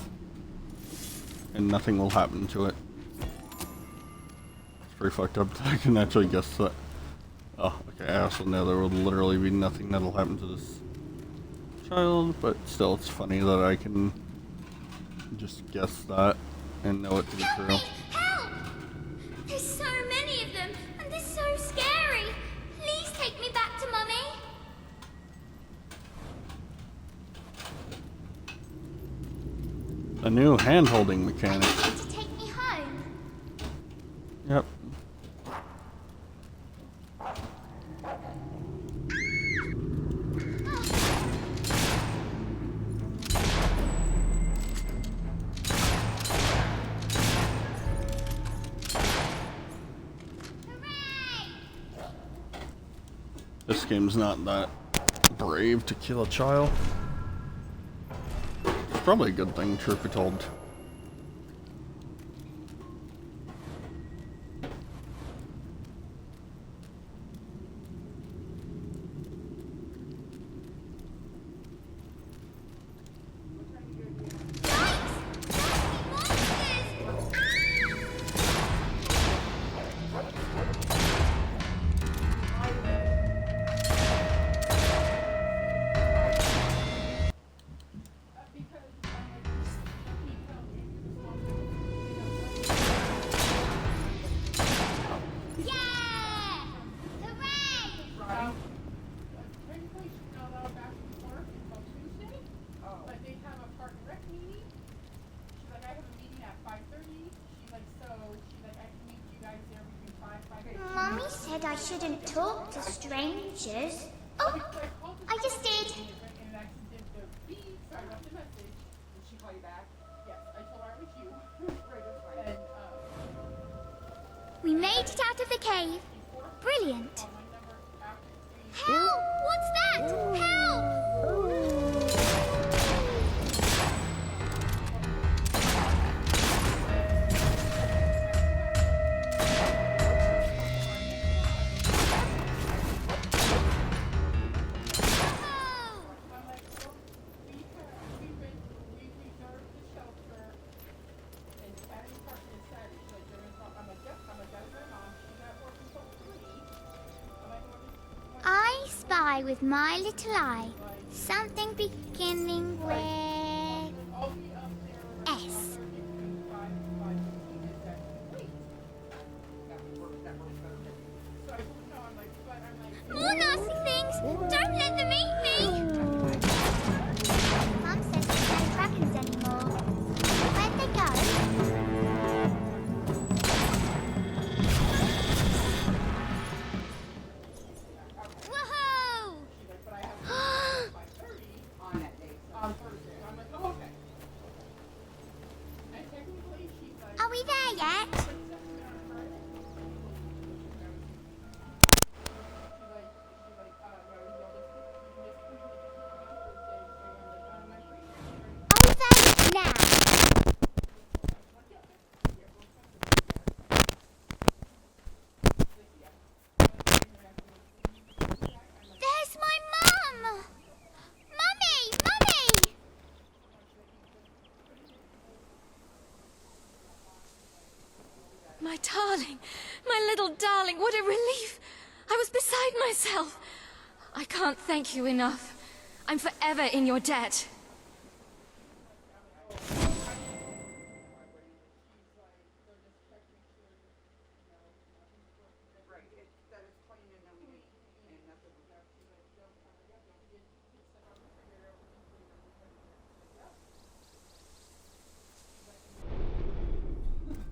And nothing will happen to it. It's pretty fucked up that I can actually guess that. Oh, okay, I also know there will literally be nothing that'll happen to this child, but still it's funny that I can just guess that and know it to be true. Help! There's so many of them, and they're so scary. Please take me back to Mummy. A new hand-holding mechanic. To take me home. Yep. This game's not that brave to kill a child. It's probably a good thing, truth be told. Mummy said I shouldn't talk to strangers. Oh, I just did. We made it out of the cave. Brilliant. Help! What's that? Help! I spy with my little eye something beginning with S. More nasty things! Don't let them eat me! Mum says there's no dragons anymore. Where'd they go? Are we there yet? Over now. darling, what a relief! I was beside myself. I can't thank you enough. I'm forever in your debt.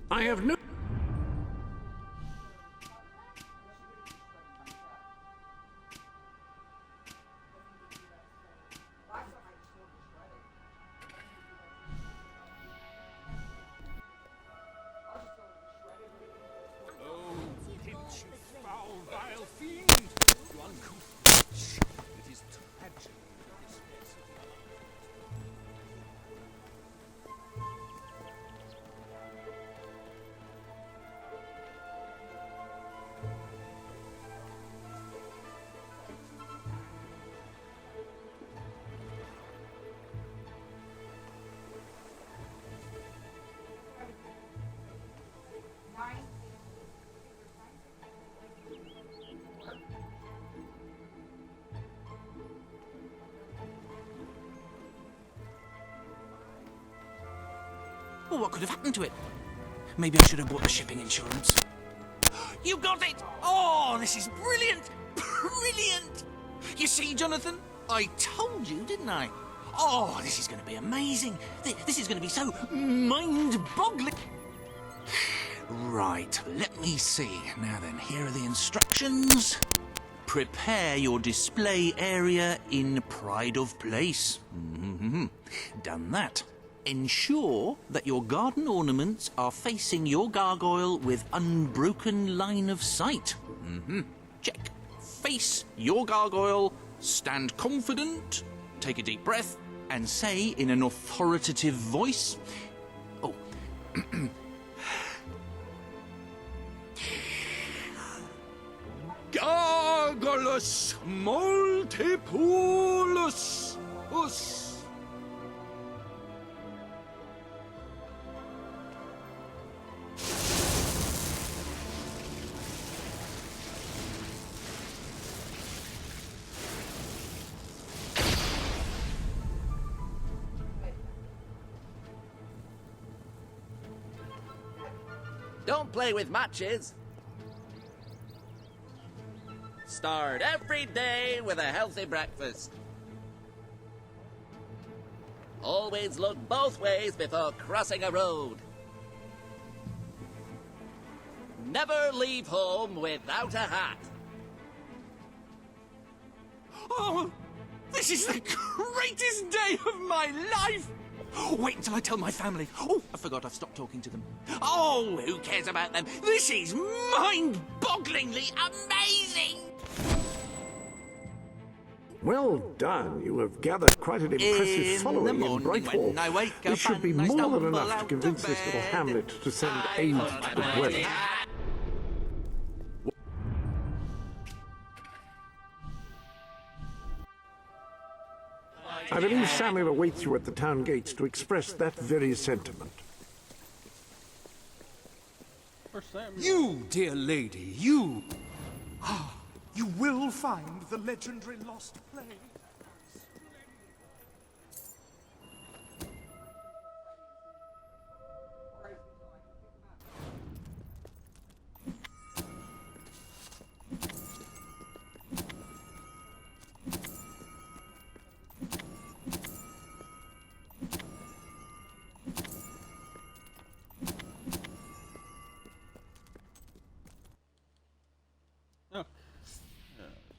I have no... Well, what could have happened to it? Maybe I should have bought the shipping insurance. You got it! Oh, this is brilliant! Brilliant! You see, Jonathan? I told you, didn't I? Oh, this is going to be amazing. This is going to be so mind-boggling. Right, let me see. Now then, here are the instructions. Prepare your display area in pride of place. Done that. Ensure that your garden ornaments are facing your gargoyle with unbroken line of sight. Check. Face your gargoyle, stand confident, take a deep breath, and say in an authoritative voice... Oh. Gargulus multipulus us. Don't play with matches. Start every day with a healthy breakfast. Always look both ways before crossing a road. Never leave home without a hat. Oh, this is the greatest day of my life! Wait until I tell my family. Oh, I forgot I've stopped talking to them. Oh, who cares about them? This is mind-bogglingly amazing! Well done. You have gathered quite an impressive following in Brightwall. This should be more than enough to convince this little hamlet to send aid to the dwellers. I believe Samuel awaits you at the town gates to express that very sentiment. You, dear lady, you! Ah, you will find the legendary lost play.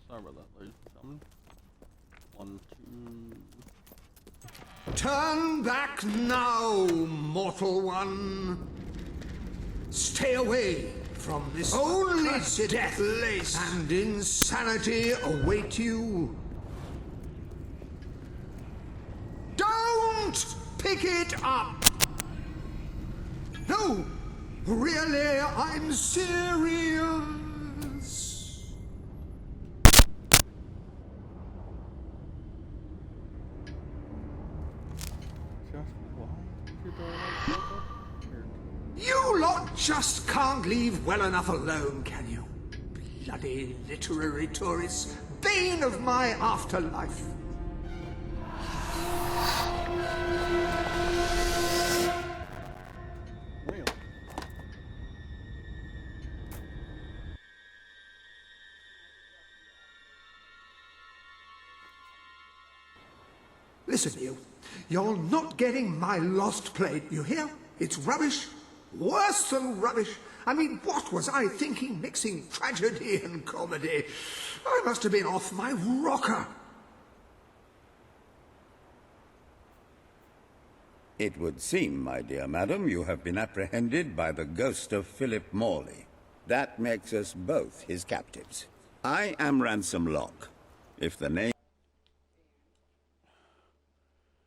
Sorry about that, ladies and gentlemen. 1, 2... Turn back now, mortal one. Stay away from this only death place, and insanity await you. Don't pick it up! No, really, I'm serious. You lot just can't leave well enough alone, can you? bloody literary tourists, bane of my afterlife. Listen, you. You're not getting my lost plate, you hear? It's rubbish. Worse than rubbish. I mean, what was I thinking mixing tragedy and comedy? I must have been off my rocker. It would seem, my dear madam, you have been apprehended by the ghost of Philip Morley. That makes us both his captives. I am Ransom Locke. If the name...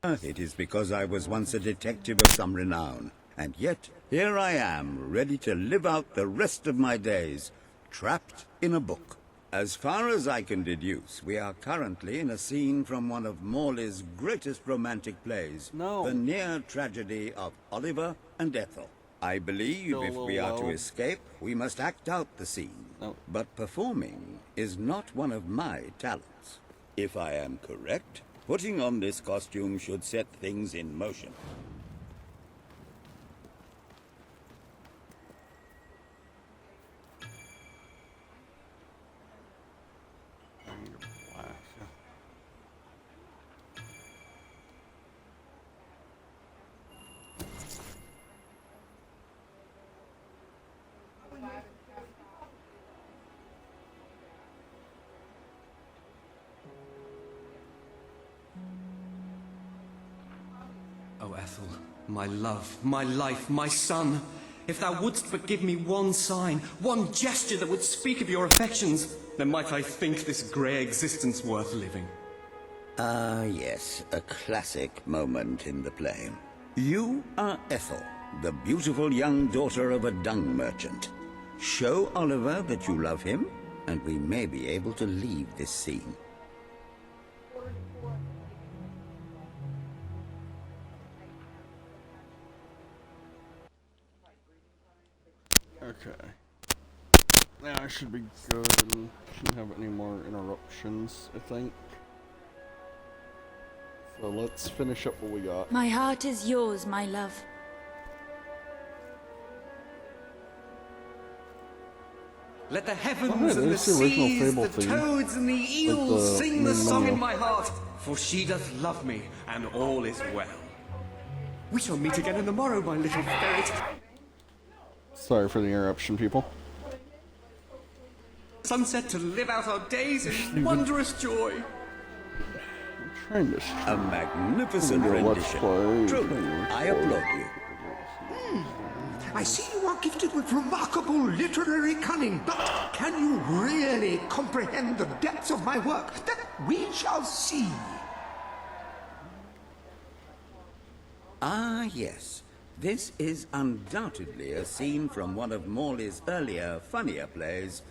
It is because I was once a detective of some renown, and yet here I am, ready to live out the rest of my days, trapped in a book. As far as I can deduce, we are currently in a scene from one of Morley's greatest romantic plays, the near tragedy of Oliver and Ethel. I believe if we are to escape, we must act out the scene. But performing is not one of my talents. If I am correct, putting on this costume should set things in motion. Oh, Ethel, my love, my life, my son, if thou wouldst but give me one sign, one gesture that would speak of your affections, then might I think this grey existence worth living. Ah, yes, a classic moment in the play. You are Ethel, the beautiful young daughter of a dung merchant. Show Oliver that you love him, and we may be able to leave this scene. Okay. Now I should be good and shouldn't have any more interruptions, I think. So let's finish up what we got. My heart is yours, my love. Let the heavens and the seas, the toads and the eels sing the song in my heart, for she doth love me, and all is well. We shall meet again in the morrow, my little ferret. Sorry for the interruption, people. Sunset to live out our days in wondrous joy. A magnificent rendition. Truly, I applaud you. I see you are gifted with remarkable literary cunning, but can you really comprehend the depths of my work? That we shall see. Ah, yes. This is undoubtedly a scene from one of Morley's earlier, funnier plays,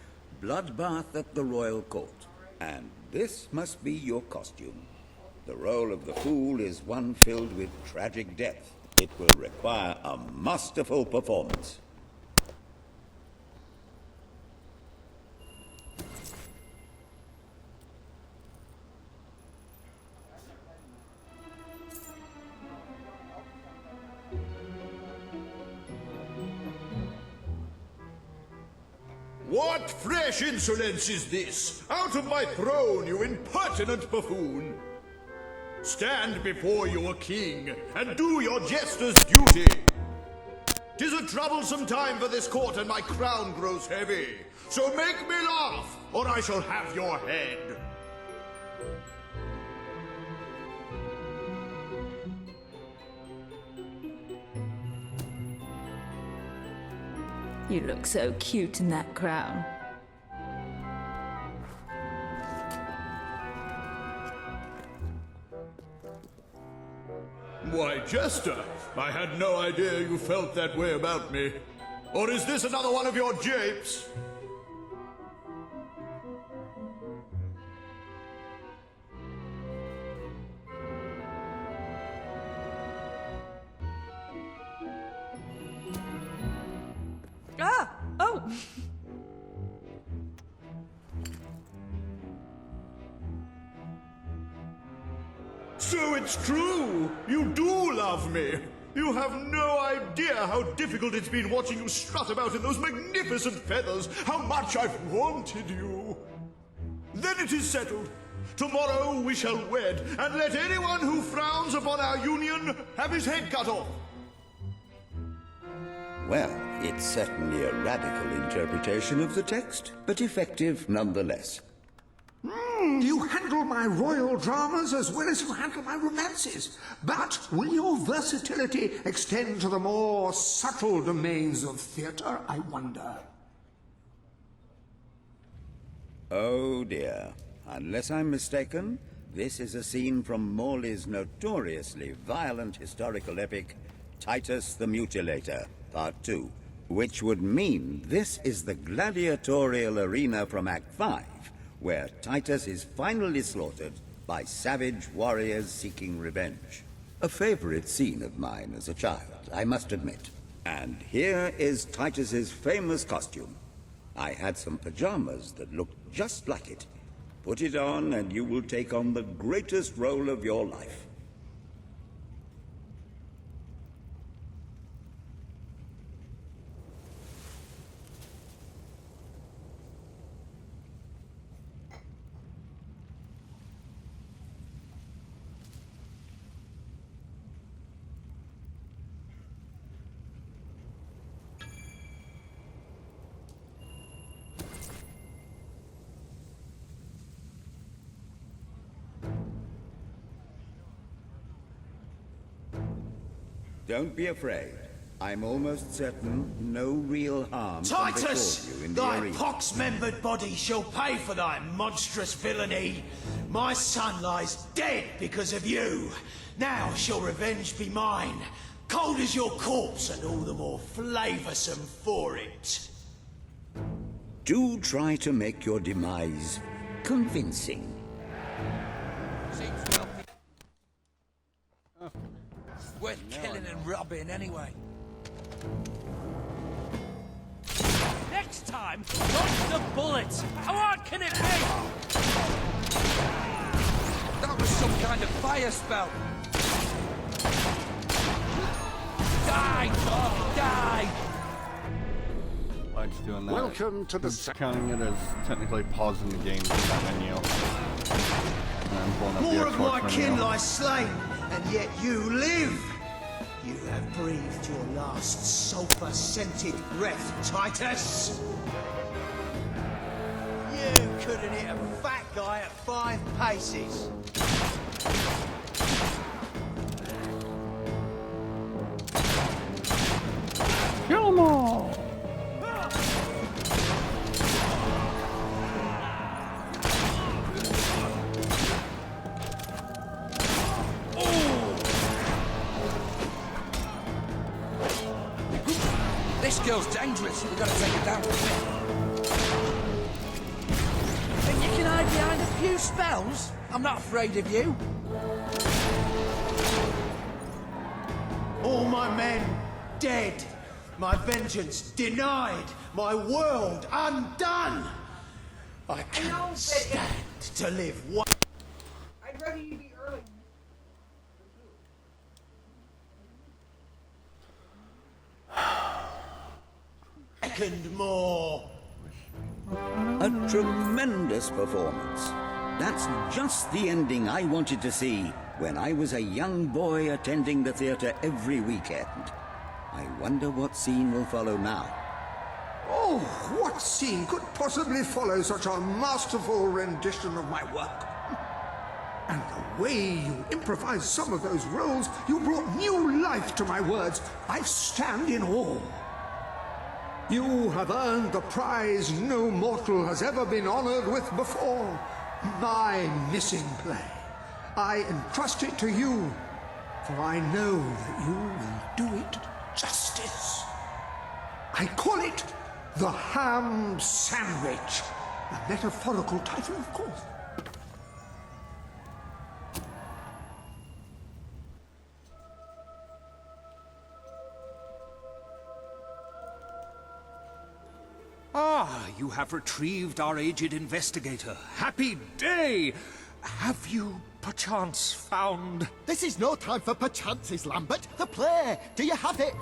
Bloodbath at the Royal Court. And this must be your costume. The role of the fool is one filled with tragic depth. It will require a masterful performance. What fresh insolence is this? Out of my throne, you impertinent buffoon! Stand before your king, and do your jester's duty! 'Tis a troublesome time for this court, and my crown grows heavy. So make me laugh, or I shall have your head. You look so cute in that crown. Why, Jester, I had no idea you felt that way about me. Or is this another one of your japes? Ah! Oh! it's true! You do love me! You have no idea how difficult it's been watching you strut about in those magnificent feathers, how much I've wanted you. Then it is settled. Tomorrow we shall wed, and let anyone who frowns upon our union have his head cut off. Well, it's certainly a radical interpretation of the text, but effective nonetheless. You handle my royal dramas as well as you handle my romances. But will your versatility extend to the more subtle domains of theatre, I wonder? Oh dear. Unless I'm mistaken, this is a scene from Morley's notoriously violent historical epic, Titus the Mutilator, Part 2, which would mean this is the gladiatorial arena from Act 5, where Titus is finally slaughtered by savage warriors seeking revenge. A favorite scene of mine as a child, I must admit. And here is Titus's famous costume. I had some pajamas that looked just like it. Put it on and you will take on the greatest role of your life. Don't be afraid. I'm almost certain no real harm can befall you in the Thy arena. pox-membered body shall pay for thy monstrous villainy. My son lies dead because of you. Now shall revenge be mine, cold as your corpse and all the more flavoursome for it. Do try to make your demise convincing. Worth killing and robbing anyway. Next time, dodge the bullets! How hard can it be? That was some kind of fire spell. Die, dog, die! Like doing that. Welcome to the He's counting it as technically pausing the game in that menu. And pulling up the More of Xbox my kin menu. lie slain, and yet you live. You have breathed your last sulphur-scented breath, Titus. You couldn't hit a fat guy at 5 paces. Kill them all! This girl's dangerous. We gotta take her down quick. Think you can hide behind a few spells? I'm not afraid of you. All my men dead. My vengeance denied. My world undone. I cannot stand to live one. I'd rather you be early. Second more. A tremendous performance. That's just the ending I wanted to see when I was a young boy attending the theatre every weekend. I wonder what scene will follow now. Oh, what scene could possibly follow such a masterful rendition of my work? And the way you improvised some of those roles, you brought new life to my words. I stand in awe. You have earned the prize no mortal has ever been honored with before. My missing play. I entrust it to you, for I know that you will do it justice. I call it the Ham Sandwich. A metaphorical title, of course. Ah, you have retrieved our aged investigator. Happy day! Have you perchance found... This is no time for perchances, Lambert. The play. Do you have it?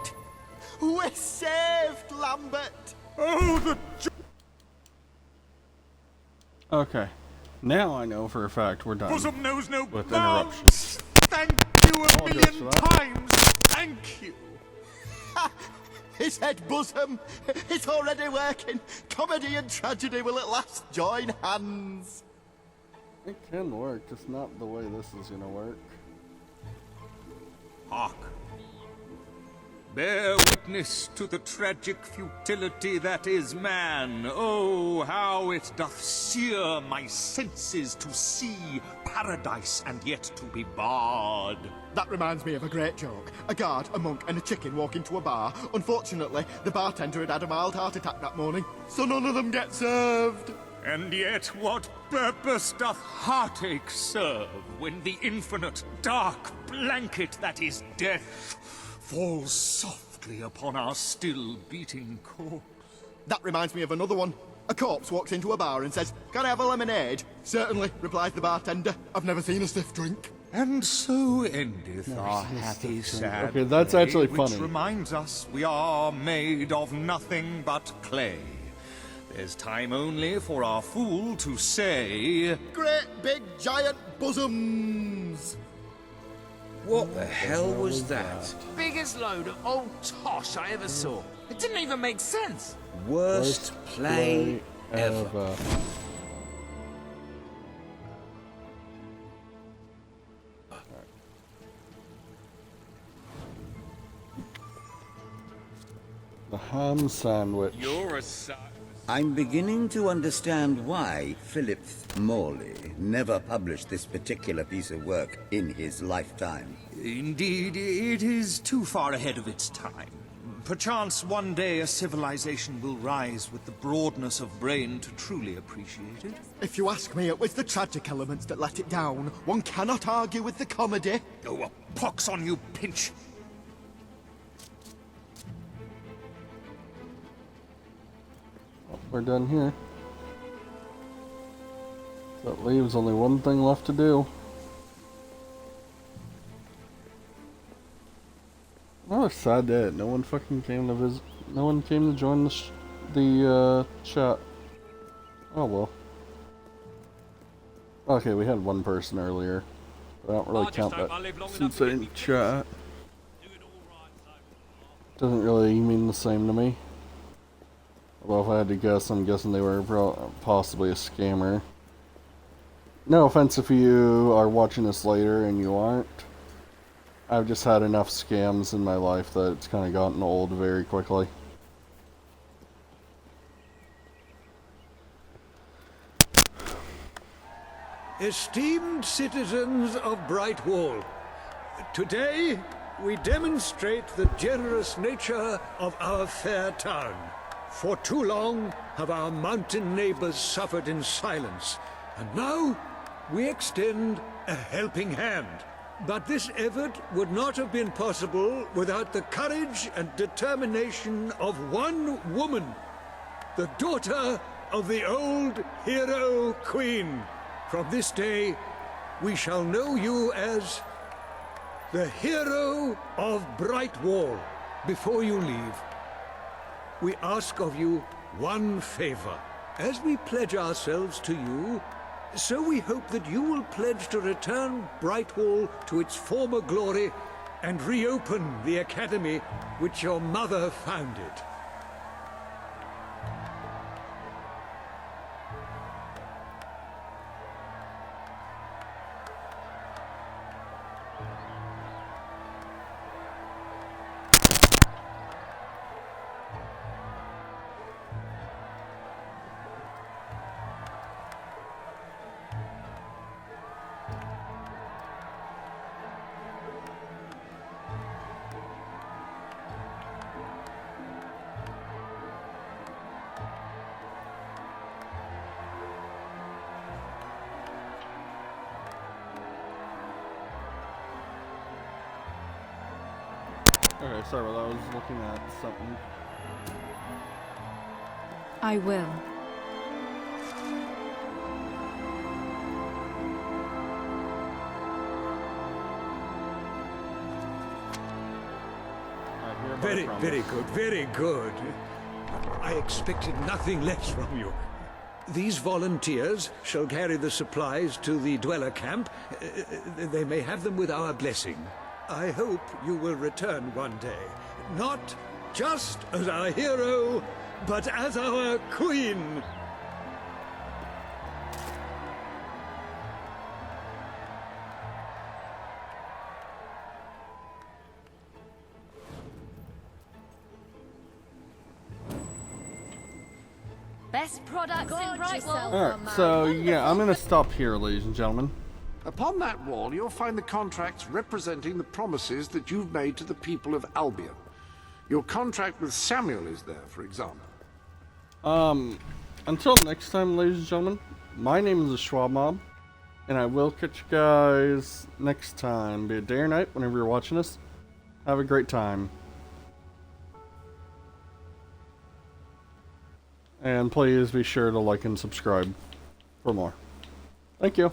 We're saved, Lambert. Oh, the... Okay. Now I know for a fact we're done. Bosom knows no with bounds. interruptions. Thank you a million times. Thank you. He said bosom. It's already working. Comedy and tragedy will at last join hands. It can work, just not the way this is gonna work. Hark. Bear witness to the tragic futility that is man. Oh, how it doth sear my senses to see paradise and yet to be barred. That reminds me of a great joke. A guard, a monk, and a chicken walk into a bar. Unfortunately, the bartender had had a mild heart attack that morning, so none of them get served. And yet what purpose doth heartache serve when the infinite dark blanket that is death falls softly upon our still beating corpse? That reminds me of another one. A corpse walks into a bar and says, "Can I have a lemonade?" "Certainly," replies the bartender. "I've never seen a stiff drink." And so endeth our happy sad Okay, that's play, actually which funny. reminds us we are made of nothing but clay. There's time only for our fool to say... Great big giant bosoms! What the hell was that? Biggest load of old tosh I ever saw. It didn't even make sense. Worst play ever. The ham sandwich. You're a I'm beginning to understand why Philip Morley never published this particular piece of work in his lifetime. Indeed, it is too far ahead of its time. Perchance one day a civilization will rise with the broadness of brain to truly appreciate it. If you ask me, it was the tragic elements that let it down. One cannot argue with the comedy. Oh, a pox on you, Pinch! We're done here. That leaves only one thing left to do. Another sad day. No one fucking came to visit. No one came to join the chat. Oh well. Okay, we had one person earlier. But I don't really count that since in chat. Doesn't really mean the same to me. Well, if I had to guess, I'm guessing they were possibly a scammer. No offense if you are watching this later and you aren't. I've just had enough scams in my life that it's kind of gotten old very quickly. Esteemed citizens of Brightwall, today we demonstrate the generous nature of our fair town. For too long have our mountain neighbors suffered in silence, and now we extend a helping hand. But this effort would not have been possible without the courage and determination of one woman, the daughter of the old hero queen. From this day, we shall know you as the hero of Brightwall. Before you leave, we ask of you one favor. As we pledge ourselves to you, so we hope that you will pledge to return Brightwall to its former glory and reopen the academy which your mother founded. Okay, sorry about that. I was looking at something. I will. Very, very good, very good. I expected nothing less from you. These volunteers shall carry the supplies to the dweller camp. They may have them with our blessing. I hope you will return one day. Not just as our hero, but as our queen. Best products in Brightwall. Alright, so yeah, I'm gonna stop here, ladies and gentlemen. Upon that wall, you'll find the contracts representing the promises that you've made to the people of Albion. Your contract with Samuel is there, for example. Until next time, ladies and gentlemen, my name is the Schwab Mob, and I will catch you guys next time, be it day or night, whenever you're watching this. Have a great time. And please be sure to like and subscribe for more. Thank you.